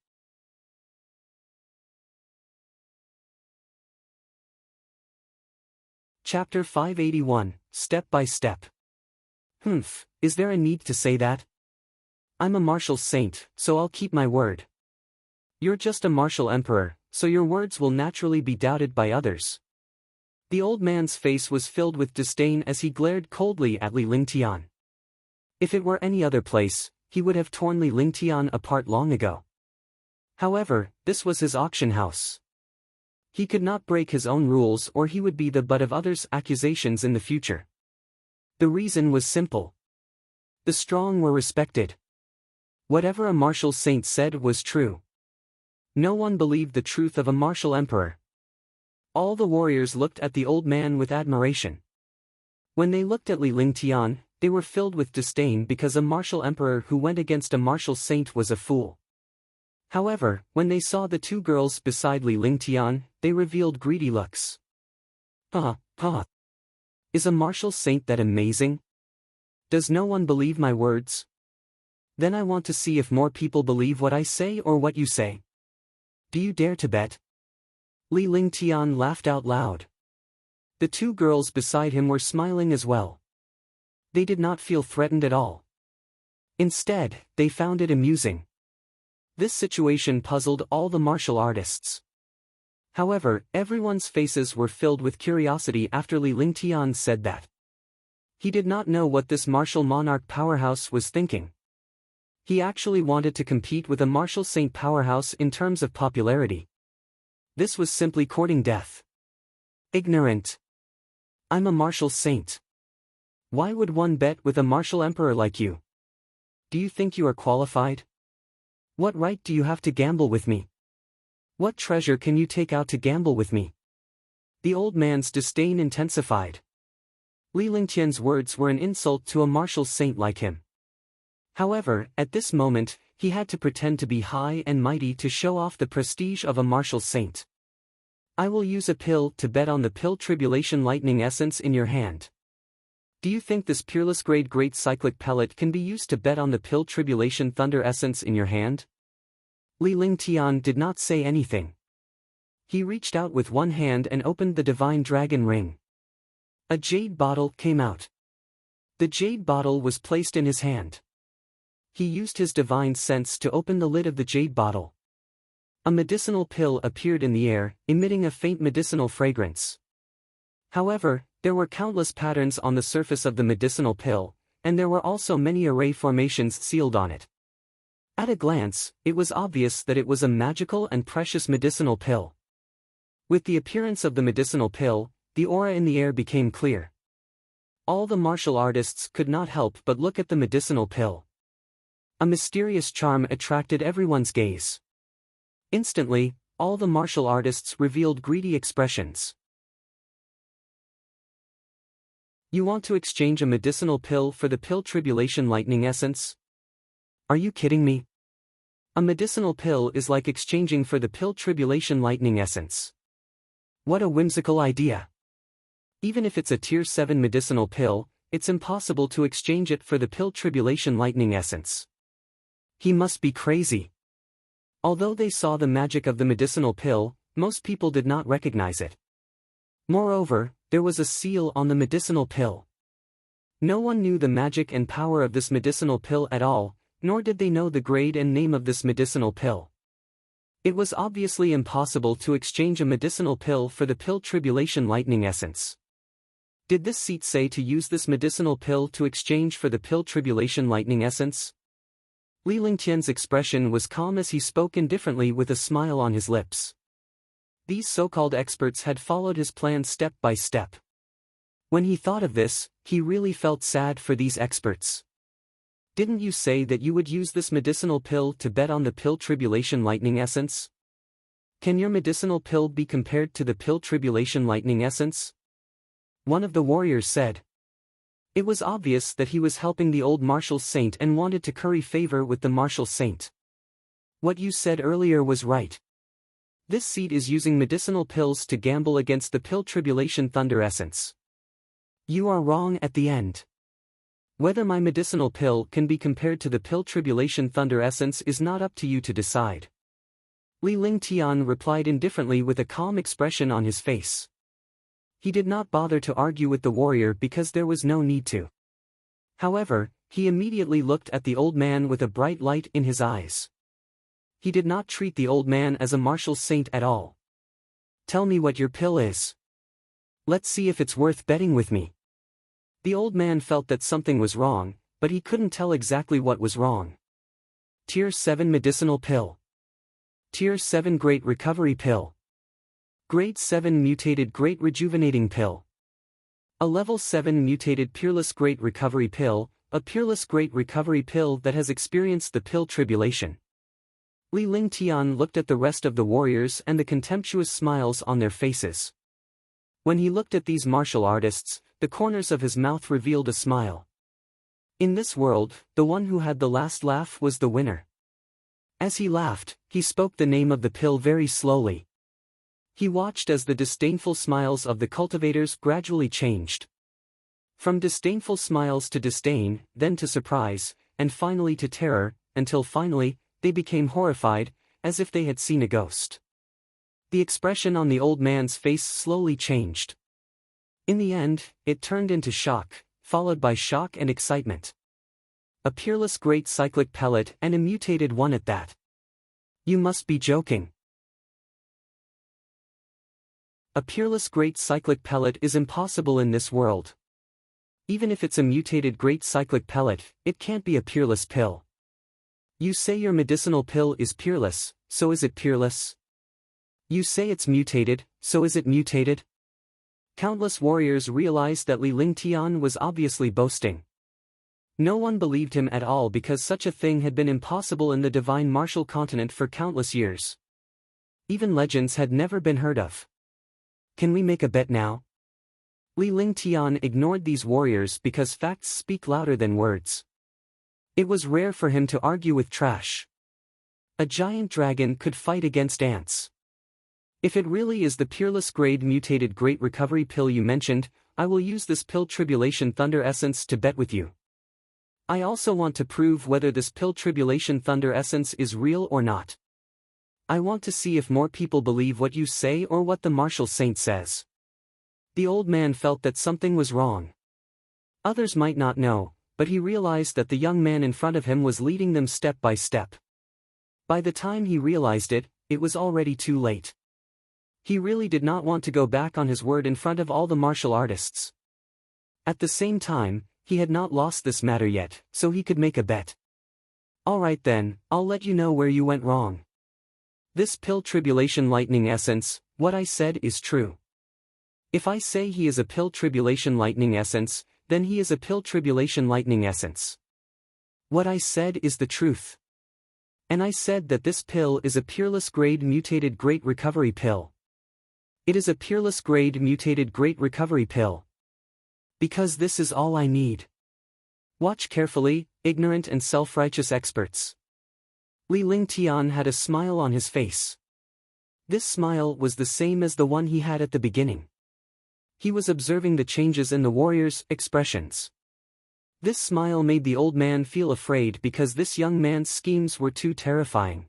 Chapter 581, Step by Step. Is there a need to say that? I'm a martial saint, so I'll keep my word. You're just a martial emperor, so your words will naturally be doubted by others. The old man's face was filled with disdain as he glared coldly at Li Lingtian. If it were any other place, he would have torn Li Lingtian apart long ago. However, this was his auction house. He could not break his own rules or he would be the butt of others' accusations in the future. The reason was simple. The strong were respected. Whatever a martial saint said was true. No one believed the truth of a martial emperor. All the warriors looked at the old man with admiration. When they looked at Li Lingtian, they were filled with disdain because a martial emperor who went against a martial saint was a fool. However, when they saw the two girls beside Li Lingtian, they revealed greedy looks. Is a martial saint that amazing? Does no one believe my words? Then I want to see if more people believe what I say or what you say. Do you dare to bet? Li Lingtian laughed out loud. The two girls beside him were smiling as well. They did not feel threatened at all. Instead, they found it amusing. This situation puzzled all the martial artists. However, everyone's faces were filled with curiosity after Li Lingtian said that. He did not know what this martial monarch powerhouse was thinking. He actually wanted to compete with a martial saint powerhouse in terms of popularity. This was simply courting death. Ignorant. I'm a martial saint. Why would one bet with a martial emperor like you? Do you think you are qualified? What right do you have to gamble with me? What treasure can you take out to gamble with me? The old man's disdain intensified. Li Lingtian's words were an insult to a martial saint like him. However, at this moment, he had to pretend to be high and mighty to show off the prestige of a martial saint. I will use a pill to bet on the pill tribulation lightning essence in your hand. Do you think this peerless grade great cyclic pellet can be used to bet on the pill tribulation thunder essence in your hand? Li Lingtian did not say anything. He reached out with one hand and opened the divine dragon ring. A jade bottle came out. The jade bottle was placed in his hand. He used his divine sense to open the lid of the jade bottle. A medicinal pill appeared in the air, emitting a faint medicinal fragrance. However, there were countless patterns on the surface of the medicinal pill, and there were also many array formations sealed on it. At a glance, it was obvious that it was a magical and precious medicinal pill. With the appearance of the medicinal pill, the aura in the air became clear. All the martial artists could not help but look at the medicinal pill. A mysterious charm attracted everyone's gaze. Instantly, all the martial artists revealed greedy expressions. You want to exchange a medicinal pill for the pill tribulation lightning essence? Are you kidding me? A medicinal pill is like exchanging for the pill tribulation lightning essence. What a whimsical idea. Even if it's a tier 7 medicinal pill, it's impossible to exchange it for the pill tribulation lightning essence. He must be crazy. Although they saw the magic of the medicinal pill, most people did not recognize it. Moreover, there was a seal on the medicinal pill. No one knew the magic and power of this medicinal pill at all, nor did they know the grade and name of this medicinal pill. It was obviously impossible to exchange a medicinal pill for the pill Tribulation Lightning Essence. Did this seat say to use this medicinal pill to exchange for the pill Tribulation Lightning Essence? Li Lingtian's expression was calm as he spoke indifferently with a smile on his lips. These so-called experts had followed his plan step by step. When he thought of this, he really felt sad for these experts. Didn't you say that you would use this medicinal pill to bet on the pill Tribulation Lightning Essence? Can your medicinal pill be compared to the pill Tribulation Lightning Essence? One of the warriors said. It was obvious that he was helping the old martial saint and wanted to curry favor with the martial saint. What you said earlier was right. This seat is using medicinal pills to gamble against the pill Tribulation Thunder Essence. You are wrong at the end. Whether my medicinal pill can be compared to the pill Tribulation Thunder Essence is not up to you to decide. Li Lingtian replied indifferently with a calm expression on his face. He did not bother to argue with the warrior because there was no need to. However, he immediately looked at the old man with a bright light in his eyes. He did not treat the old man as a martial saint at all. Tell me what your pill is. Let's see if it's worth betting with me. The old man felt that something was wrong, but he couldn't tell exactly what was wrong. Tier 7 Medicinal Pill. Tier 7 Great Recovery Pill. Grade 7 Mutated Great Rejuvenating Pill. A Level 7 Mutated Peerless Great Recovery Pill, a Peerless Great Recovery Pill that has experienced the pill tribulation. Li Lingtian looked at the rest of the warriors and the contemptuous smiles on their faces. When he looked at these martial artists, the corners of his mouth revealed a smile. In this world, the one who had the last laugh was the winner. As he laughed, he spoke the name of the pill very slowly. He watched as the disdainful smiles of the cultivators gradually changed. From disdainful smiles to disdain, then to surprise, and finally to terror, until finally, they became horrified, as if they had seen a ghost. The expression on the old man's face slowly changed. In the end, it turned into shock, followed by shock and excitement. A peerless great cyclic pellet and a mutated one at that. You must be joking. A peerless great cyclic pellet is impossible in this world. Even if it's a mutated great cyclic pellet, it can't be a peerless pill. You say your medicinal pill is peerless, so is it peerless? You say it's mutated, so is it mutated? Countless warriors realized that Li Lingtian was obviously boasting. No one believed him at all because such a thing had been impossible in the divine martial continent for countless years. Even legends had never been heard of. Can we make a bet now? Li Lingtian ignored these warriors because facts speak louder than words. It was rare for him to argue with trash. A giant dragon could fight against ants. If it really is the peerless grade mutated great recovery pill you mentioned, I will use this pill Tribulation Thunder Essence to bet with you. I also want to prove whether this pill Tribulation Thunder Essence is real or not. I want to see if more people believe what you say or what the martial saint says. The old man felt that something was wrong. Others might not know, but he realized that the young man in front of him was leading them step by step. By the time he realized it, it was already too late. He really did not want to go back on his word in front of all the martial artists. At the same time, he had not lost this matter yet, so he could make a bet. Alright then, I'll let you know where you went wrong. This pill Tribulation Lightning Essence, what I said is true. If I say he is a pill Tribulation Lightning Essence, then he is a pill Tribulation Lightning Essence. What I said is the truth. And I said that this pill is a peerless grade mutated great recovery pill. It is a peerless grade mutated great recovery pill. Because this is all I need. Watch carefully, ignorant and self-righteous experts. Li Lingtian had a smile on his face. This smile was the same as the one he had at the beginning. He was observing the changes in the warriors' expressions. This smile made the old man feel afraid because this young man's schemes were too terrifying.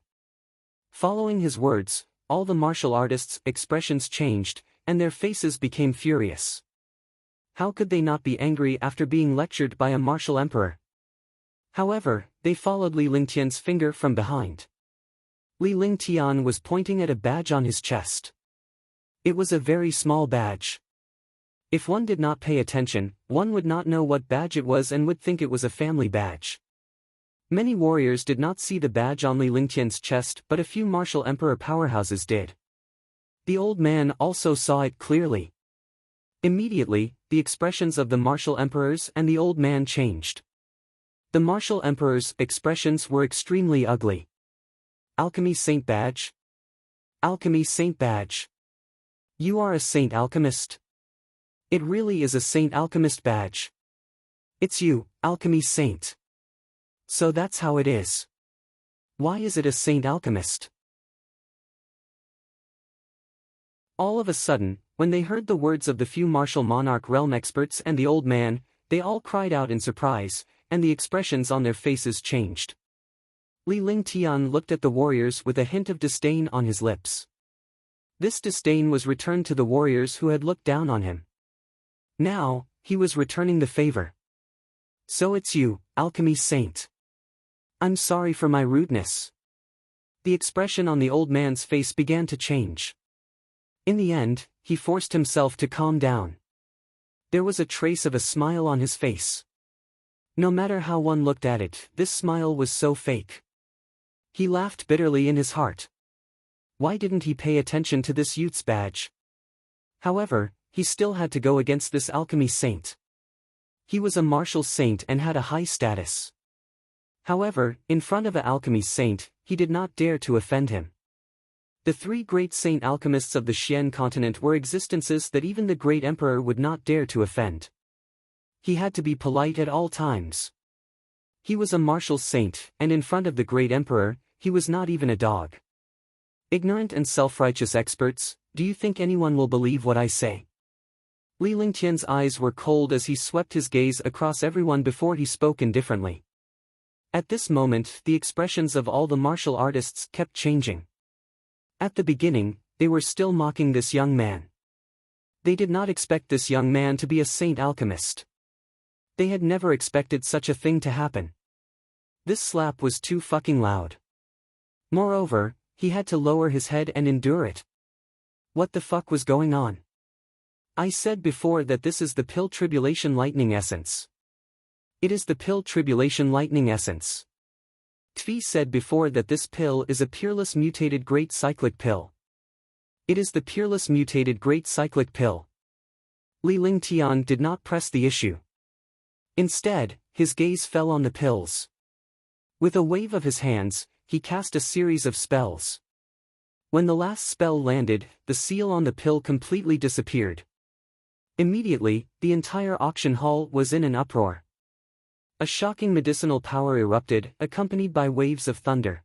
Following his words, all the martial artists' expressions changed, and their faces became furious. How could they not be angry after being lectured by a martial emperor? However, they followed Li Lingtian's finger from behind. Li Lingtian was pointing at a badge on his chest. It was a very small badge. If one did not pay attention, one would not know what badge it was and would think it was a family badge. Many warriors did not see the badge on Li Lingtian's chest, but a few martial emperor powerhouses did. The old man also saw it clearly. Immediately, the expressions of the martial emperors and the old man changed. The martial emperors' expressions were extremely ugly. Alchemy Saint Badge? Alchemy Saint Badge. You are a Saint Alchemist? It really is a Saint Alchemist badge. It's you, Alchemy Saint. So that's how it is. Why is it a Saint Alchemist? All of a sudden, when they heard the words of the few martial monarch realm experts and the old man, they all cried out in surprise, and the expressions on their faces changed. Li Lingtian looked at the warriors with a hint of disdain on his lips. This disdain was returned to the warriors who had looked down on him. Now, he was returning the favor. So it's you, Alchemy Saint. I'm sorry for my rudeness. The expression on the old man's face began to change. In the end, he forced himself to calm down. There was a trace of a smile on his face. No matter how one looked at it, this smile was so fake. He laughed bitterly in his heart. Why didn't he pay attention to this youth's badge? However, he still had to go against this alchemy saint. He was a martial saint and had a high status. However, in front of an alchemy saint, he did not dare to offend him. The three great saint alchemists of the Xian continent were existences that even the great emperor would not dare to offend. He had to be polite at all times. He was a martial saint, and in front of the great emperor, he was not even a dog. Ignorant and self-righteous experts, do you think anyone will believe what I say? Li Lingtian's eyes were cold as he swept his gaze across everyone before he spoke indifferently. At this moment, the expressions of all the martial artists kept changing. At the beginning, they were still mocking this young man. They did not expect this young man to be a saint alchemist. They had never expected such a thing to happen. This slap was too fucking loud. Moreover, he had to lower his head and endure it. What the fuck was going on? I said before that this is the pill tribulation lightning essence. It is the pill tribulation lightning essence. Tvi said before that this pill is a peerless mutated great cyclic pill. It is the peerless mutated great cyclic pill. Li Lingtian did not press the issue. Instead, his gaze fell on the pills. With a wave of his hands, he cast a series of spells. When the last spell landed, the seal on the pill completely disappeared. Immediately, the entire auction hall was in an uproar. A shocking medicinal power erupted, accompanied by waves of thunder.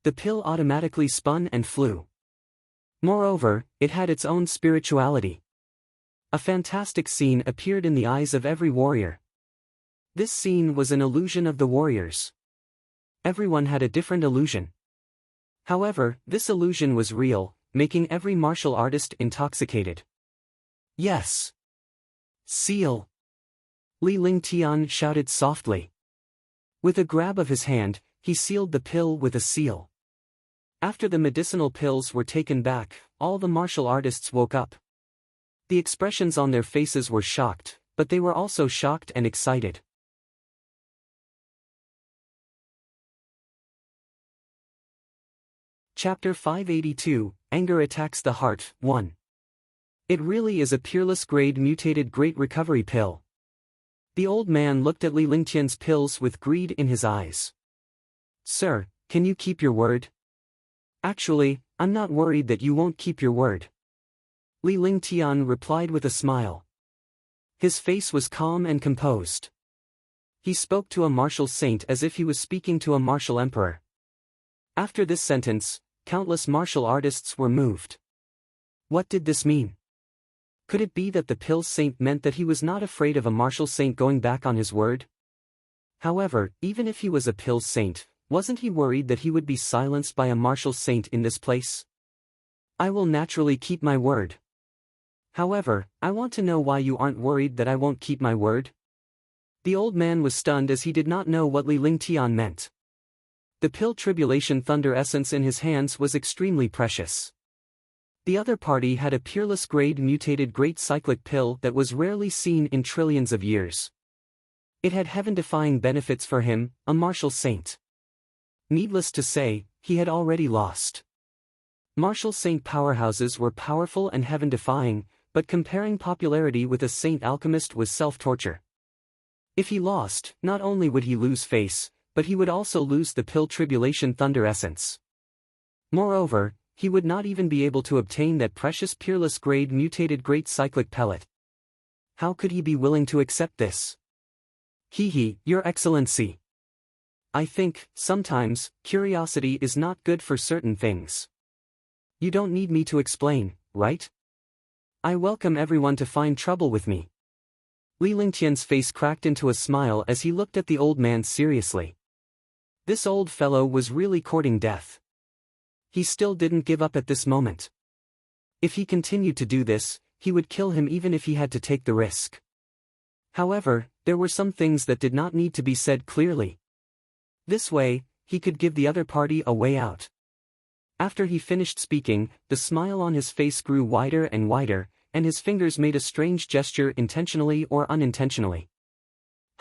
The pill automatically spun and flew. Moreover, it had its own spirituality. A fantastic scene appeared in the eyes of every warrior. This scene was an illusion of the warriors. Everyone had a different illusion. However, this illusion was real, making every martial artist intoxicated. Yes. Seal. Li Lingtian shouted softly. With a grab of his hand, he sealed the pill with a seal. After the medicinal pills were taken back, all the martial artists woke up. The expressions on their faces were shocked, but they were also shocked and excited. Chapter 582, Anger Attacks the Heart, 1. It really is a peerless grade mutated great recovery pill. The old man looked at Li Lingtian's pills with greed in his eyes. Sir, can you keep your word? Actually, I'm not worried that you won't keep your word. Li Lingtian replied with a smile. His face was calm and composed. He spoke to a martial saint as if he was speaking to a martial emperor. After this sentence, countless martial artists were moved. What did this mean? Could it be that the pill saint meant that he was not afraid of a martial saint going back on his word? However, even if he was a pill saint, wasn't he worried that he would be silenced by a martial saint in this place? I will naturally keep my word. However, I want to know why you aren't worried that I won't keep my word? The old man was stunned as he did not know what Li Lingtian meant. The pill Tribulation Thunder essence in his hands was extremely precious. The other party had a peerless grade mutated great cyclic pill that was rarely seen in trillions of years. It had heaven-defying benefits for him, a martial saint. Needless to say, he had already lost. Martial saint powerhouses were powerful and heaven-defying, but comparing popularity with a saint alchemist was self-torture. If he lost, not only would he lose face, but he would also lose the pill Tribulation Thunder essence. Moreover, he would not even be able to obtain that precious peerless grade mutated great cyclic pellet. How could he be willing to accept this? Your Excellency. I think, sometimes, curiosity is not good for certain things. You don't need me to explain, right? I welcome everyone to find trouble with me. Li Lingtian's face cracked into a smile as he looked at the old man seriously. This old fellow was really courting death. He still didn't give up at this moment. If he continued to do this, he would kill him even if he had to take the risk. However, there were some things that did not need to be said clearly. This way, he could give the other party a way out. After he finished speaking, the smile on his face grew wider and wider, and his fingers made a strange gesture intentionally or unintentionally.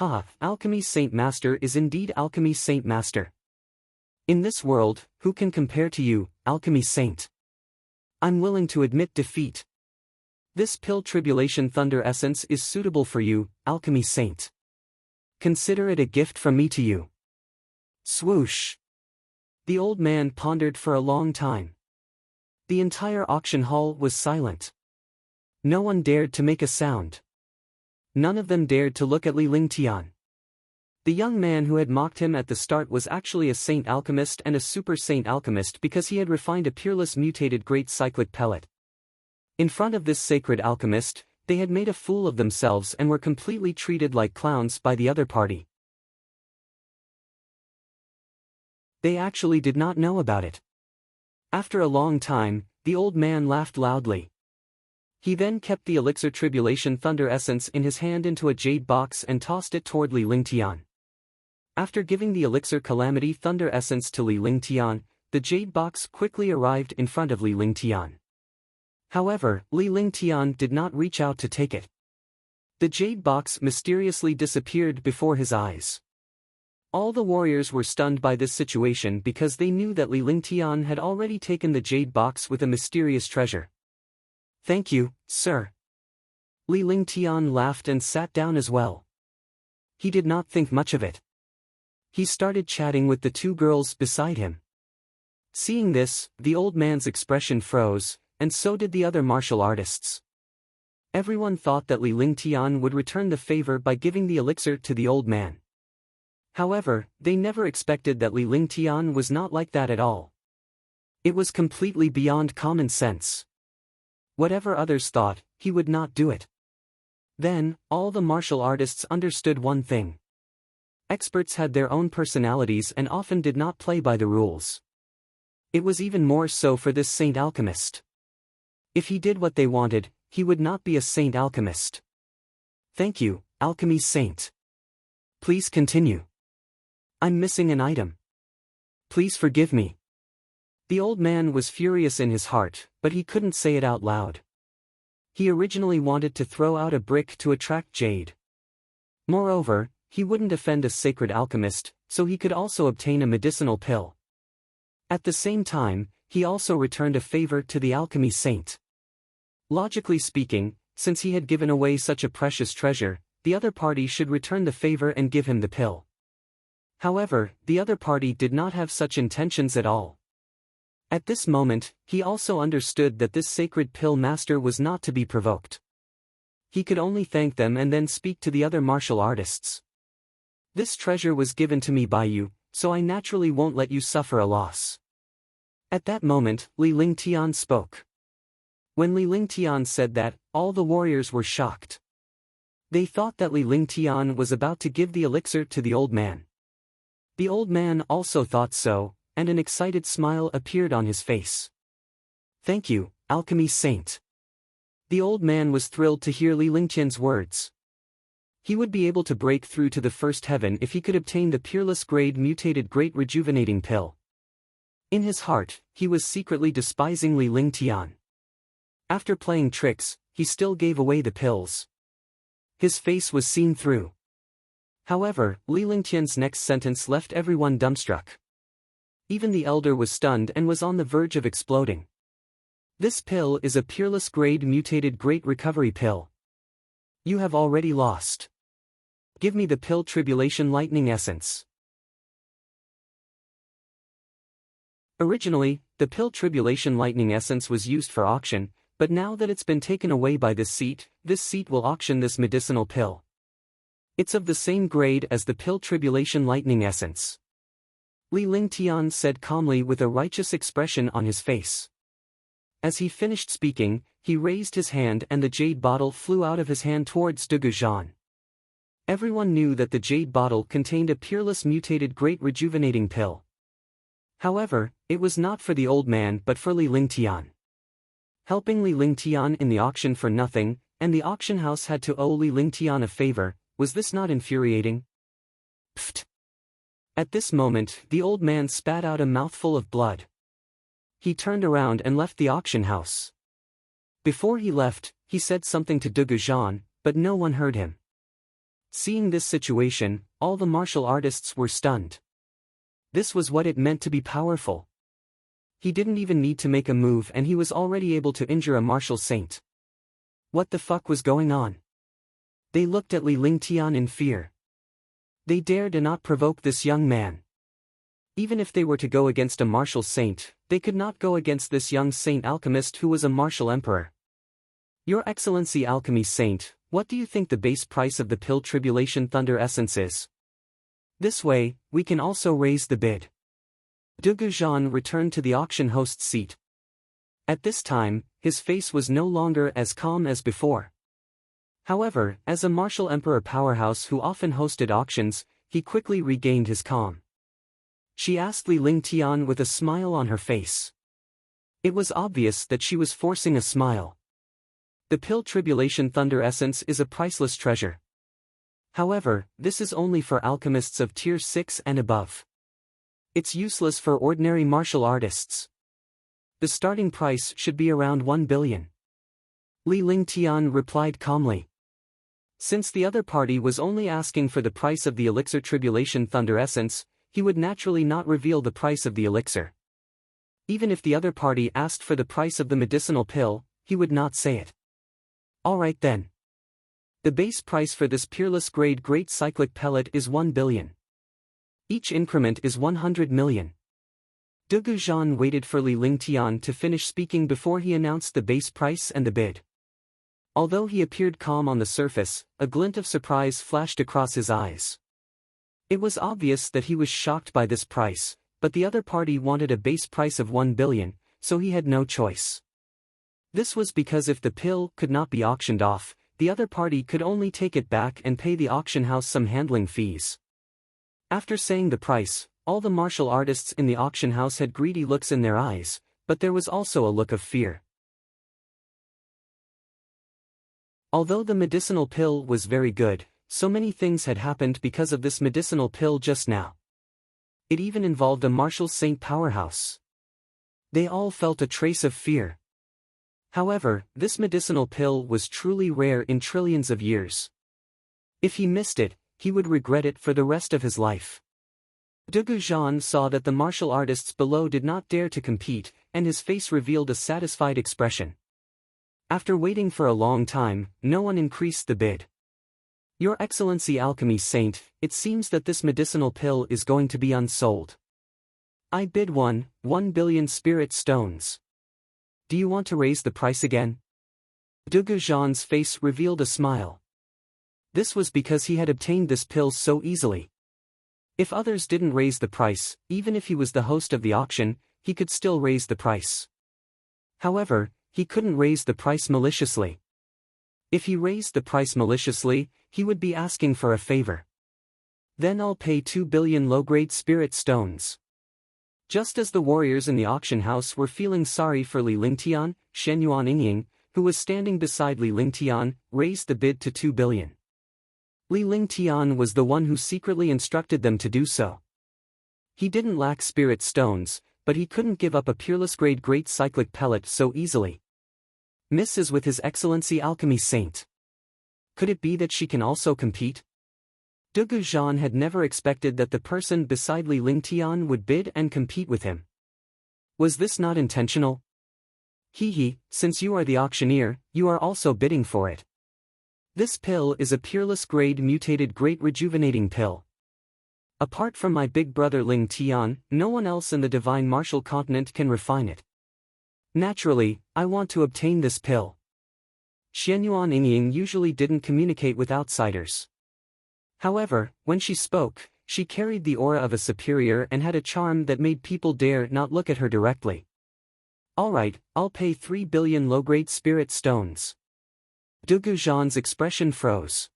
Alchemy's Saint Master is indeed Alchemy's Saint Master. In this world, who can compare to you, Alchemy Saint? I'm willing to admit defeat. This pill Tribulation Thunder essence is suitable for you, Alchemy Saint. Consider it a gift from me to you. Swoosh. The old man pondered for a long time. The entire auction hall was silent. No one dared to make a sound. None of them dared to look at Li Lingtian. The young man who had mocked him at the start was actually a saint alchemist and a super saint alchemist because he had refined a peerless mutated great cyclic pellet. In front of this sacred alchemist, they had made a fool of themselves and were completely treated like clowns by the other party. They actually did not know about it. After a long time, the old man laughed loudly. He then kept the elixir Tribulation Thunder essence in his hand into a jade box and tossed it toward Li Lingtian. After giving the elixir Calamity Thunder essence to Li Lingtian, the jade box quickly arrived in front of Li Lingtian. However, Li Lingtian did not reach out to take it. The jade box mysteriously disappeared before his eyes. All the warriors were stunned by this situation because they knew that Li Lingtian had already taken the jade box with a mysterious treasure. Thank you, sir. Li Lingtian laughed and sat down as well. He did not think much of it. He started chatting with the two girls beside him. Seeing this, the old man's expression froze, and so did the other martial artists. Everyone thought that Li Lingtian would return the favor by giving the elixir to the old man. However, they never expected that Li Lingtian was not like that at all. It was completely beyond common sense. Whatever others thought, he would not do it. Then, all the martial artists understood one thing. Experts had their own personalities and often did not play by the rules. It was even more so for this saint alchemist. If he did what they wanted, he would not be a saint alchemist. Thank you, Alchemy Saint. Please continue. I'm missing an item. Please forgive me. The old man was furious in his heart, but he couldn't say it out loud. He originally wanted to throw out a brick to attract jade. Moreover, he wouldn't offend a sacred alchemist, so he could also obtain a medicinal pill. At the same time, he also returned a favor to the Alchemy Saint. Logically speaking, since he had given away such a precious treasure, the other party should return the favor and give him the pill. However, the other party did not have such intentions at all. At this moment, he also understood that this sacred pill master was not to be provoked. He could only thank them and then speak to the other martial artists. This treasure was given to me by you, so I naturally won't let you suffer a loss. At that moment, Li Lingtian spoke. When Li Lingtian said that, all the warriors were shocked. They thought that Li Lingtian was about to give the elixir to the old man. The old man also thought so, and an excited smile appeared on his face. Thank you, Alchemy Saint. The old man was thrilled to hear Li Lingqian's words. He would be able to break through to the first heaven if he could obtain the peerless grade mutated great rejuvenating pill. In his heart, he was secretly despising Li Lingtian. After playing tricks, he still gave away the pills. His face was seen through. However, Li Lingtian's next sentence left everyone dumbstruck. Even the elder was stunned and was on the verge of exploding. This pill is a peerless grade mutated great recovery pill. You have already lost. Give me the pill Tribulation Lightning Essence. Originally, the pill Tribulation Lightning Essence was used for auction, but now that it's been taken away by this seat will auction this medicinal pill. It's of the same grade as the pill Tribulation Lightning Essence. Li Lingtian said calmly with a righteous expression on his face. As he finished speaking, he raised his hand and the jade bottle flew out of his hand towards De Goujon. Everyone knew that the jade bottle contained a peerless mutated great rejuvenating pill. However, it was not for the old man but for Li Lingtian. Helping Li Lingtian in the auction for nothing, and the auction house had to owe Li Lingtian a favor, was this not infuriating? Pfft! At this moment, the old man spat out a mouthful of blood. He turned around and left the auction house. Before he left, he said something to De Goujon, but no one heard him. Seeing this situation, all the martial artists were stunned. This was what it meant to be powerful. He didn't even need to make a move and he was already able to injure a martial saint. What the fuck was going on? They looked at Li Lingtian in fear. They dared not provoke this young man. Even if they were to go against a martial saint, they could not go against this young saint alchemist who was a martial emperor. Your Excellency Alchemy Saint, what do you think the base price of the pill Tribulation Thunder Essence is? This way, we can also raise the bid. De Goujon returned to the auction host's seat. At this time, his face was no longer as calm as before. However, as a martial emperor powerhouse who often hosted auctions, he quickly regained his calm. She asked Li Lingtian with a smile on her face. It was obvious that she was forcing a smile. The pill Tribulation Thunder Essence is a priceless treasure. However, this is only for alchemists of tier 6 and above. It's useless for ordinary martial artists. The starting price should be around 1 billion. Li Lingtian replied calmly. Since the other party was only asking for the price of the elixir Tribulation Thunder Essence, he would naturally not reveal the price of the elixir. Even if the other party asked for the price of the medicinal pill, he would not say it. Alright then. The base price for this peerless grade great cyclic pellet is 1 billion. Each increment is 100 million. De Goujon waited for Li Lingtian to finish speaking before he announced the base price and the bid. Although he appeared calm on the surface, a glint of surprise flashed across his eyes. It was obvious that he was shocked by this price, but the other party wanted a base price of 1 billion, so he had no choice. This was because if the pill could not be auctioned off, the other party could only take it back and pay the auction house some handling fees. After saying the price, all the martial artists in the auction house had greedy looks in their eyes, but there was also a look of fear. Although the medicinal pill was very good, so many things had happened because of this medicinal pill just now. It even involved a martial saint powerhouse. They all felt a trace of fear. However, this medicinal pill was truly rare in trillions of years. If he missed it, he would regret it for the rest of his life. De Goujon saw that the martial artists below did not dare to compete, and his face revealed a satisfied expression. After waiting for a long time, no one increased the bid. Your Excellency Alchemy Saint, it seems that this medicinal pill is going to be unsold. I bid 1 billion spirit stones. Do you want to raise the price again? De Goujon's face revealed a smile. This was because he had obtained this pill so easily. If others didn't raise the price, even if he was the host of the auction, he could still raise the price. However, he couldn't raise the price maliciously. If he raised the price maliciously, he would be asking for a favor. Then I'll pay 2 billion low-grade spirit stones. Just as the warriors in the auction house were feeling sorry for Li Lingtian, Shen Yuan Yingying, who was standing beside Li Lingtian, raised the bid to 2 billion. Li Lingtian was the one who secretly instructed them to do so. He didn't lack spirit stones, but he couldn't give up a peerless-grade great cyclic pellet so easily. Miss is with His Excellency Alchemy Saint. Could it be that she can also compete? De Goujon had never expected that the person beside Li Lingtian would bid and compete with him. Was this not intentional? Since you are the auctioneer, you are also bidding for it. This pill is a peerless grade mutated great rejuvenating pill. Apart from my big brother Ling Tian, no one else in the divine martial continent can refine it. Naturally, I want to obtain this pill. Xianyuan Yingying usually didn't communicate with outsiders. However, when she spoke, she carried the aura of a superior and had a charm that made people dare not look at her directly. Alright, I'll pay 3 billion low-grade spirit stones. De Goujon's expression froze.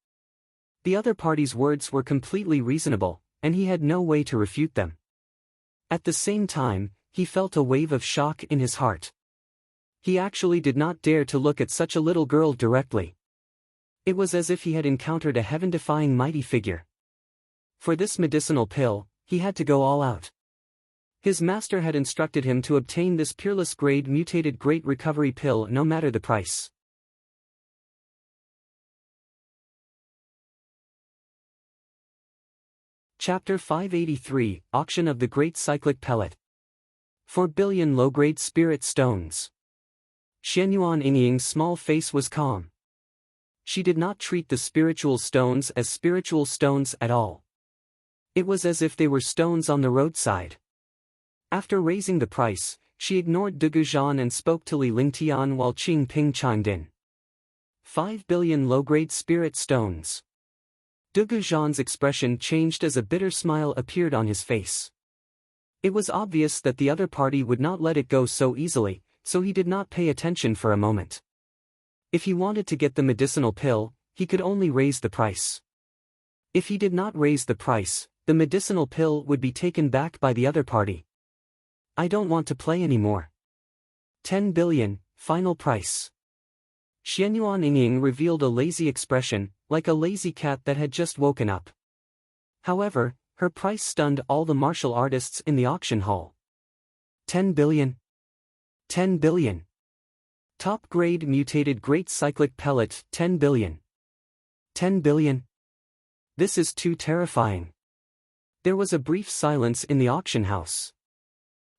The other party's words were completely reasonable, and he had no way to refute them. At the same time, he felt a wave of shock in his heart. He actually did not dare to look at such a little girl directly. It was as if he had encountered a heaven-defying mighty figure. For this medicinal pill, he had to go all out. His master had instructed him to obtain this peerless grade mutated great recovery pill no matter the price. Chapter 583, Auction of the Great Cyclic Pellet. 4 billion low-grade spirit stones. Xianyuan Yingying's small face was calm. She did not treat the spiritual stones as spiritual stones at all. It was as if they were stones on the roadside. After raising the price, she ignored De Goujon and spoke to Li Lingtian while Qing Ping chimed in. 5 billion low-grade spirit stones. De Goujon's expression changed as a bitter smile appeared on his face. It was obvious that the other party would not let it go so easily, so he did not pay attention for a moment. If he wanted to get the medicinal pill, he could only raise the price. If he did not raise the price, the medicinal pill would be taken back by the other party. I don't want to play anymore. 10 billion, final price. Xianyuan Yingying revealed a lazy expression, like a lazy cat that had just woken up. However, her price stunned all the martial artists in the auction hall. 10 billion. 10 billion. Top-grade mutated great cyclic pellet, 10 billion. 10 billion. This is too terrifying. There was a brief silence in the auction house.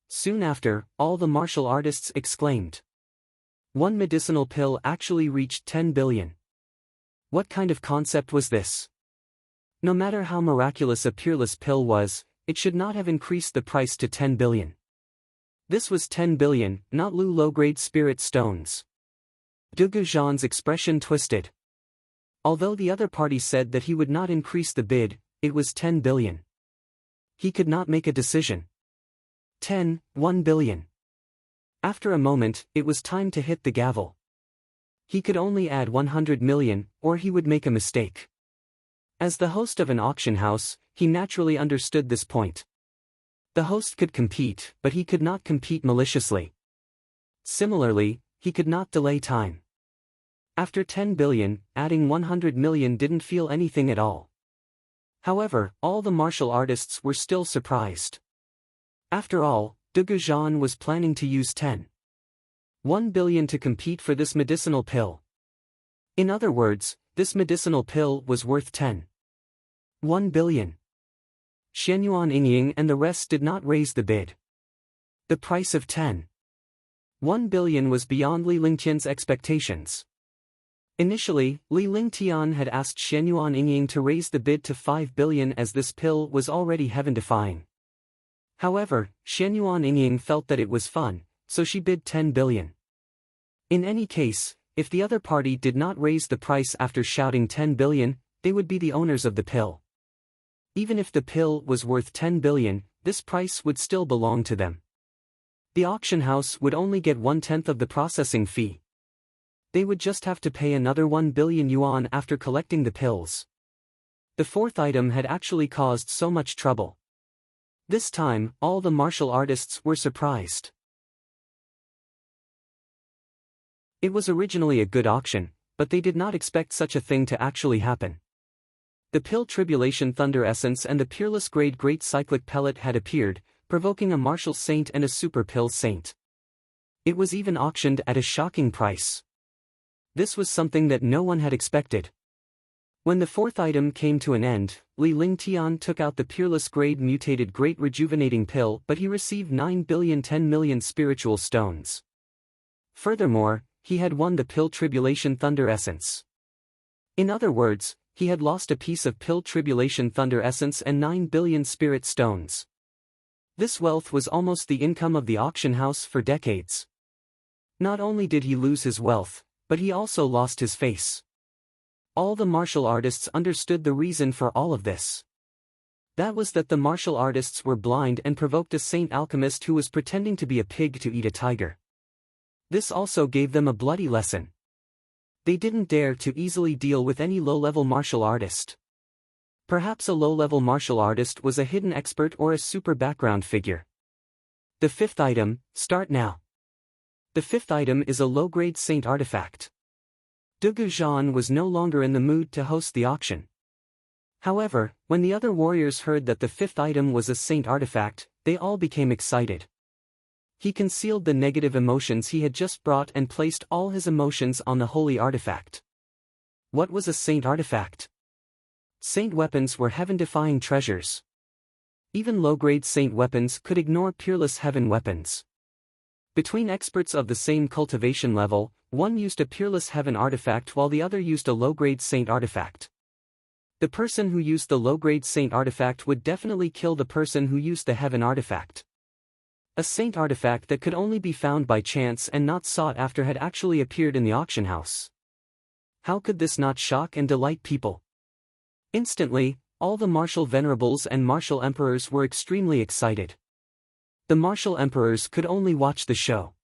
Soon after, all the martial artists exclaimed. One medicinal pill actually reached 10 billion. What kind of concept was this? No matter how miraculous a peerless pill was, it should not have increased the price to 10 billion. This was 10 billion, not low-grade spirit stones. De Goujon's expression twisted. Although the other party said that he would not increase the bid, it was 10 billion. He could not make a decision. 1 billion. After a moment, it was time to hit the gavel. He could only add 100 million, or he would make a mistake. As the host of an auction house, he naturally understood this point. The host could compete, but he could not compete maliciously. Similarly, he could not delay time. After 10 billion, adding 100 million didn't feel anything at all. However, all the martial artists were still surprised. After all, De Goujon was planning to use 1 billion to compete for this medicinal pill. In other words, this medicinal pill was worth 1 billion. Xianyuan Yingying and the rest did not raise the bid. The price of 1 billion was beyond Li Lingtian's expectations. Initially, Li Lingtian had asked Xianyuan Yingying to raise the bid to 5 billion as this pill was already heaven-defying. However, Xianyuan Yingying felt that it was fun, so she bid 10 billion. In any case, if the other party did not raise the price after shouting 10 billion, they would be the owners of the pill. Even if the pill was worth 10 billion, this price would still belong to them. The auction house would only get 1/10 of the processing fee. They would just have to pay another 1 billion yuan after collecting the pills. The fourth item had actually caused so much trouble. This time, all the martial artists were surprised. It was originally a good auction, but they did not expect such a thing to actually happen. The Pill Tribulation Thunder Essence and the Peerless Grade Great Cyclic Pellet had appeared, provoking a Martial Saint and a Super Pill Saint. It was even auctioned at a shocking price. This was something that no one had expected. When the fourth item came to an end, Li Lingtian took out the Peerless Grade Mutated Great Rejuvenating Pill, but he received 9,010,000,000 spiritual stones. Furthermore, he had won the Pill Tribulation Thunder Essence. In other words, he had lost a piece of Pill Tribulation Thunder Essence and 9 billion spirit stones. This wealth was almost the income of the auction house for decades. Not only did he lose his wealth, but he also lost his face. All the martial artists understood the reason for all of this. That was that the martial artists were blind and provoked a saint alchemist who was pretending to be a pig to eat a tiger. This also gave them a bloody lesson. They didn't dare to easily deal with any low-level martial artist. Perhaps a low-level martial artist was a hidden expert or a super background figure. The fifth item, start now. The fifth item is a low-grade saint artifact. Dugu Zhan was no longer in the mood to host the auction. However, when the other warriors heard that the fifth item was a saint artifact, they all became excited. He concealed the negative emotions he had just brought and placed all his emotions on the holy artifact. What was a saint artifact? Saint weapons were heaven-defying treasures. Even low-grade saint weapons could ignore peerless heaven weapons. Between experts of the same cultivation level, one used a peerless heaven artifact while the other used a low-grade saint artifact. The person who used the low-grade saint artifact would definitely kill the person who used the heaven artifact. A saint artifact that could only be found by chance and not sought after had actually appeared in the auction house. How could this not shock and delight people? Instantly, all the martial venerables and martial emperors were extremely excited. The martial emperors could only watch the show.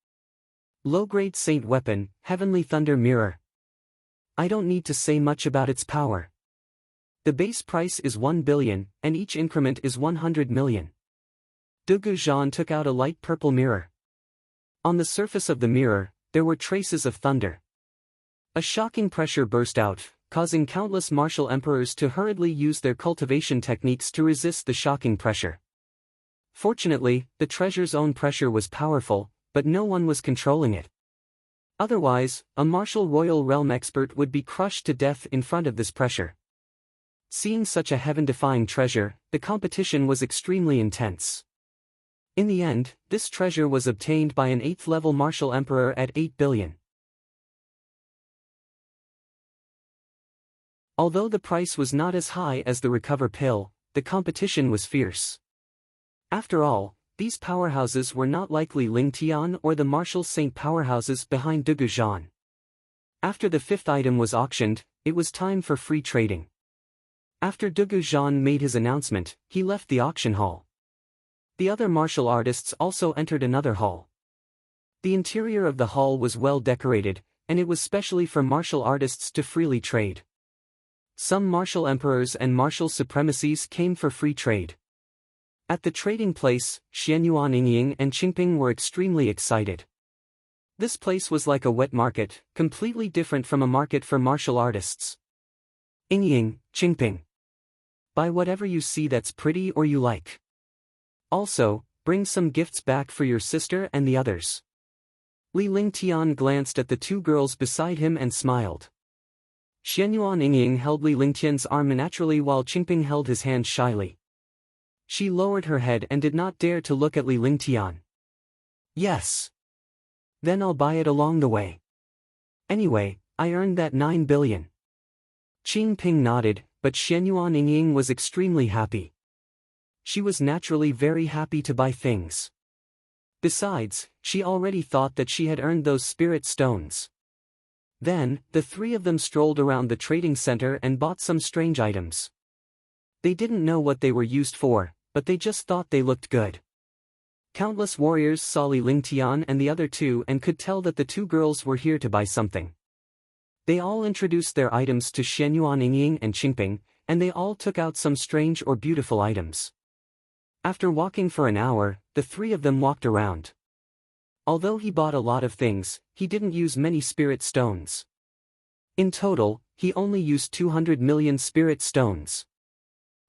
Low-grade saint weapon, Heavenly Thunder Mirror. I don't need to say much about its power. The base price is 1 billion, and each increment is 100 million. Dugu Zhan took out a light purple mirror. On the surface of the mirror, there were traces of thunder. A shocking pressure burst out, causing countless martial emperors to hurriedly use their cultivation techniques to resist the shocking pressure. Fortunately, the treasure's own pressure was powerful, but no one was controlling it. Otherwise, a martial royal realm expert would be crushed to death in front of this pressure. Seeing such a heaven-defying treasure, the competition was extremely intense. In the end, this treasure was obtained by an 8th-level martial emperor at 8 billion. Although the price was not as high as the Recover Pill, the competition was fierce. After all, these powerhouses were not likely Ling Tian or the martial saint powerhouses behind Dugu Zhan. After the fifth item was auctioned, it was time for free trading. After Dugu Zhan made his announcement, he left the auction hall. The other martial artists also entered another hall. The interior of the hall was well decorated, and it was specially for martial artists to freely trade. Some martial emperors and martial supremacies came for free trade. At the trading place, Xianyuan Yingying and Qingping were extremely excited. This place was like a wet market, completely different from a market for martial artists. Yingying, Qingping. Buy whatever you see that's pretty or you like. Also, bring some gifts back for your sister and the others. Li Lingtian glanced at the two girls beside him and smiled. Xianyuan Yingying held Li Lingtian's arm naturally while Qingping held his hand shyly. She lowered her head and did not dare to look at Li Lingtian. Yes. Then I'll buy it along the way. Anyway, I earned that 9 billion. Qingping nodded, but Xianyuan Yingying was extremely happy. She was naturally very happy to buy things. Besides, she already thought that she had earned those spirit stones. Then, the three of them strolled around the trading center and bought some strange items. They didn't know what they were used for, but they just thought they looked good. Countless warriors saw Li Lingtian and the other two and could tell that the two girls were here to buy something. They all introduced their items to Xianyuan Yingying and Qingping, and they all took out some strange or beautiful items. After walking for an hour, the three of them walked around. Although he bought a lot of things, he didn't use many spirit stones. In total, he only used 200 million spirit stones.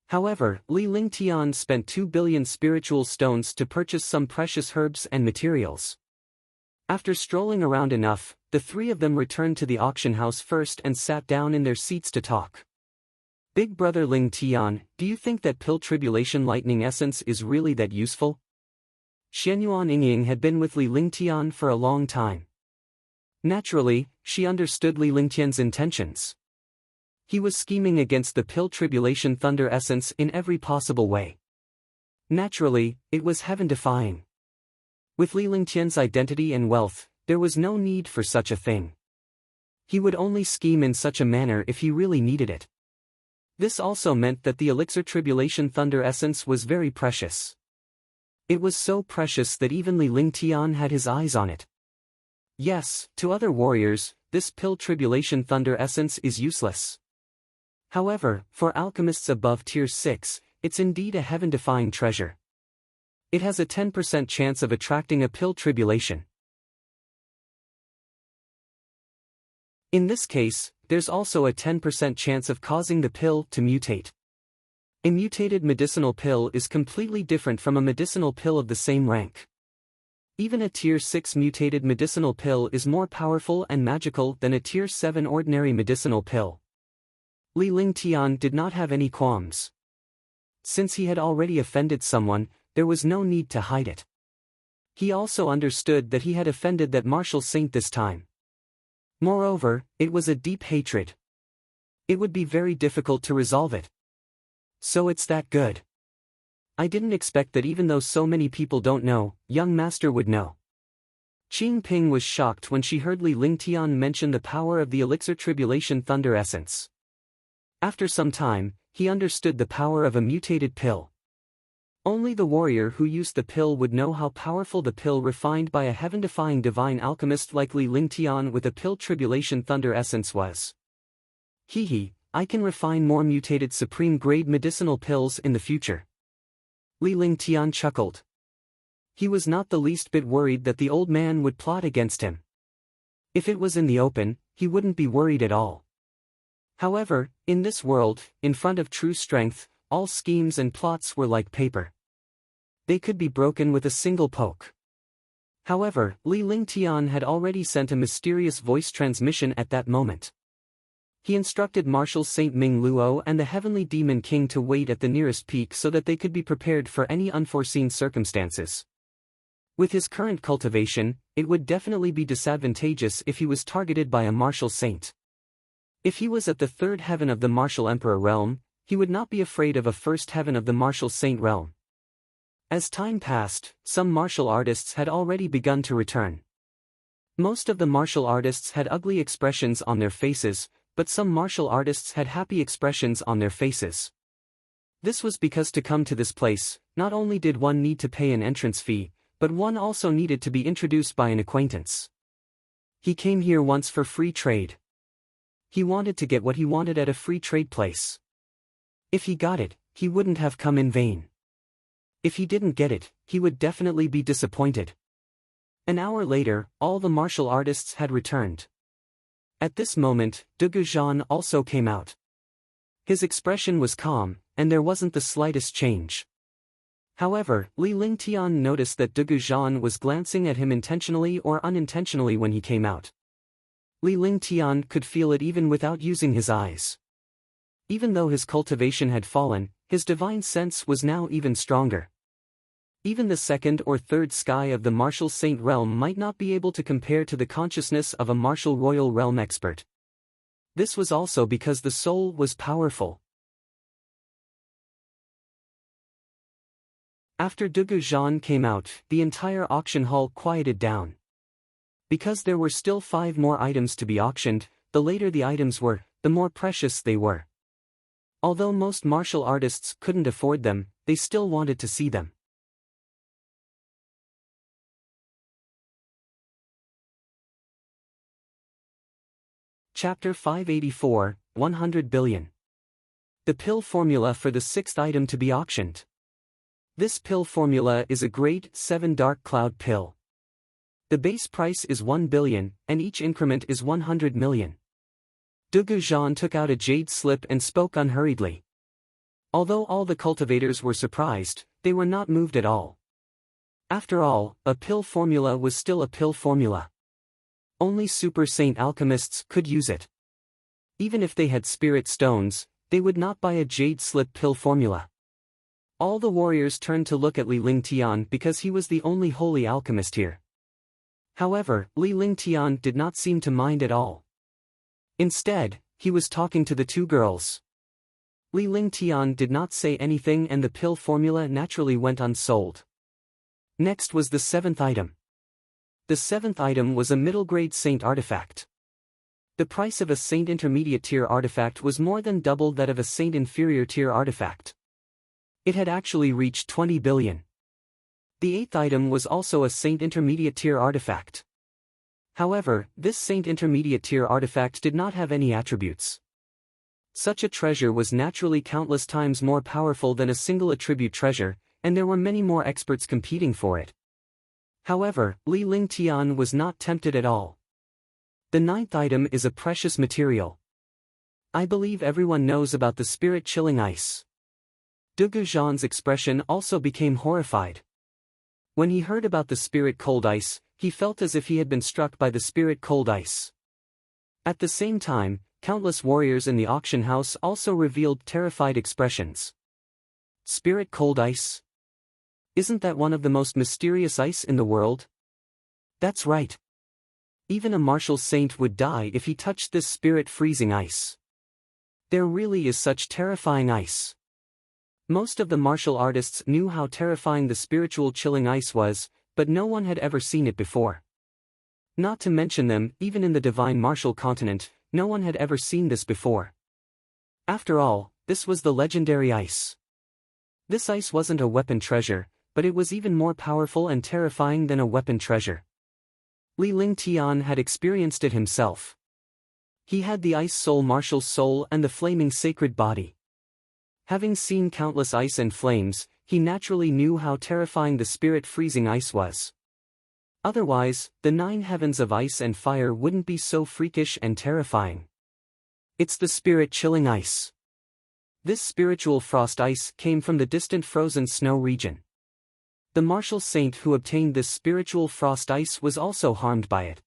However, Li Lingtian spent 2 billion spiritual stones to purchase some precious herbs and materials. After strolling around enough, the three of them returned to the auction house first and sat down in their seats to talk. Big brother Ling Tian, do you think that pill tribulation lightning essence is really that useful? Xianyuan Yingying had been with Li Lingtian for a long time. Naturally, she understood Li Lingtian's intentions. He was scheming against the pill tribulation thunder essence in every possible way. Naturally, it was heaven-defying. With Li Lingtian's identity and wealth, there was no need for such a thing. He would only scheme in such a manner if he really needed it. This also meant that the elixir tribulation thunder essence was very precious. It was so precious that even Li Lingtian had his eyes on it. Yes, to other warriors, this pill tribulation thunder essence is useless. However, for alchemists above tier 6, it's indeed a heaven-defying treasure. It has a 10% chance of attracting a pill tribulation. In this case, there's also a 10% chance of causing the pill to mutate. A mutated medicinal pill is completely different from a medicinal pill of the same rank. Even a tier 6 mutated medicinal pill is more powerful and magical than a tier 7 ordinary medicinal pill. Li Lingtian did not have any qualms. Since he had already offended someone, there was no need to hide it. He also understood that he had offended that martial saint this time. Moreover, it was a deep hatred. It would be very difficult to resolve it. So it's that good. I didn't expect that even though so many people don't know, young master would know. Qing Ping was shocked when she heard Li Lingtian mention the power of the elixir tribulation thunder essence. After some time, he understood the power of a mutated pill. Only the warrior who used the pill would know how powerful the pill refined by a heaven-defying divine alchemist like Li Lingtian with a pill tribulation thunder essence was. I can refine more mutated supreme-grade medicinal pills in the future. Li Lingtian chuckled. He was not the least bit worried that the old man would plot against him. If it was in the open, he wouldn't be worried at all. However, in this world, in front of true strength, all schemes and plots were like paper. They could be broken with a single poke. However, Li Lingtian had already sent a mysterious voice transmission at that moment. He instructed Marshal Saint Ming Luo and the Heavenly Demon King to wait at the nearest peak so that they could be prepared for any unforeseen circumstances. With his current cultivation, it would definitely be disadvantageous if he was targeted by a martial saint. If he was at the third heaven of the martial emperor realm, he would not be afraid of a first heaven of the martial saint realm. As time passed, some martial artists had already begun to return. Most of the martial artists had ugly expressions on their faces, but some martial artists had happy expressions on their faces. This was because to come to this place, not only did one need to pay an entrance fee, but one also needed to be introduced by an acquaintance. He came here once for free trade. He wanted to get what he wanted at a free trade place. If he got it, he wouldn't have come in vain. If he didn't get it, he would definitely be disappointed. An hour later, all the martial artists had returned. At this moment, Dugu Zhan also came out. His expression was calm, and there wasn't the slightest change. However, Li Lingtian noticed that Dugu Zhan was glancing at him intentionally or unintentionally when he came out. Li Lingtian could feel it even without using his eyes. Even though his cultivation had fallen, his divine sense was now even stronger. Even the second or third sky of the martial saint realm might not be able to compare to the consciousness of a martial royal realm expert. This was also because the soul was powerful. After Dugu Zhan came out, the entire auction hall quieted down. Because there were still 5 more items to be auctioned, the later the items were, the more precious they were. Although most martial artists couldn't afford them, they still wanted to see them. Chapter 584, 100 billion. The pill formula for the 6th item to be auctioned. This pill formula is a grade 7 dark cloud pill. The base price is 1 billion, and each increment is 100 million. Dugu Zhan took out a jade slip and spoke unhurriedly. Although all the cultivators were surprised, they were not moved at all. After all, a pill formula was still a pill formula. Only super saint alchemists could use it. Even if they had spirit stones, they would not buy a jade slip pill formula. All the warriors turned to look at Li Lingtian because he was the only holy alchemist here. However, Li Lingtian did not seem to mind at all. Instead, he was talking to the two girls. Li Lingtian did not say anything and the pill formula naturally went unsold. Next was the seventh item. The seventh item was a middle-grade saint artifact. The price of a saint intermediate tier artifact was more than double that of a saint inferior tier artifact. It had actually reached 20 billion. The eighth item was also a saint intermediate tier artifact. However, this saint intermediate tier artifact did not have any attributes. Such a treasure was naturally countless times more powerful than a single attribute treasure, and there were many more experts competing for it. However, Li Lingtian was not tempted at all. The ninth item is a precious material. I believe everyone knows about the spirit chilling ice. Dugu Zhan's expression also became horrified. When he heard about the spirit cold ice, he felt as if he had been struck by the spirit cold ice. At the same time, countless warriors in the auction house also revealed terrified expressions. Spirit cold ice? Isn't that one of the most mysterious ice in the world? That's right. Even a martial saint would die if he touched this spirit freezing ice. There really is such terrifying ice. Most of the martial artists knew how terrifying the spiritual chilling ice was, but no one had ever seen it before. Not to mention them, even in the divine martial continent, no one had ever seen this before. After all, this was the legendary ice. This ice wasn't a weapon treasure, but it was even more powerful and terrifying than a weapon treasure. Li Lingtian had experienced it himself. He had the ice soul martial soul and the flaming sacred body. Having seen countless ice and flames, he naturally knew how terrifying the spirit freezing ice was. Otherwise, the 9 heavens of ice and fire wouldn't be so freakish and terrifying. It's the spirit chilling ice. This spiritual frost ice came from the distant frozen snow region. The martial saint who obtained this spiritual frost ice was also harmed by it.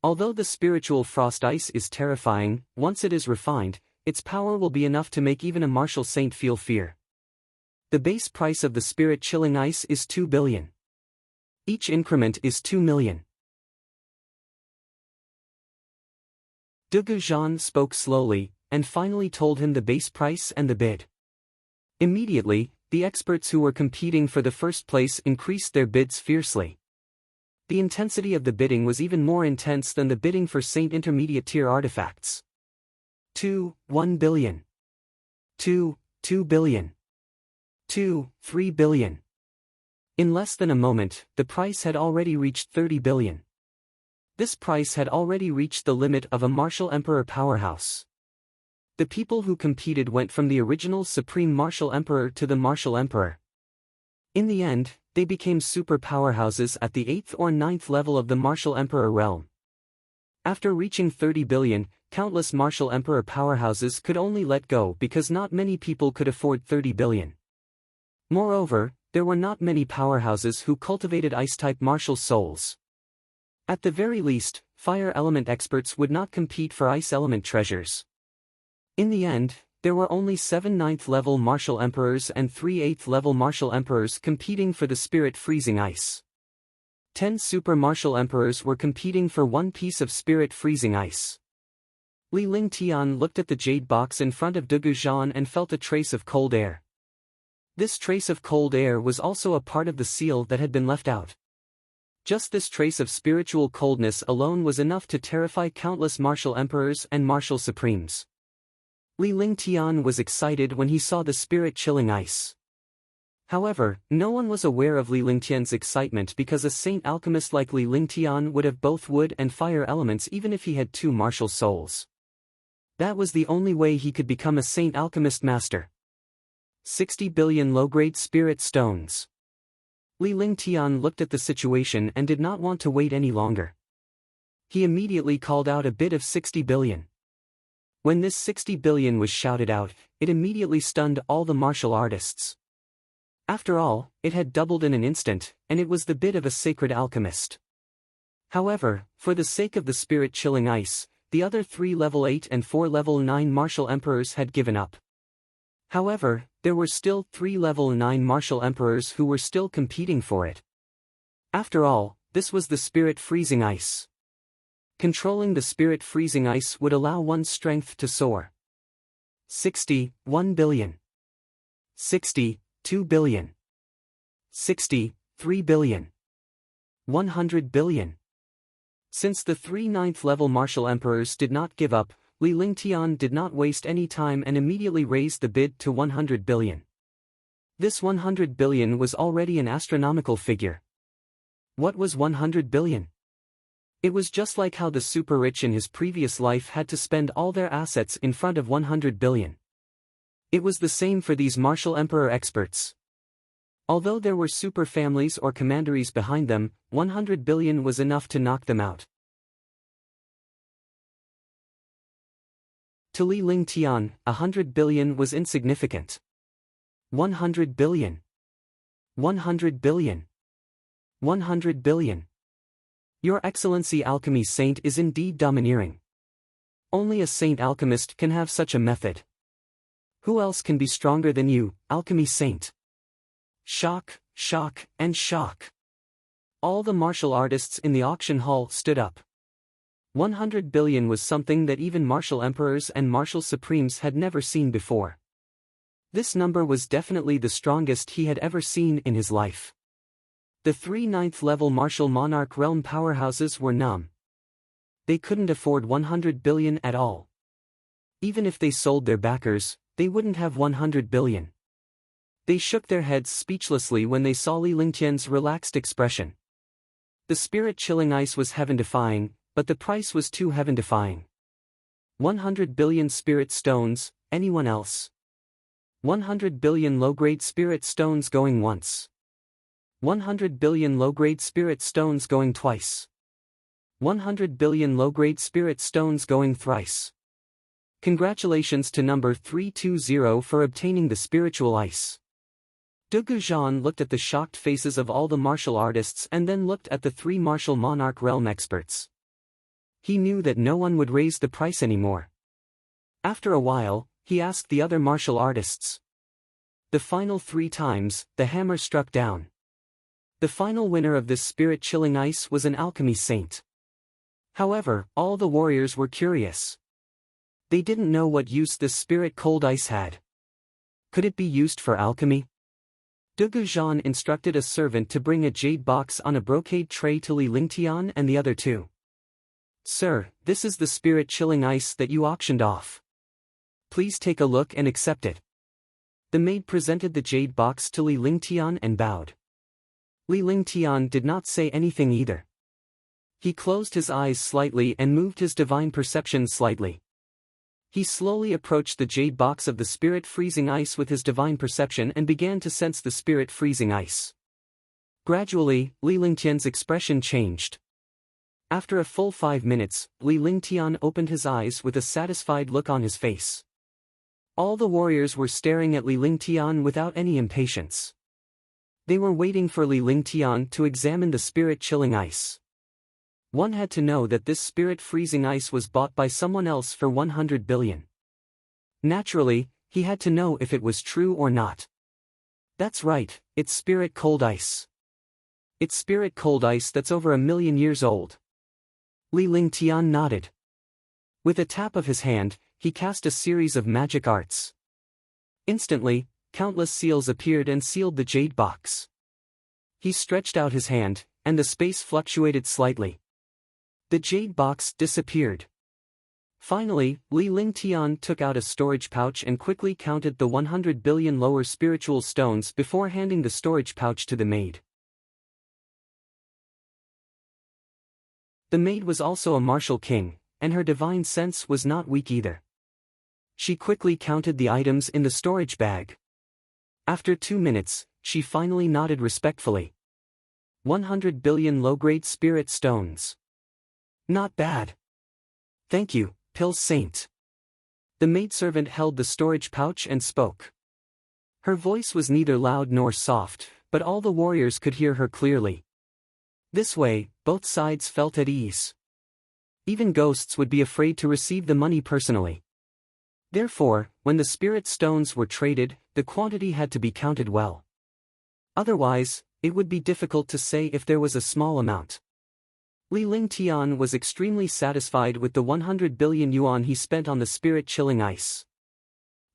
Although the spiritual frost ice is terrifying, once it is refined, its power will be enough to make even a martial saint feel fear. The base price of the spirit chilling ice is 2 billion. Each increment is 2 million. Dugu Zhan spoke slowly, and finally told him the base price and the bid. Immediately, the experts who were competing for the first place increased their bids fiercely. The intensity of the bidding was even more intense than the bidding for Saint Intermediate tier artifacts. 1 billion. 2 billion. 3 billion. In less than a moment, the price had already reached 30 billion. This price had already reached the limit of a martial emperor powerhouse. The people who competed went from the original supreme martial emperor to the martial emperor. In the end, they became super powerhouses at the 8th or 9th level of the martial emperor realm. After reaching 30 billion, countless martial emperor powerhouses could only let go because not many people could afford 30 billion. Moreover, there were not many powerhouses who cultivated ice-type martial souls. At the very least, fire element experts would not compete for ice element treasures. In the end, there were only 7 9th level martial emperors and 3 8th level martial emperors competing for the spirit freezing ice. 10 super martial emperors were competing for one piece of spirit freezing ice. Li Lingtian looked at the jade box in front of Dugu Zhan and felt a trace of cold air. This trace of cold air was also a part of the seal that had been left out. Just this trace of spiritual coldness alone was enough to terrify countless martial emperors and martial supremes. Li Lingtian was excited when he saw the spirit-chilling ice. However, no one was aware of Li Lingtian's excitement because a saint alchemist like Li Lingtian would have both wood and fire elements even if he had 2 martial souls. That was the only way he could become a saint alchemist master. 60 billion low-grade spirit stones. Li Lingtian looked at the situation and did not want to wait any longer. He immediately called out a bid of 60 billion. When this 60 billion was shouted out, it immediately stunned all the martial artists. After all, it had doubled in an instant, and it was the bid of a sacred alchemist. However, for the sake of the spirit-chilling ice, the other 3 level 8 and 4 level 9 martial emperors had given up. However, there were still 3 level 9 martial emperors who were still competing for it. After all, this was the spirit freezing ice. Controlling the spirit freezing ice would allow one's strength to soar. 61 billion. 62 billion. 63 billion. 100 billion. Since the 3 ninth level martial emperors did not give up, Li Lingtian did not waste any time and immediately raised the bid to 100 billion. This 100 billion was already an astronomical figure. What was 100 billion? It was just like how the super rich in his previous life had to spend all their assets in front of 100 billion. It was the same for these martial emperor experts. Although there were super families or commanderies behind them, 100 billion was enough to knock them out. To Li Lingtian, 100 billion was insignificant. 100 billion. 100 billion. 100 billion. Your Excellency Alchemy Saint is indeed domineering. Only a saint alchemist can have such a method. Who else can be stronger than you, Alchemy Saint? Shock, shock, and shock. All the martial artists in the auction hall stood up. 100 billion was something that even martial emperors and martial supremes had never seen before. This number was definitely the strongest he had ever seen in his life. The 3 ninth level martial monarch realm powerhouses were numb. They couldn't afford 100 billion at all. Even if they sold their backers, they wouldn't have 100 billion. They shook their heads speechlessly when they saw Li Lingtian's relaxed expression. The spirit-chilling ice was heaven-defying, but the price was too heaven-defying. 100 billion spirit stones, anyone else? 100 billion low-grade spirit stones going once. 100 billion low-grade spirit stones going twice. 100 billion low-grade spirit stones going thrice. Congratulations to number 320 for obtaining the spiritual ice. De Goujon looked at the shocked faces of all the martial artists and then looked at the 3 martial monarch realm experts. He knew that no one would raise the price anymore. After a while, he asked the other martial artists. The final 3 times, the hammer struck down. The final winner of this spirit-chilling ice was an alchemy saint. However, all the warriors were curious. They didn't know what use this spirit-cold ice had. Could it be used for alchemy? De Goujon instructed a servant to bring a jade box on a brocade tray to Li Lingtian and the other 2. Sir, this is the spirit-chilling ice that you auctioned off. Please take a look and accept it. The maid presented the jade box to Li Lingtian and bowed. Li Lingtian did not say anything either. He closed his eyes slightly and moved his divine perception slightly. He slowly approached the jade box of the spirit freezing ice with his divine perception and began to sense the spirit freezing ice. Gradually, Li Lingtian's expression changed. After a full 5 minutes, Li Lingtian opened his eyes with a satisfied look on his face. All the warriors were staring at Li Lingtian without any impatience. They were waiting for Li Lingtian to examine the spirit-chilling ice. One had to know that this spirit-freezing ice was bought by someone else for 100 billion. Naturally, he had to know if it was true or not. That's right, it's spirit-cold ice. It's spirit-cold ice that's over 1,000,000 years old. Li Lingtian nodded. With a tap of his hand, he cast a series of magic arts. Instantly, countless seals appeared and sealed the jade box. He stretched out his hand, and the space fluctuated slightly. The jade box disappeared. Finally, Li Lingtian took out a storage pouch and quickly counted the 100 billion lower spiritual stones before handing the storage pouch to the maid. The maid was also a martial king, and her divine sense was not weak either. She quickly counted the items in the storage bag. After 2 minutes, she finally nodded respectfully. 100 billion low-grade spirit stones. Not bad. Thank you, Pills Saint. The maidservant held the storage pouch and spoke. Her voice was neither loud nor soft, but all the warriors could hear her clearly. This way, both sides felt at ease. Even ghosts would be afraid to receive the money personally. Therefore, when the spirit stones were traded, the quantity had to be counted well. Otherwise, it would be difficult to say if there was a small amount. Li Lingtian was extremely satisfied with the 100 billion yuan he spent on the spirit chilling ice.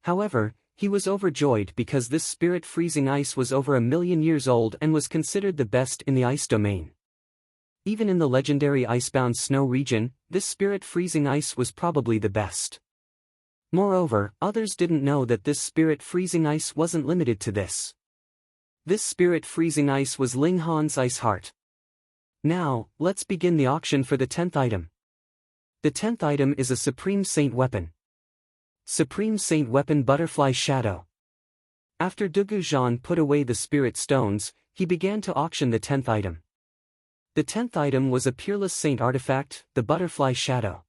However, he was overjoyed because this spirit freezing ice was over 1,000,000 years old and was considered the best in the ice domain. Even in the legendary icebound snow region, this spirit freezing ice was probably the best. Moreover, others didn't know that this spirit freezing ice wasn't limited to this. This spirit freezing ice was Ling Han's ice heart. Now, let's begin the auction for the 10th item. The 10th item is a Supreme Saint weapon. Supreme Saint weapon Butterfly Shadow. After Dugu Zhan put away the spirit stones, he began to auction the 10th item. The 10th item was a peerless saint artifact, the Butterfly Shadow.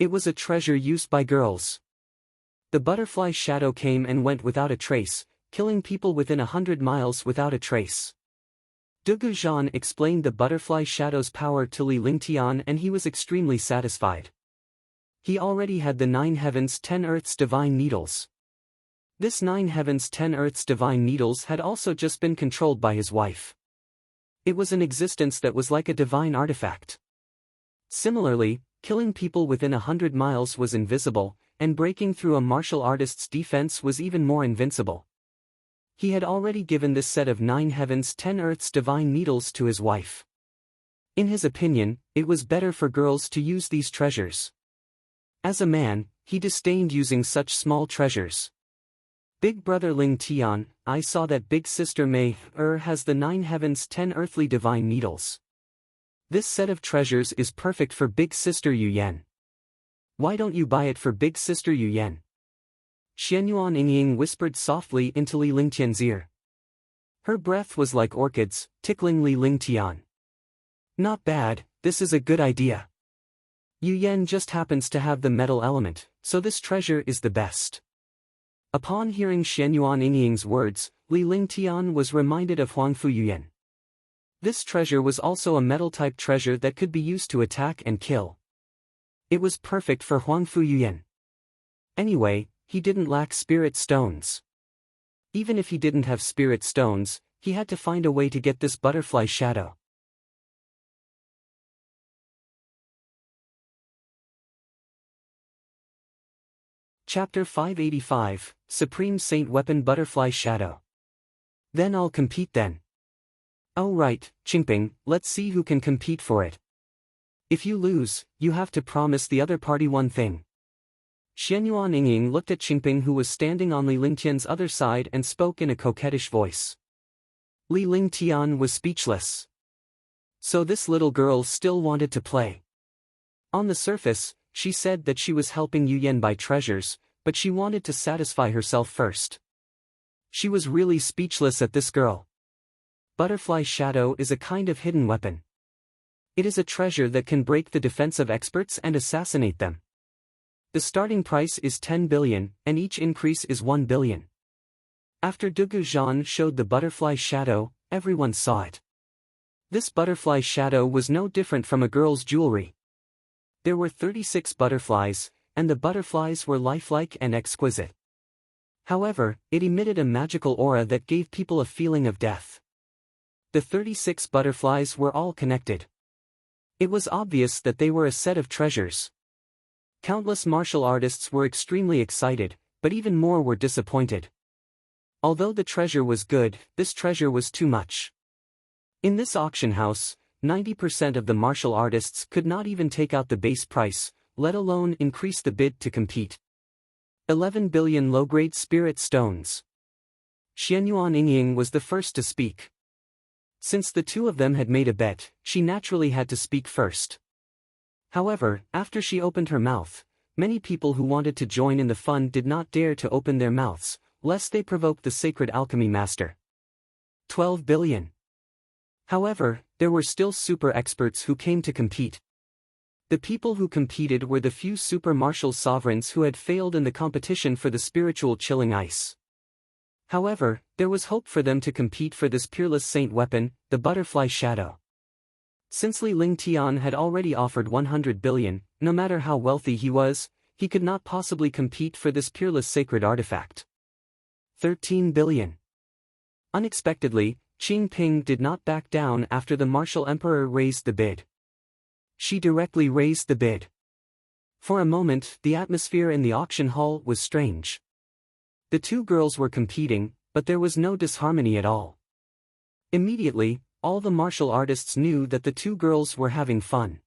It was a treasure used by girls. The Butterfly Shadow came and went without a trace, killing people within 100 miles without a trace. Dugu Zhan explained the Butterfly Shadow's power to Li Lingtian and he was extremely satisfied. He already had the 9 heavens 10 earths divine needles. This 9 heavens 10 earths divine needles had also just been controlled by his wife. It was an existence that was like a divine artifact. Similarly, killing people within 100 miles was invisible, and breaking through a martial artist's defense was even more invincible. He had already given this set of 9 heavens 10 earths divine needles to his wife. In his opinion, it was better for girls to use these treasures. As a man, he disdained using such small treasures. Big brother Ling Tian, I saw that big sister Mei has the 9 heavens 10 earthly divine needles. This set of treasures is perfect for big sister Yu Yan. Why don't you buy it for big sister Yu Yan? Xianyuan Yingying whispered softly into Li Lingtian's ear. Her breath was like orchids, tickling Li Lingtian. Not bad, this is a good idea. Yu Yan just happens to have the metal element, so this treasure is the best. Upon hearing Xianyuan Yingying's words, Li Lingtian was reminded of Huangfu Yuyan. This treasure was also a metal-type treasure that could be used to attack and kill. It was perfect for Huangfu Yuyan. Anyway, he didn't lack spirit stones. Even if he didn't have spirit stones, he had to find a way to get this butterfly shadow. Chapter 585, Supreme Saint Weapon Butterfly Shadow. Then I'll compete then. Oh right, Qingping, let's see who can compete for it. If you lose, you have to promise the other party one thing. Xianyuan Yingying looked at Qingping who was standing on Li Lingtian's other side and spoke in a coquettish voice. Li Lingtian was speechless. So this little girl still wanted to play. On the surface, she said that she was helping Yu Yan buy treasures, but she wanted to satisfy herself first. She was really speechless at this girl. Butterfly Shadow is a kind of hidden weapon. It is a treasure that can break the defense of experts and assassinate them. The starting price is 10 billion, and each increase is 1 billion. After Dugu Zhan showed the butterfly shadow, everyone saw it. This butterfly shadow was no different from a girl's jewelry. There were 36 butterflies, and the butterflies were lifelike and exquisite. However, it emitted a magical aura that gave people a feeling of death. The 36 butterflies were all connected. It was obvious that they were a set of treasures. Countless martial artists were extremely excited, but even more were disappointed. Although the treasure was good, this treasure was too much. In this auction house, 90% of the martial artists could not even take out the base price, let alone increase the bid to compete. 11 billion low-grade spirit stones. Xianyuan Yingying was the first to speak. Since the two of them had made a bet, she naturally had to speak first. However, after she opened her mouth, many people who wanted to join in the fun did not dare to open their mouths, lest they provoke the sacred alchemy master. 12 billion. However, there were still super experts who came to compete. The people who competed were the few super martial sovereigns who had failed in the competition for the spiritual chilling ice. However, there was hope for them to compete for this peerless saint weapon, the butterfly shadow. Since Li Lingtian had already offered 100 billion, no matter how wealthy he was, he could not possibly compete for this peerless sacred artifact. 13 billion. Unexpectedly, Qing Ping did not back down after the martial emperor raised the bid. She directly raised the bid. For a moment, the atmosphere in the auction hall was strange. The two girls were competing, but there was no disharmony at all. Immediately, all the martial artists knew that the two girls were having fun.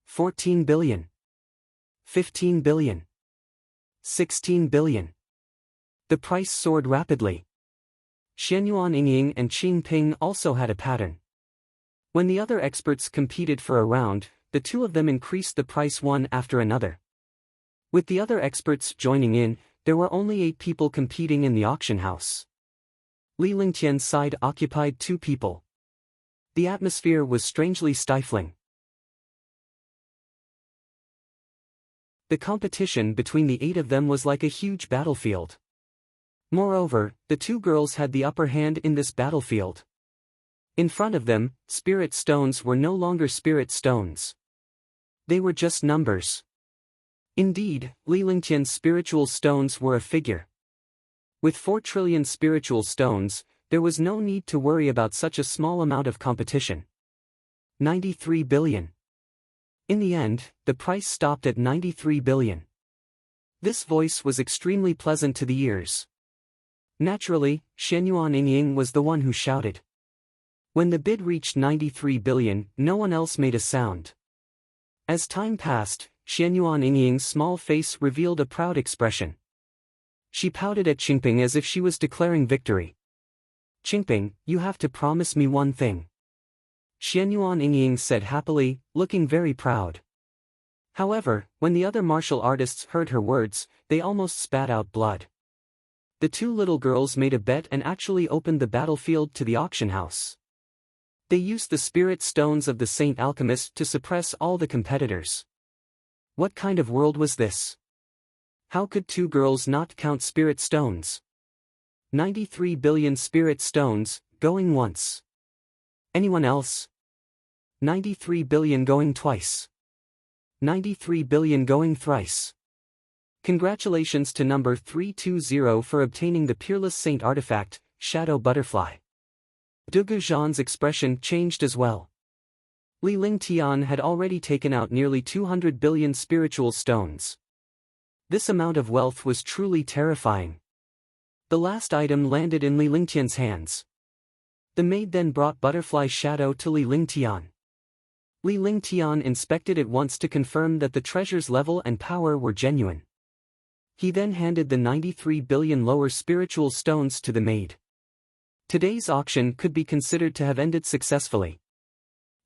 14 billion. 15 billion. 16 billion. The price soared rapidly. Xianyuan Yingying and Qing Ping also had a pattern. When the other experts competed for a round, the two of them increased the price one after another. With the other experts joining in, there were only 8 people competing in the auction house. Li Lingtian's side occupied 2 people. The atmosphere was strangely stifling. The competition between the 8 of them was like a huge battlefield. Moreover, the 2 girls had the upper hand in this battlefield. In front of them, spirit stones were no longer spirit stones. They were just numbers. Indeed, Li Lingtian's spiritual stones were a figure. With 4 trillion spiritual stones, there was no need to worry about such a small amount of competition. 93 billion. In the end, the price stopped at 93 billion. This voice was extremely pleasant to the ears. Naturally, Xianyuan Yingying was the one who shouted. When the bid reached 93 billion, no one else made a sound. As time passed, Xianyuan Yingying's small face revealed a proud expression. She pouted at Qingping as if she was declaring victory. Qingping, you have to promise me one thing. Xianyuan Yingying said happily, looking very proud. However, when the other martial artists heard her words, they almost spat out blood. The 2 little girls made a bet and actually opened the battlefield to the auction house. They used the spirit stones of the Saint Alchemist to suppress all the competitors. What kind of world was this? How could 2 girls not count spirit stones? 93 billion spirit stones, going once. Anyone else? 93 billion going twice. 93 billion going thrice. Congratulations to number 320 for obtaining the peerless saint artifact, Shadow Butterfly. Dugu Zhan's expression changed as well. Li Lingtian had already taken out nearly 200 billion spiritual stones. This amount of wealth was truly terrifying. The last item landed in Li Lingtian's hands. The maid then brought Butterfly Shadow to Li Lingtian. Li Lingtian inspected it once to confirm that the treasure's level and power were genuine. He then handed the 93 billion lower spiritual stones to the maid. Today's auction could be considered to have ended successfully.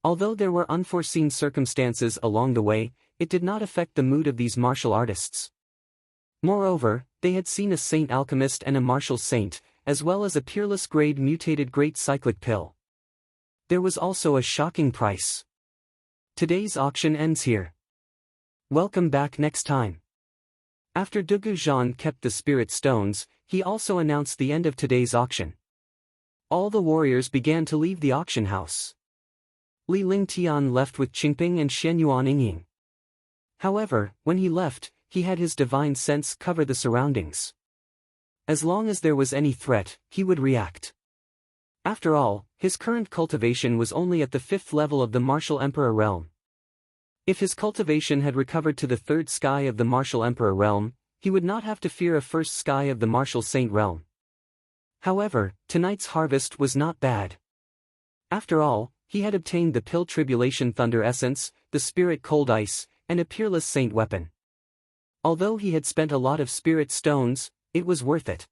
Although there were unforeseen circumstances along the way, it did not affect the mood of these martial artists. Moreover, they had seen a saint alchemist and a martial saint, as well as a peerless grade mutated great cyclic pill. There was also a shocking price. Today's auction ends here. Welcome back next time. After Dugu Zhan kept the spirit stones, he also announced the end of today's auction. All the warriors began to leave the auction house. Li Lingtian left with Qingping and Xianyuan Yingying. However, when he left, he had his divine sense cover the surroundings. As long as there was any threat, he would react. After all, his current cultivation was only at the 5th level of the Martial Emperor realm. If his cultivation had recovered to the 3rd sky of the Martial Emperor realm, he would not have to fear a 1st sky of the Martial Saint realm. However, tonight's harvest was not bad. After all, he had obtained the Pill Tribulation Thunder Essence, the Spirit Cold Ice, and a Peerless Saint Weapon. Although he had spent a lot of spirit stones, it was worth it.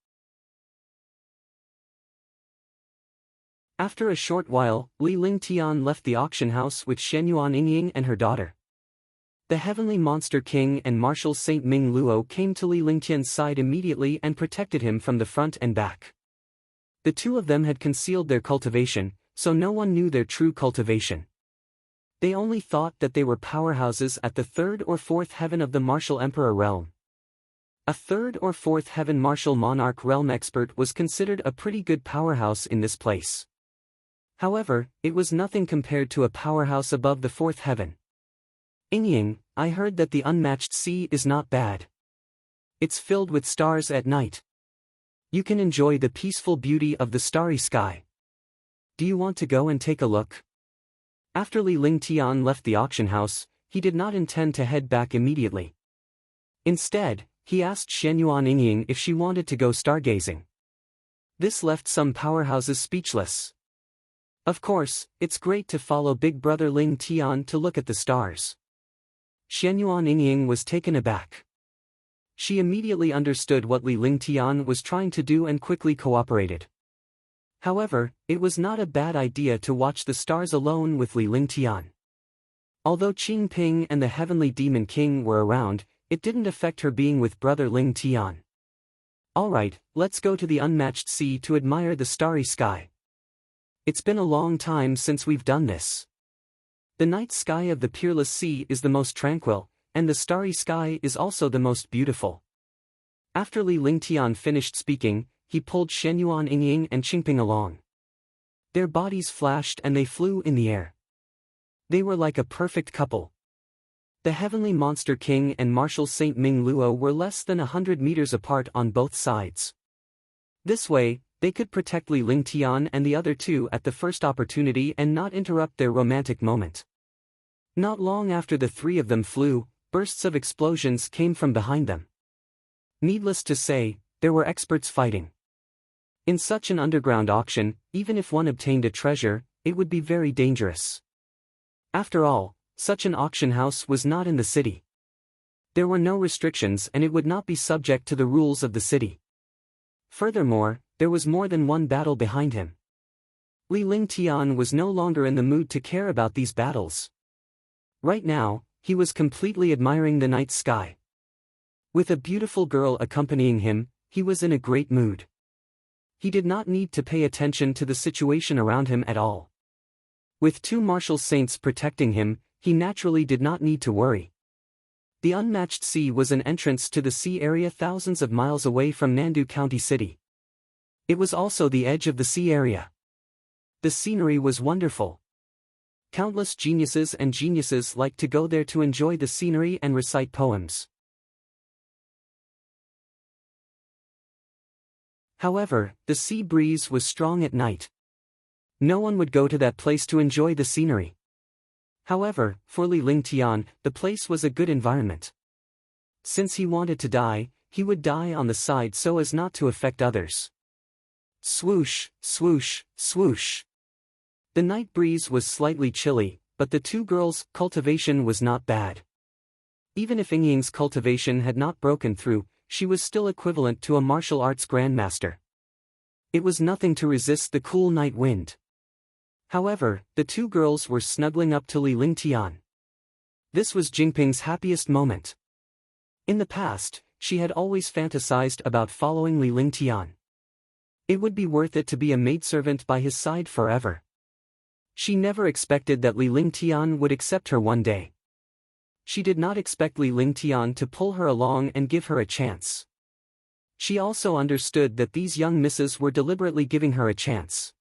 After a short while, Li Lingtian left the auction house with Xianyuan Yingying and her daughter. The Heavenly Monster King and Martial Saint Ming Luo came to Li Lingtian's side immediately and protected him from the front and back. The two of them had concealed their cultivation, so no one knew their true cultivation. They only thought that they were powerhouses at the third or fourth heaven of the martial emperor realm. A third or fourth heaven martial monarch realm expert was considered a pretty good powerhouse in this place. However, it was nothing compared to a powerhouse above the fourth heaven. Ying, I heard that the unmatched sea is not bad. It's filled with stars at night. You can enjoy the peaceful beauty of the starry sky. Do you want to go and take a look? After Li Lingtian left the auction house, he did not intend to head back immediately. Instead, he asked Shenyuan Ying if she wanted to go stargazing. This left some powerhouses speechless. Of course, it's great to follow big brother Ling Tian to look at the stars. Shenyuan Ying was taken aback. She immediately understood what Li Lingtian was trying to do and quickly cooperated. However, it was not a bad idea to watch the stars alone with Li Lingtian. Although Qing Ping and the Heavenly Demon King were around, it didn't affect her being with brother Ling Tian. Alright, let's go to the unmatched sea to admire the starry sky. It's been a long time since we've done this. The night sky of the peerless sea is the most tranquil, and the starry sky is also the most beautiful. After Li Lingtian finished speaking, he pulled Shenyuan Ying and Qingping along. Their bodies flashed and they flew in the air. They were like a perfect couple. The Heavenly Monster King and Martial Saint Ming Luo were less than 100 meters apart on both sides. This way, they could protect Li Lingtian and the other two at the first opportunity and not interrupt their romantic moment. Not long after the three of them flew, bursts of explosions came from behind them. Needless to say, there were experts fighting. In such an underground auction, even if one obtained a treasure, it would be very dangerous. After all, such an auction house was not in the city. There were no restrictions and it would not be subject to the rules of the city. Furthermore, there was more than one battle behind him. Li Lingtian was no longer in the mood to care about these battles. Right now, he was completely admiring the night sky. With a beautiful girl accompanying him, he was in a great mood. He did not need to pay attention to the situation around him at all. With two martial saints protecting him, he naturally did not need to worry. The unmatched sea was an entrance to the sea area thousands of miles away from Nandu County City. It was also the edge of the sea area. The scenery was wonderful. Countless geniuses and geniuses liked to go there to enjoy the scenery and recite poems. However, the sea breeze was strong at night. No one would go to that place to enjoy the scenery. However, for Li Lingtian, the place was a good environment. Since he wanted to die, he would die on the side so as not to affect others. Swoosh, swoosh, swoosh. The night breeze was slightly chilly, but the two girls' cultivation was not bad. Even if Ying's cultivation had not broken through, she was still equivalent to a martial arts grandmaster. It was nothing to resist the cool night wind. However, the two girls were snuggling up to Li Lingtian. This was Jingping's happiest moment. In the past, she had always fantasized about following Li Lingtian. It would be worth it to be a maidservant by his side forever. She never expected that Li Lingtian would accept her one day. She did not expect Li Lingtian to pull her along and give her a chance. She also understood that these young misses were deliberately giving her a chance.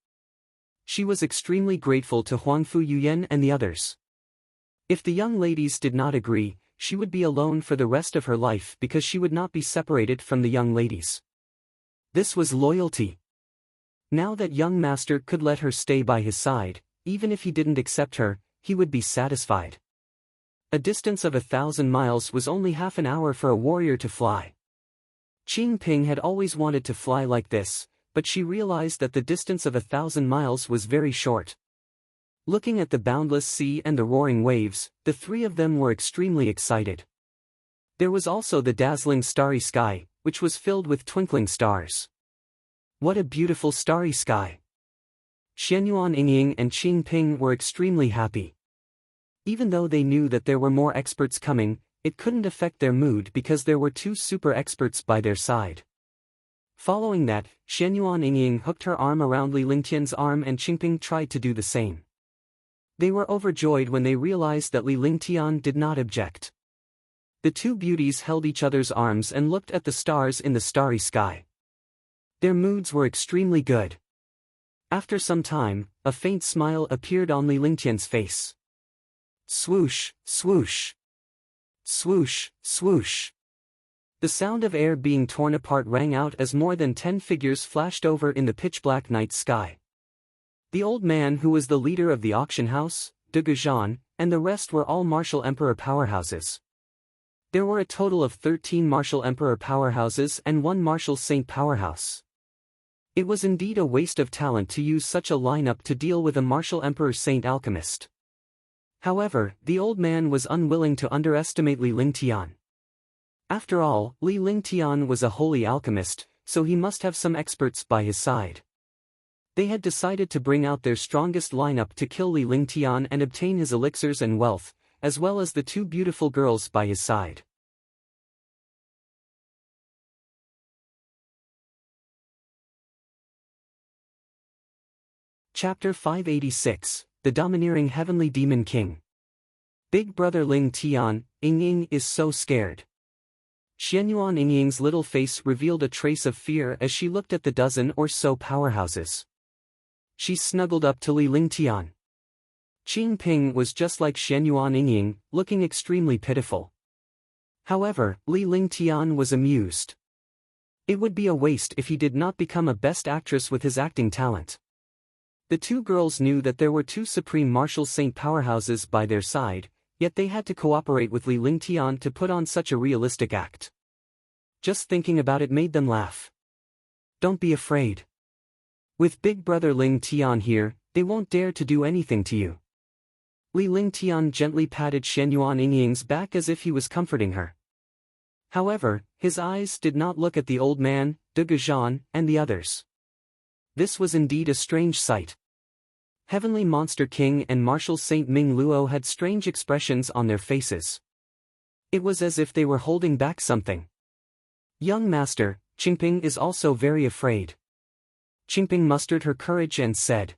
She was extremely grateful to Huangfu Yuyan and the others. If the young ladies did not agree, she would be alone for the rest of her life because she would not be separated from the young ladies. This was loyalty. Now that young master could let her stay by his side, even if he didn't accept her, he would be satisfied. A distance of 1,000 miles was only half an hour for a warrior to fly. Qing Ping had always wanted to fly like this, but she realized that the distance of 1,000 miles was very short. Looking at the boundless sea and the roaring waves, the three of them were extremely excited. There was also the dazzling starry sky, which was filled with twinkling stars. What a beautiful starry sky! Shenyuan Ying and Qing Ping were extremely happy. Even though they knew that there were more experts coming, it couldn't affect their mood because there were two super experts by their side. Following that, Xianyuan Yingying hooked her arm around Li Lingtian's arm and Qingping tried to do the same. They were overjoyed when they realized that Li Lingtian did not object. The two beauties held each other's arms and looked at the stars in the starry sky. Their moods were extremely good. After some time, a faint smile appeared on Li Lingtian's face. Swoosh, swoosh. Swoosh, swoosh. The sound of air being torn apart rang out as more than 10 figures flashed over in the pitch-black night sky. The old man who was the leader of the auction house, de Goujon, and the rest were all martial emperor powerhouses. There were a total of 13 martial emperor powerhouses and 1 martial saint powerhouse. It was indeed a waste of talent to use such a lineup to deal with a martial emperor saint alchemist. However, the old man was unwilling to underestimate Li Lingtian. After all, Li Lingtian was a holy alchemist, so he must have some experts by his side. They had decided to bring out their strongest lineup to kill Li Lingtian and obtain his elixirs and wealth, as well as the 2 beautiful girls by his side. Chapter 586, The Domineering Heavenly Demon King. Big brother Ling Tian, Yingying is so scared. Xianyuan Yingying's little face revealed a trace of fear as she looked at the dozen or so powerhouses. She snuggled up to Li Lingtian. Qingping was just like Xianyuan Yingying, looking extremely pitiful. However, Li Lingtian was amused. It would be a waste if he did not become a best actress with his acting talent. The 2 girls knew that there were 2 supreme martial saint powerhouses by their side, yet they had to cooperate with Li Lingtian to put on such a realistic act. Just thinking about it made them laugh. Don't be afraid. With big brother Ling Tian here, they won't dare to do anything to you. Li Lingtian gently patted Xianyuan Yingying's back as if he was comforting her. However, his eyes did not look at the old man, de Goujon, and the others. This was indeed a strange sight. Heavenly Monster King and Martial Saint Ming Luo had strange expressions on their faces. It was as if they were holding back something. Young Master, Qingping is also very afraid. Qingping mustered her courage and said.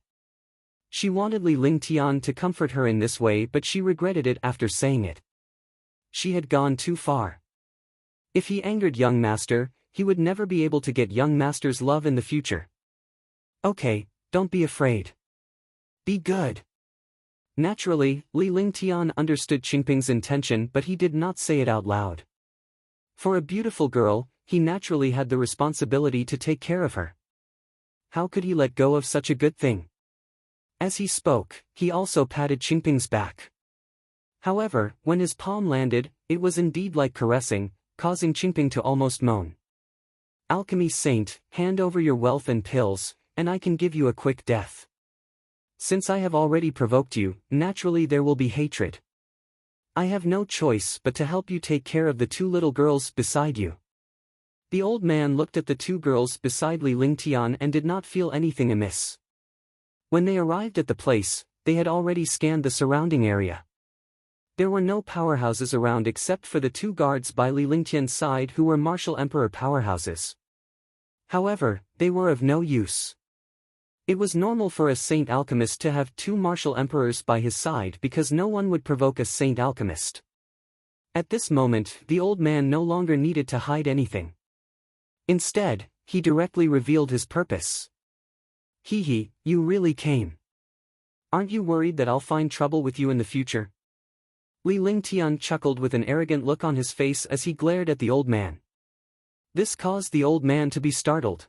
She wanted Li Lingtian to comfort her in this way, but she regretted it after saying it. She had gone too far. If he angered young Master, he would never be able to get young Master's love in the future. Okay, don't be afraid. Be good. Naturally, Li Lingtian understood Qingping's intention, but he did not say it out loud. For a beautiful girl, he naturally had the responsibility to take care of her. How could he let go of such a good thing? As he spoke, he also patted Qingping's back. However, when his palm landed, it was indeed like caressing, causing Qingping to almost moan. Alchemy Saint, hand over your wealth and pills, and I can give you a quick death. Since I have already provoked you, naturally there will be hatred. I have no choice but to help you take care of the 2 little girls beside you. The old man looked at the 2 girls beside Li Lingtian and did not feel anything amiss. When they arrived at the place, they had already scanned the surrounding area. There were no powerhouses around except for the 2 guards by Li Lingtian's side who were martial emperor powerhouses. However, they were of no use. It was normal for a saint alchemist to have 2 martial emperors by his side because no one would provoke a saint alchemist. At this moment, the old man no longer needed to hide anything. Instead, he directly revealed his purpose. Hee, you really came. Aren't you worried that I'll find trouble with you in the future? Li Lingtian chuckled with an arrogant look on his face as he glared at the old man. This caused the old man to be startled.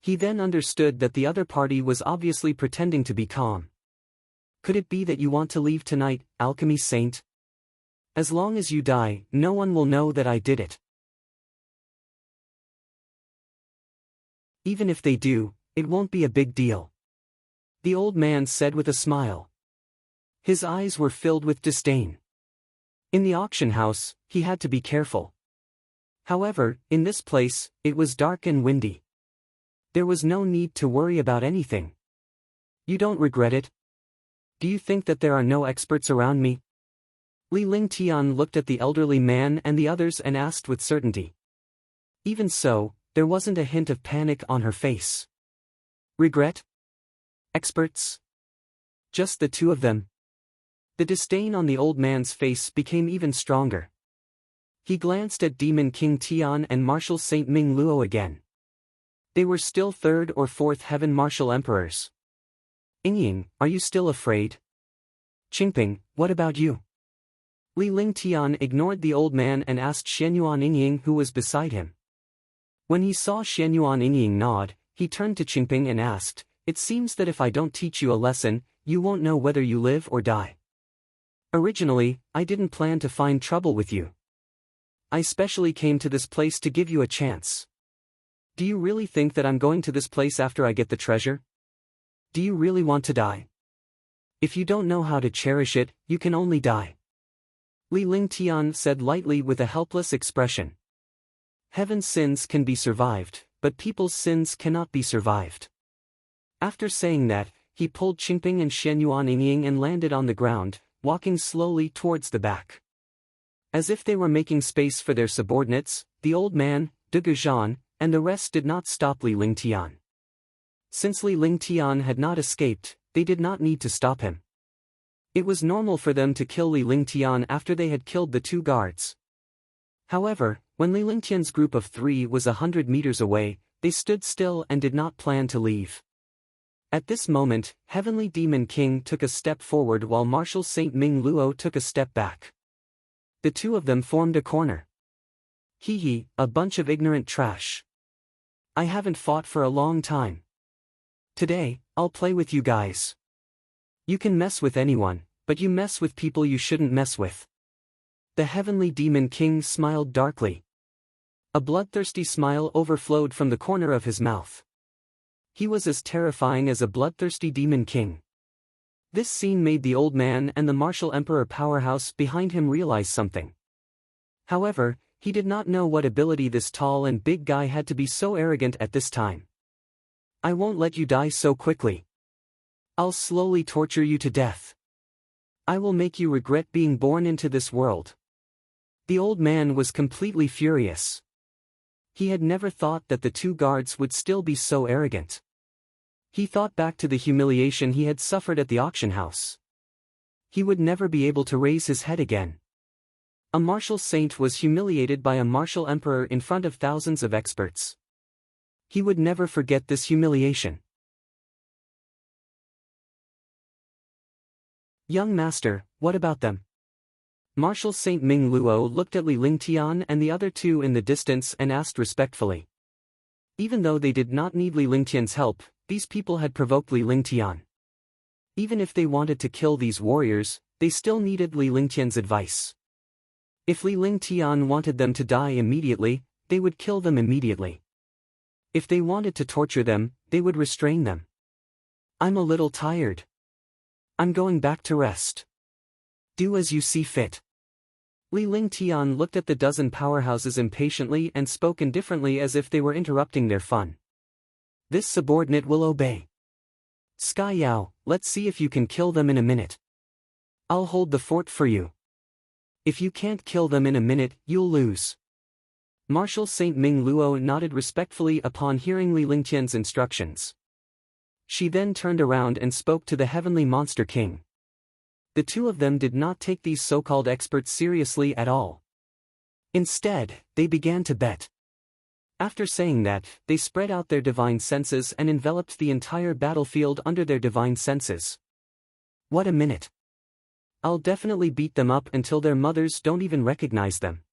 He then understood that the other party was obviously pretending to be calm. Could it be that you want to leave tonight, Alchemy Saint? As long as you die, no one will know that I did it. Even if they do, it won't be a big deal. The old man said with a smile. His eyes were filled with disdain. In the auction house, he had to be careful. However, in this place, it was dark and windy. There was no need to worry about anything. You don't regret it? Do you think that there are no experts around me? Li Lingtian looked at the elderly man and the others and asked with certainty. Even so, there wasn't a hint of panic on her face. Regret? Experts? Just the two of them? The disdain on the old man's face became even stronger. He glanced at Demon King Tian and Martial Saint Ming Luo again. They were still third or fourth heaven martial emperors. Yingying, are you still afraid? Qingping, what about you? Li Lingtian ignored the old man and asked Xianyuan Yingying who was beside him. When he saw Xianyuan Yingying nod, he turned to Qingping and asked, "It seems that if I don't teach you a lesson, you won't know whether you live or die. Originally, I didn't plan to find trouble with you. I specially came to this place to give you a chance. Do you really think that I'm going to this place after I get the treasure? Do you really want to die? If you don't know how to cherish it, you can only die." Li Lingtian said lightly with a helpless expression. Heaven's sins can be survived, but people's sins cannot be survived. After saying that, he pulled Qingping and Xianyuan Yingying and landed on the ground, walking slowly towards the back. As if they were making space for their subordinates, the old man, De Guzhan, and the rest did not stop Li Lingtian. Since Li Lingtian had not escaped, they did not need to stop him. It was normal for them to kill Li Lingtian after they had killed the two guards. However, when Li Lingtian's group of 3 was 100 meters away, they stood still and did not plan to leave. At this moment, Heavenly Demon King took a step forward while Martial Saint Ming Luo took a step back. The two of them formed a corner. Hee hee, a bunch of ignorant trash. I haven't fought for a long time. Today, I'll play with you guys. You can mess with anyone, but you mess with people you shouldn't mess with. The Heavenly Demon King smiled darkly. A bloodthirsty smile overflowed from the corner of his mouth. He was as terrifying as a bloodthirsty demon king. This scene made the old man and the martial emperor powerhouse behind him realize something. However, he did not know what ability this tall and big guy had to be so arrogant at this time. I won't let you die so quickly. I'll slowly torture you to death. I will make you regret being born into this world. The old man was completely furious. He had never thought that the two guards would still be so arrogant. He thought back to the humiliation he had suffered at the auction house. He would never be able to raise his head again. A martial saint was humiliated by a martial emperor in front of thousands of experts. He would never forget this humiliation. Young master, what about them? Martial Saint Ming Luo looked at Li Lingtian and the other two in the distance and asked respectfully. Even though they did not need Li Lingtian's help, these people had provoked Li Lingtian. Even if they wanted to kill these warriors, they still needed Li Lingtian's advice. If Li Lingtian wanted them to die immediately, they would kill them immediately. If they wanted to torture them, they would restrain them. I'm a little tired. I'm going back to rest. Do as you see fit. Li Lingtian looked at the dozen powerhouses impatiently and spoke indifferently as if they were interrupting their fun. This subordinate will obey. Sky Yao, let's see if you can kill them in a minute. I'll hold the fort for you. If you can't kill them in a minute, you'll lose. Martial Saint Ming Luo nodded respectfully upon hearing Li Lingtian's instructions. She then turned around and spoke to the Heavenly Monster King. The two of them did not take these so-called experts seriously at all. Instead, they began to bet. After saying that, they spread out their divine senses and enveloped the entire battlefield under their divine senses. What a minute! I'll definitely beat them up until their mothers don't even recognize them.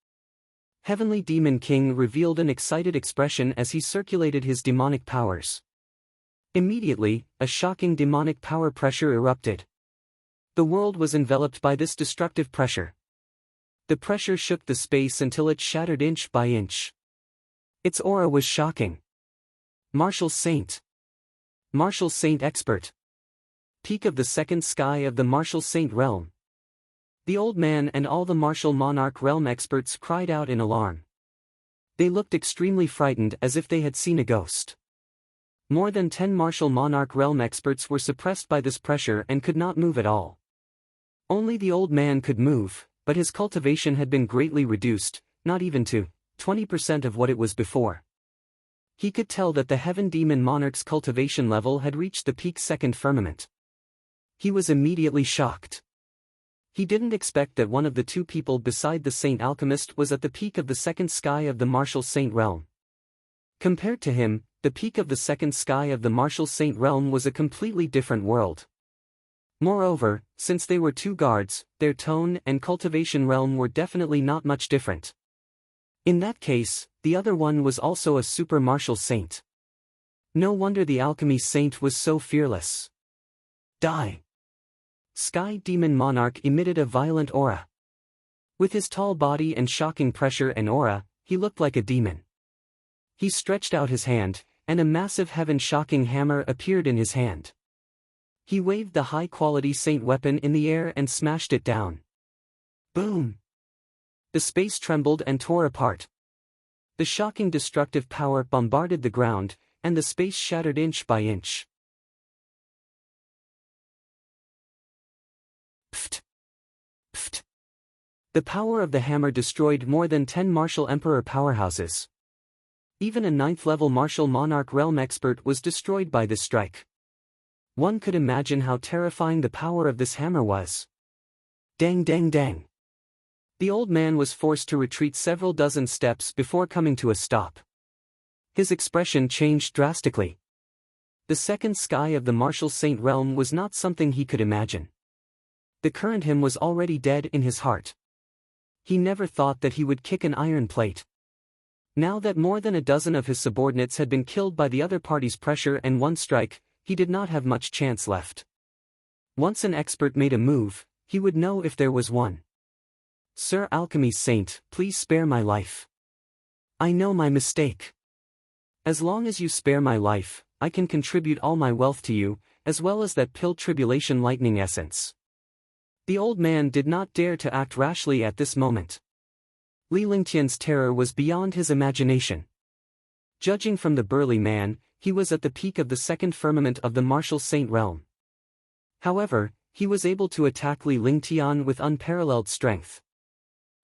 Heavenly Demon King revealed an excited expression as he circulated his demonic powers. Immediately, a shocking demonic power pressure erupted. The world was enveloped by this destructive pressure. The pressure shook the space until it shattered inch by inch. Its aura was shocking. Martial Saint. Martial Saint Expert. Peak of the second sky of the Martial Saint realm. The old man and all the Martial Monarch realm experts cried out in alarm. They looked extremely frightened as if they had seen a ghost. More than 10 Martial Monarch realm experts were suppressed by this pressure and could not move at all. Only the old man could move, but his cultivation had been greatly reduced, not even to 20% of what it was before. He could tell that the Heaven Demon Monarch's cultivation level had reached the peak second firmament. He was immediately shocked. He didn't expect that one of the two people beside the Saint Alchemist was at the peak of the second sky of the Martial Saint realm. Compared to him, the peak of the second sky of the Martial Saint realm was a completely different world. Moreover, since they were two guards, their tone and cultivation realm were definitely not much different. In that case, the other one was also a super martial saint. No wonder the alchemy saint was so fearless. Die! Sky Demon Monarch emitted a violent aura. With his tall body and shocking pressure and aura, he looked like a demon. He stretched out his hand, and a massive heaven-shocking hammer appeared in his hand. He waved the high-quality saint weapon in the air and smashed it down. Boom! The space trembled and tore apart. The shocking destructive power bombarded the ground, and the space shattered inch by inch. Pft! Pft! The power of the hammer destroyed more than 10 martial emperor powerhouses. Even a 9th-level martial monarch realm expert was destroyed by this strike. One could imagine how terrifying the power of this hammer was. Dang dang dang. The old man was forced to retreat several dozen steps before coming to a stop. His expression changed drastically. The second sky of the Martial Saint realm was not something he could imagine. The current him was already dead in his heart. He never thought that he would kick an iron plate. Now that more than a dozen of his subordinates had been killed by the other party's pressure and one strike, he did not have much chance left. Once an expert made a move, he would know if there was one. Sir Alchemy Saint, please spare my life. I know my mistake. As long as you spare my life, I can contribute all my wealth to you, as well as that pill tribulation lightning essence. The old man did not dare to act rashly at this moment. Li Lingtian's terror was beyond his imagination. Judging from the burly man, he was at the peak of the second firmament of the Martial Saint realm. However, he was able to attack Li Lingtian with unparalleled strength.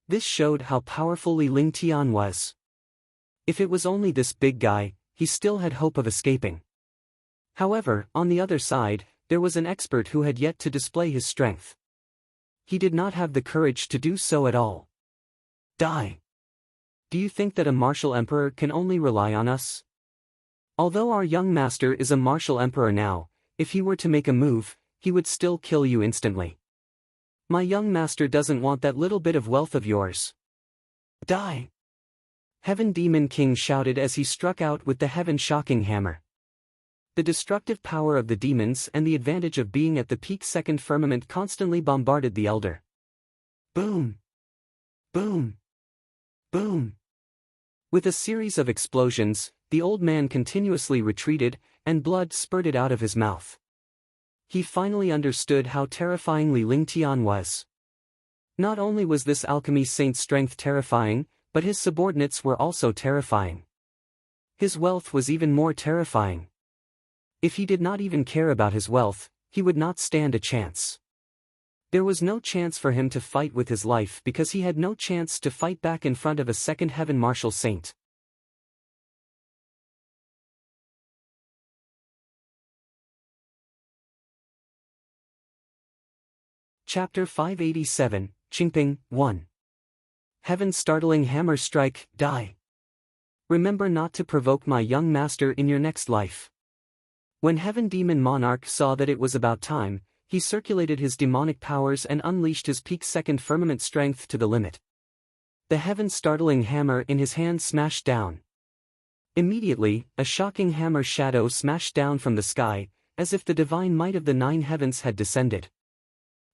This showed how powerful Li Lingtian was. If it was only this big guy, he still had hope of escaping. However, on the other side, there was an expert who had yet to display his strength. He did not have the courage to do so at all. Die! Do you think that a martial emperor can only rely on us? Although our young master is a martial emperor now, if he were to make a move, he would still kill you instantly. My young master doesn't want that little bit of wealth of yours. Die! Heaven Demon King shouted as he struck out with the heaven-shocking hammer. The destructive power of the demons and the advantage of being at the peak second firmament constantly bombarded the elder. Boom! Boom! Boom! With a series of explosions, the old man continuously retreated, and blood spurted out of his mouth. He finally understood how terrifying Li Lingtian was. Not only was this alchemy saint's strength terrifying, but his subordinates were also terrifying. His wealth was even more terrifying. If he did not even care about his wealth, he would not stand a chance. There was no chance for him to fight with his life because he had no chance to fight back in front of a second heaven martial saint. Chapter 587, Qingping, 1. Heaven's startling hammer strike, die. Remember not to provoke my young master in your next life. When Heaven Demon Monarch saw that it was about time, he circulated his demonic powers and unleashed his peak second firmament strength to the limit. The heaven startling hammer in his hand smashed down. Immediately, a shocking hammer shadow smashed down from the sky, as if the divine might of the 9 heavens had descended.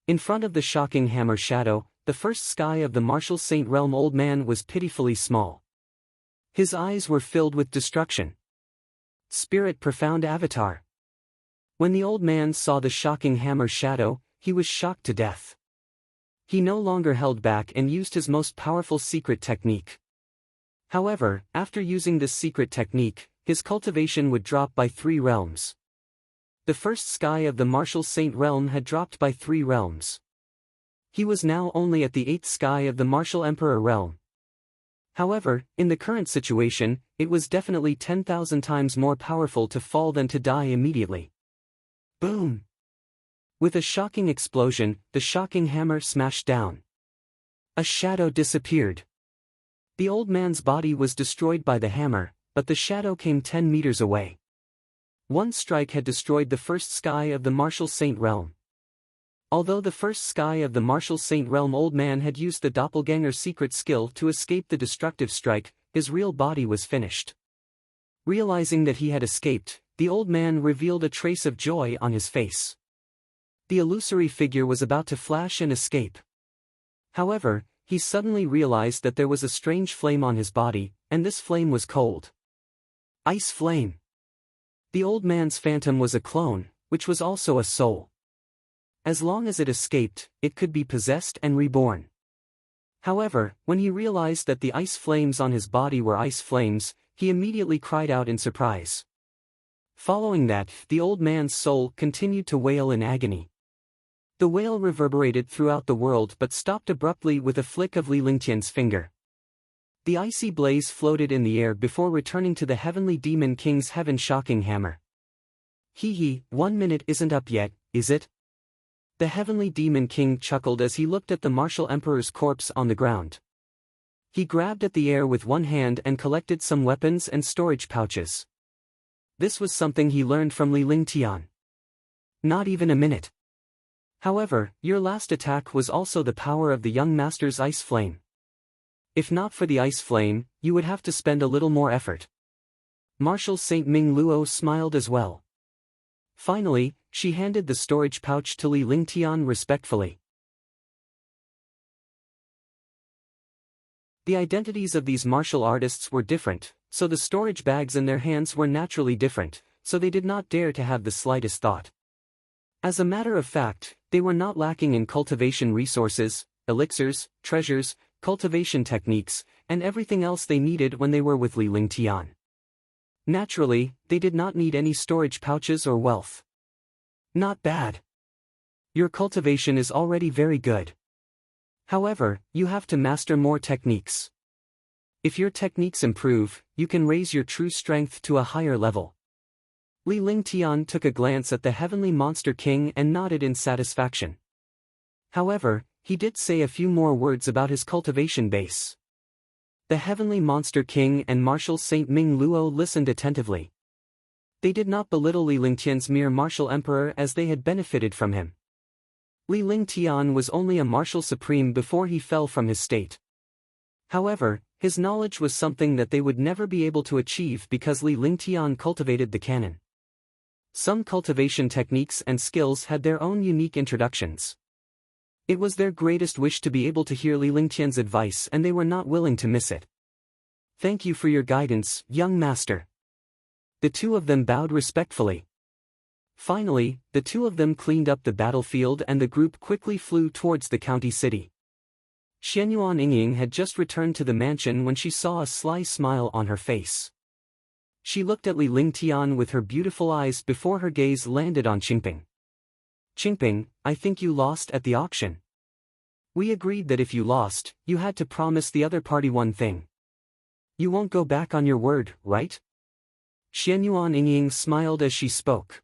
In front of the shocking hammer shadow, the first sky of the Martial Saint realm old man was pitifully small. His eyes were filled with destruction. Spirit Profound Avatar. When the old man saw the shocking hammer shadow, he was shocked to death. He no longer held back and used his most powerful secret technique. However, after using this secret technique, his cultivation would drop by 3 realms. The first sky of the Martial Saint realm had dropped by 3 realms. He was now only at the 8th sky of the Martial Emperor realm. However, in the current situation, it was definitely 10,000 times more powerful to fall than to die immediately. Boom! With a shocking explosion, the shocking hammer smashed down. A shadow disappeared. The old man's body was destroyed by the hammer, but the shadow came 10 meters away. One strike had destroyed the first sky of the Martial Saint realm. Although the first sky of the Martial Saint realm old man had used the doppelganger secret skill to escape the destructive strike, his real body was finished. Realizing that he had escaped, the old man revealed a trace of joy on his face. The illusory figure was about to flash and escape. However, he suddenly realized that there was a strange flame on his body, and this flame was cold. Ice flame. The old man's phantom was a clone, which was also a soul. As long as it escaped, it could be possessed and reborn. However, when he realized that the ice flames on his body were ice flames, he immediately cried out in surprise. Following that, the old man's soul continued to wail in agony. The wail reverberated throughout the world but stopped abruptly with a flick of Li Lingtian's finger. The icy blaze floated in the air before returning to the heavenly demon king's heaven-shocking hammer. Hee, 1 minute isn't up yet, is it? The heavenly demon king chuckled as he looked at the martial emperor's corpse on the ground. He grabbed at the air with one hand and collected some weapons and storage pouches. This was something he learned from Li Lingtian. Not even a minute. However, your last attack was also the power of the young master's ice flame. If not for the ice flame, you would have to spend a little more effort. Martial Saint Ming Luo smiled as well. Finally, she handed the storage pouch to Li Lingtian respectfully. The identities of these martial artists were different, so the storage bags in their hands were naturally different, so they did not dare to have the slightest thought. As a matter of fact, they were not lacking in cultivation resources, elixirs, treasures, cultivation techniques, and everything else they needed when they were with Li Lingtian. Naturally, they did not need any storage pouches or wealth. Not bad. Your cultivation is already very good. However, you have to master more techniques. If your techniques improve, you can raise your true strength to a higher level. Li Lingtian took a glance at the heavenly monster king and nodded in satisfaction. However, he did say a few more words about his cultivation base. The heavenly monster king and martial Saint Ming Luo listened attentively. They did not belittle Li Lingtian's mere martial emperor as they had benefited from him. Li Lingtian was only a martial supreme before he fell from his state. However, his knowledge was something that they would never be able to achieve because Li Lingtian cultivated the canon. Some cultivation techniques and skills had their own unique introductions. It was their greatest wish to be able to hear Li Lingtian's advice and they were not willing to miss it. Thank you for your guidance, young master. The two of them bowed respectfully. Finally, the two of them cleaned up the battlefield and the group quickly flew towards the county city. Xianyuan Yingying had just returned to the mansion when she saw a sly smile on her face. She looked at Li Lingtian with her beautiful eyes before her gaze landed on Qingping. Qingping, I think you lost at the auction. We agreed that if you lost, you had to promise the other party one thing. You won't go back on your word, right? Xianyuan Yingying smiled as she spoke.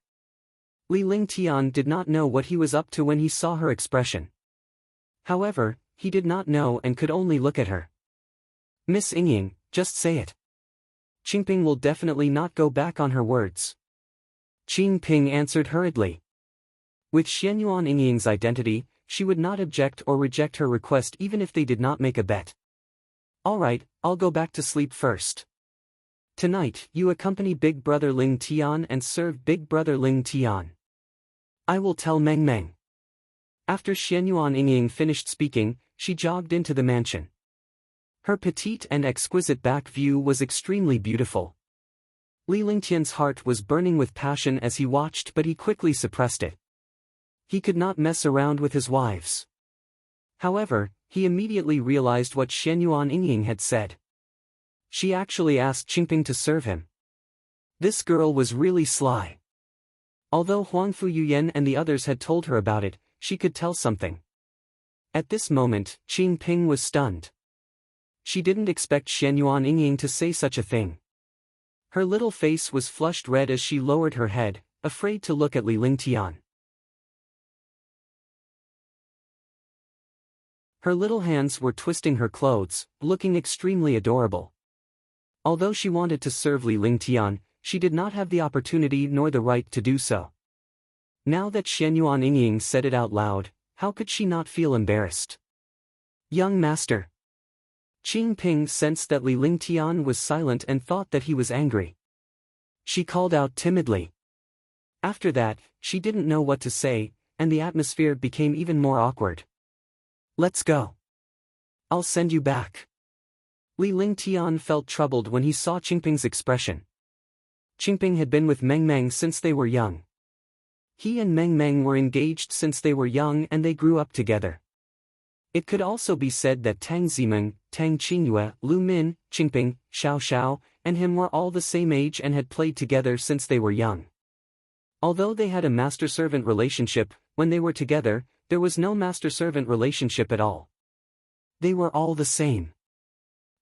Li Lingtian did not know what he was up to when he saw her expression. However, he did not know and could only look at her. Miss Yingying, just say it. Qingping will definitely not go back on her words. Qingping answered hurriedly. With Xianyuan Yingying's identity, she would not object or reject her request even if they did not make a bet. Alright, I'll go back to sleep first. Tonight, you accompany Big Brother Ling Tian and serve Big Brother Ling Tian. I will tell Meng Meng. After Xianyuan Yingying finished speaking, she jogged into the mansion. Her petite and exquisite back view was extremely beautiful. Li Lingtian's heart was burning with passion as he watched but he quickly suppressed it. He could not mess around with his wives. However, he immediately realized what Xianyuan Yingying had said. She actually asked Qingping to serve him. This girl was really sly. Although Huangfu Yuyan and the others had told her about it, she could tell something. At this moment, Qingping was stunned. She didn't expect Xianyuan Yingying to say such a thing. Her little face was flushed red as she lowered her head, afraid to look at Li Lingtian. Her little hands were twisting her clothes, looking extremely adorable. Although she wanted to serve Li Lingtian, she did not have the opportunity nor the right to do so. Now that Xianyuan Yingying said it out loud, how could she not feel embarrassed? Young master. Qing Ping sensed that Li Lingtian was silent and thought that he was angry. She called out timidly. After that, she didn't know what to say, and the atmosphere became even more awkward. Let's go. I'll send you back. Li Lingtian felt troubled when he saw Qingping's expression. Qingping had been with Meng Meng since they were young. He and Meng Meng were engaged since they were young and they grew up together. It could also be said that Tang Zimeng, Tang Qingyue, Lu Min, Qingping, Xiao Xiao, and him were all the same age and had played together since they were young. Although they had a master-servant relationship, when they were together, there was no master-servant relationship at all. They were all the same.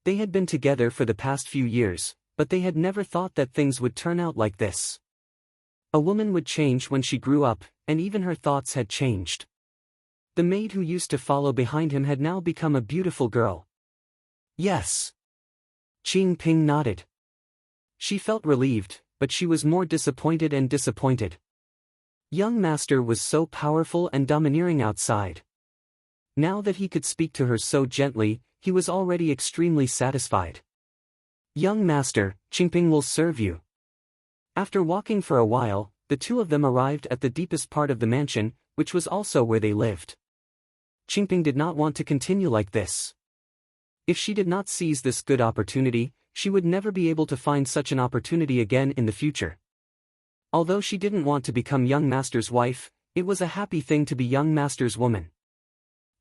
They had been together for the past few years, but they had never thought that things would turn out like this. A woman would change when she grew up, and even her thoughts had changed. The maid who used to follow behind him had now become a beautiful girl. Yes. Qing Ping nodded. She felt relieved, but she was more disappointed and disappointed. Young master was so powerful and domineering outside. Now that he could speak to her so gently, he was already extremely satisfied. Young master, Qingping will serve you. After walking for a while, the two of them arrived at the deepest part of the mansion, which was also where they lived. Qingping did not want to continue like this. If she did not seize this good opportunity, she would never be able to find such an opportunity again in the future. Although she didn't want to become young master's wife, it was a happy thing to be young master's woman.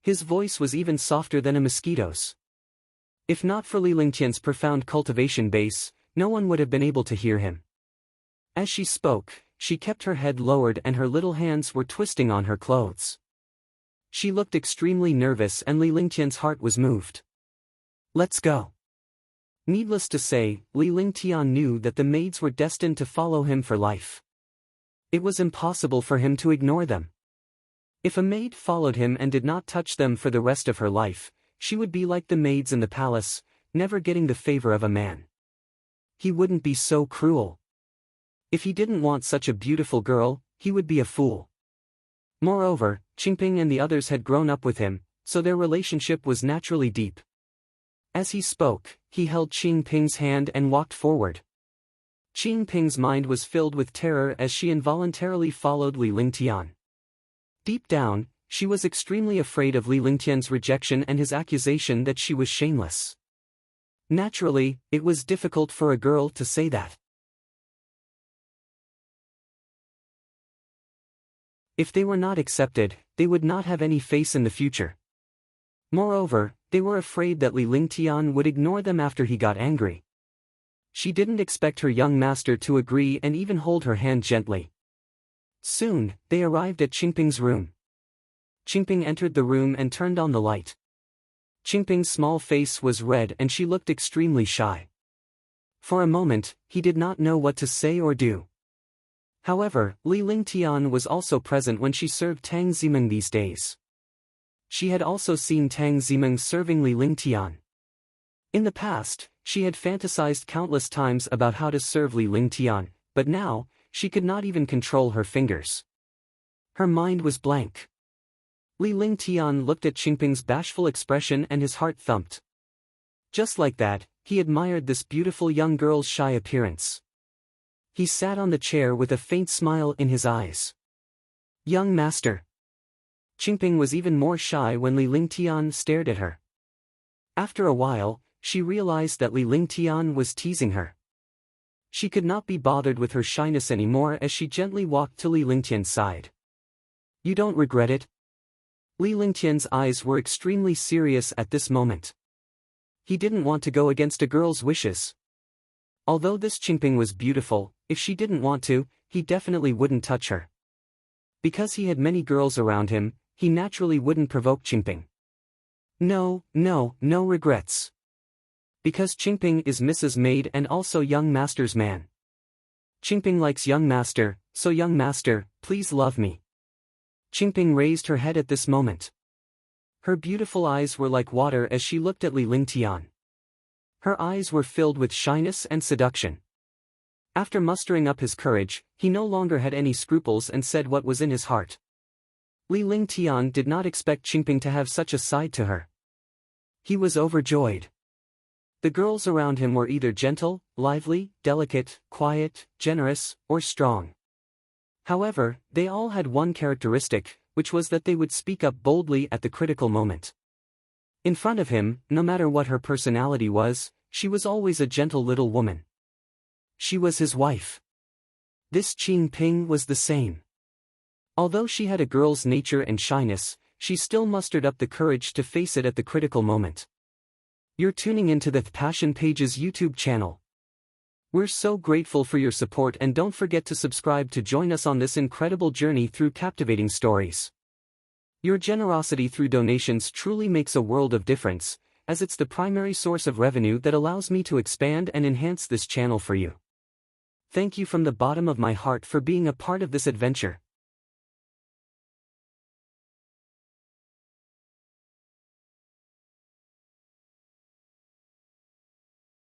His voice was even softer than a mosquito's. If not for Li Lingtian's profound cultivation base, no one would have been able to hear him. As she spoke, she kept her head lowered and her little hands were twisting on her clothes. She looked extremely nervous and Li Lingtian's heart was moved. Let's go. Needless to say, Li Lingtian knew that the maids were destined to follow him for life. It was impossible for him to ignore them. If a maid followed him and did not touch them for the rest of her life, she would be like the maids in the palace, never getting the favor of a man. He wouldn't be so cruel. If he didn't want such a beautiful girl, he would be a fool. Moreover, Qingping and the others had grown up with him, so their relationship was naturally deep. As he spoke, he held Qingping's hand and walked forward. Qingping's mind was filled with terror as she involuntarily followed Li Lingtian. Deep down, she was extremely afraid of Li Lingtian's rejection and his accusation that she was shameless. Naturally, it was difficult for a girl to say that. If they were not accepted, they would not have any face in the future. Moreover, they were afraid that Li Lingtian would ignore them after he got angry. She didn't expect her young master to agree and even hold her hand gently. Soon, they arrived at Qingping's room. Qingping entered the room and turned on the light. Qingping's small face was red and she looked extremely shy. For a moment, he did not know what to say or do. However, Li Lingtian was also present when she served Tang Zimeng these days. She had also seen Tang Zimeng serving Li Lingtian. In the past, she had fantasized countless times about how to serve Li Lingtian, but now, she could not even control her fingers. Her mind was blank. Li Lingtian looked at Qingping's bashful expression and his heart thumped. Just like that, he admired this beautiful young girl's shy appearance. He sat on the chair with a faint smile in his eyes. Young master. Qingping was even more shy when Li Lingtian stared at her. After a while, she realized that Li Lingtian was teasing her. She could not be bothered with her shyness anymore as she gently walked to Li Lingtian's side. You don't regret it? Li Lingtian's eyes were extremely serious at this moment. He didn't want to go against a girl's wishes. Although this Qingping was beautiful, if she didn't want to, he definitely wouldn't touch her. Because he had many girls around him, he naturally wouldn't provoke Qingping. No regrets. Because Qingping is Mrs. Maid and also young master's man. Qingping likes young master, so young master, please love me. Qingping raised her head at this moment. Her beautiful eyes were like water as she looked at Li Lingtian. Her eyes were filled with shyness and seduction. After mustering up his courage, he no longer had any scruples and said what was in his heart. Li Lingtian did not expect Qingping to have such a side to her. He was overjoyed. The girls around him were either gentle, lively, delicate, quiet, generous, or strong. However, they all had one characteristic, which was that they would speak up boldly at the critical moment. In front of him, no matter what her personality was, she was always a gentle little woman. She was his wife. This Qingping was the same. Although she had a girl's nature and shyness, she still mustered up the courage to face it at the critical moment. You're tuning into the Passion Pages YouTube channel. We're so grateful for your support, and don't forget to subscribe to join us on this incredible journey through captivating stories. Your generosity through donations truly makes a world of difference, as it's the primary source of revenue that allows me to expand and enhance this channel for you. Thank you from the bottom of my heart for being a part of this adventure.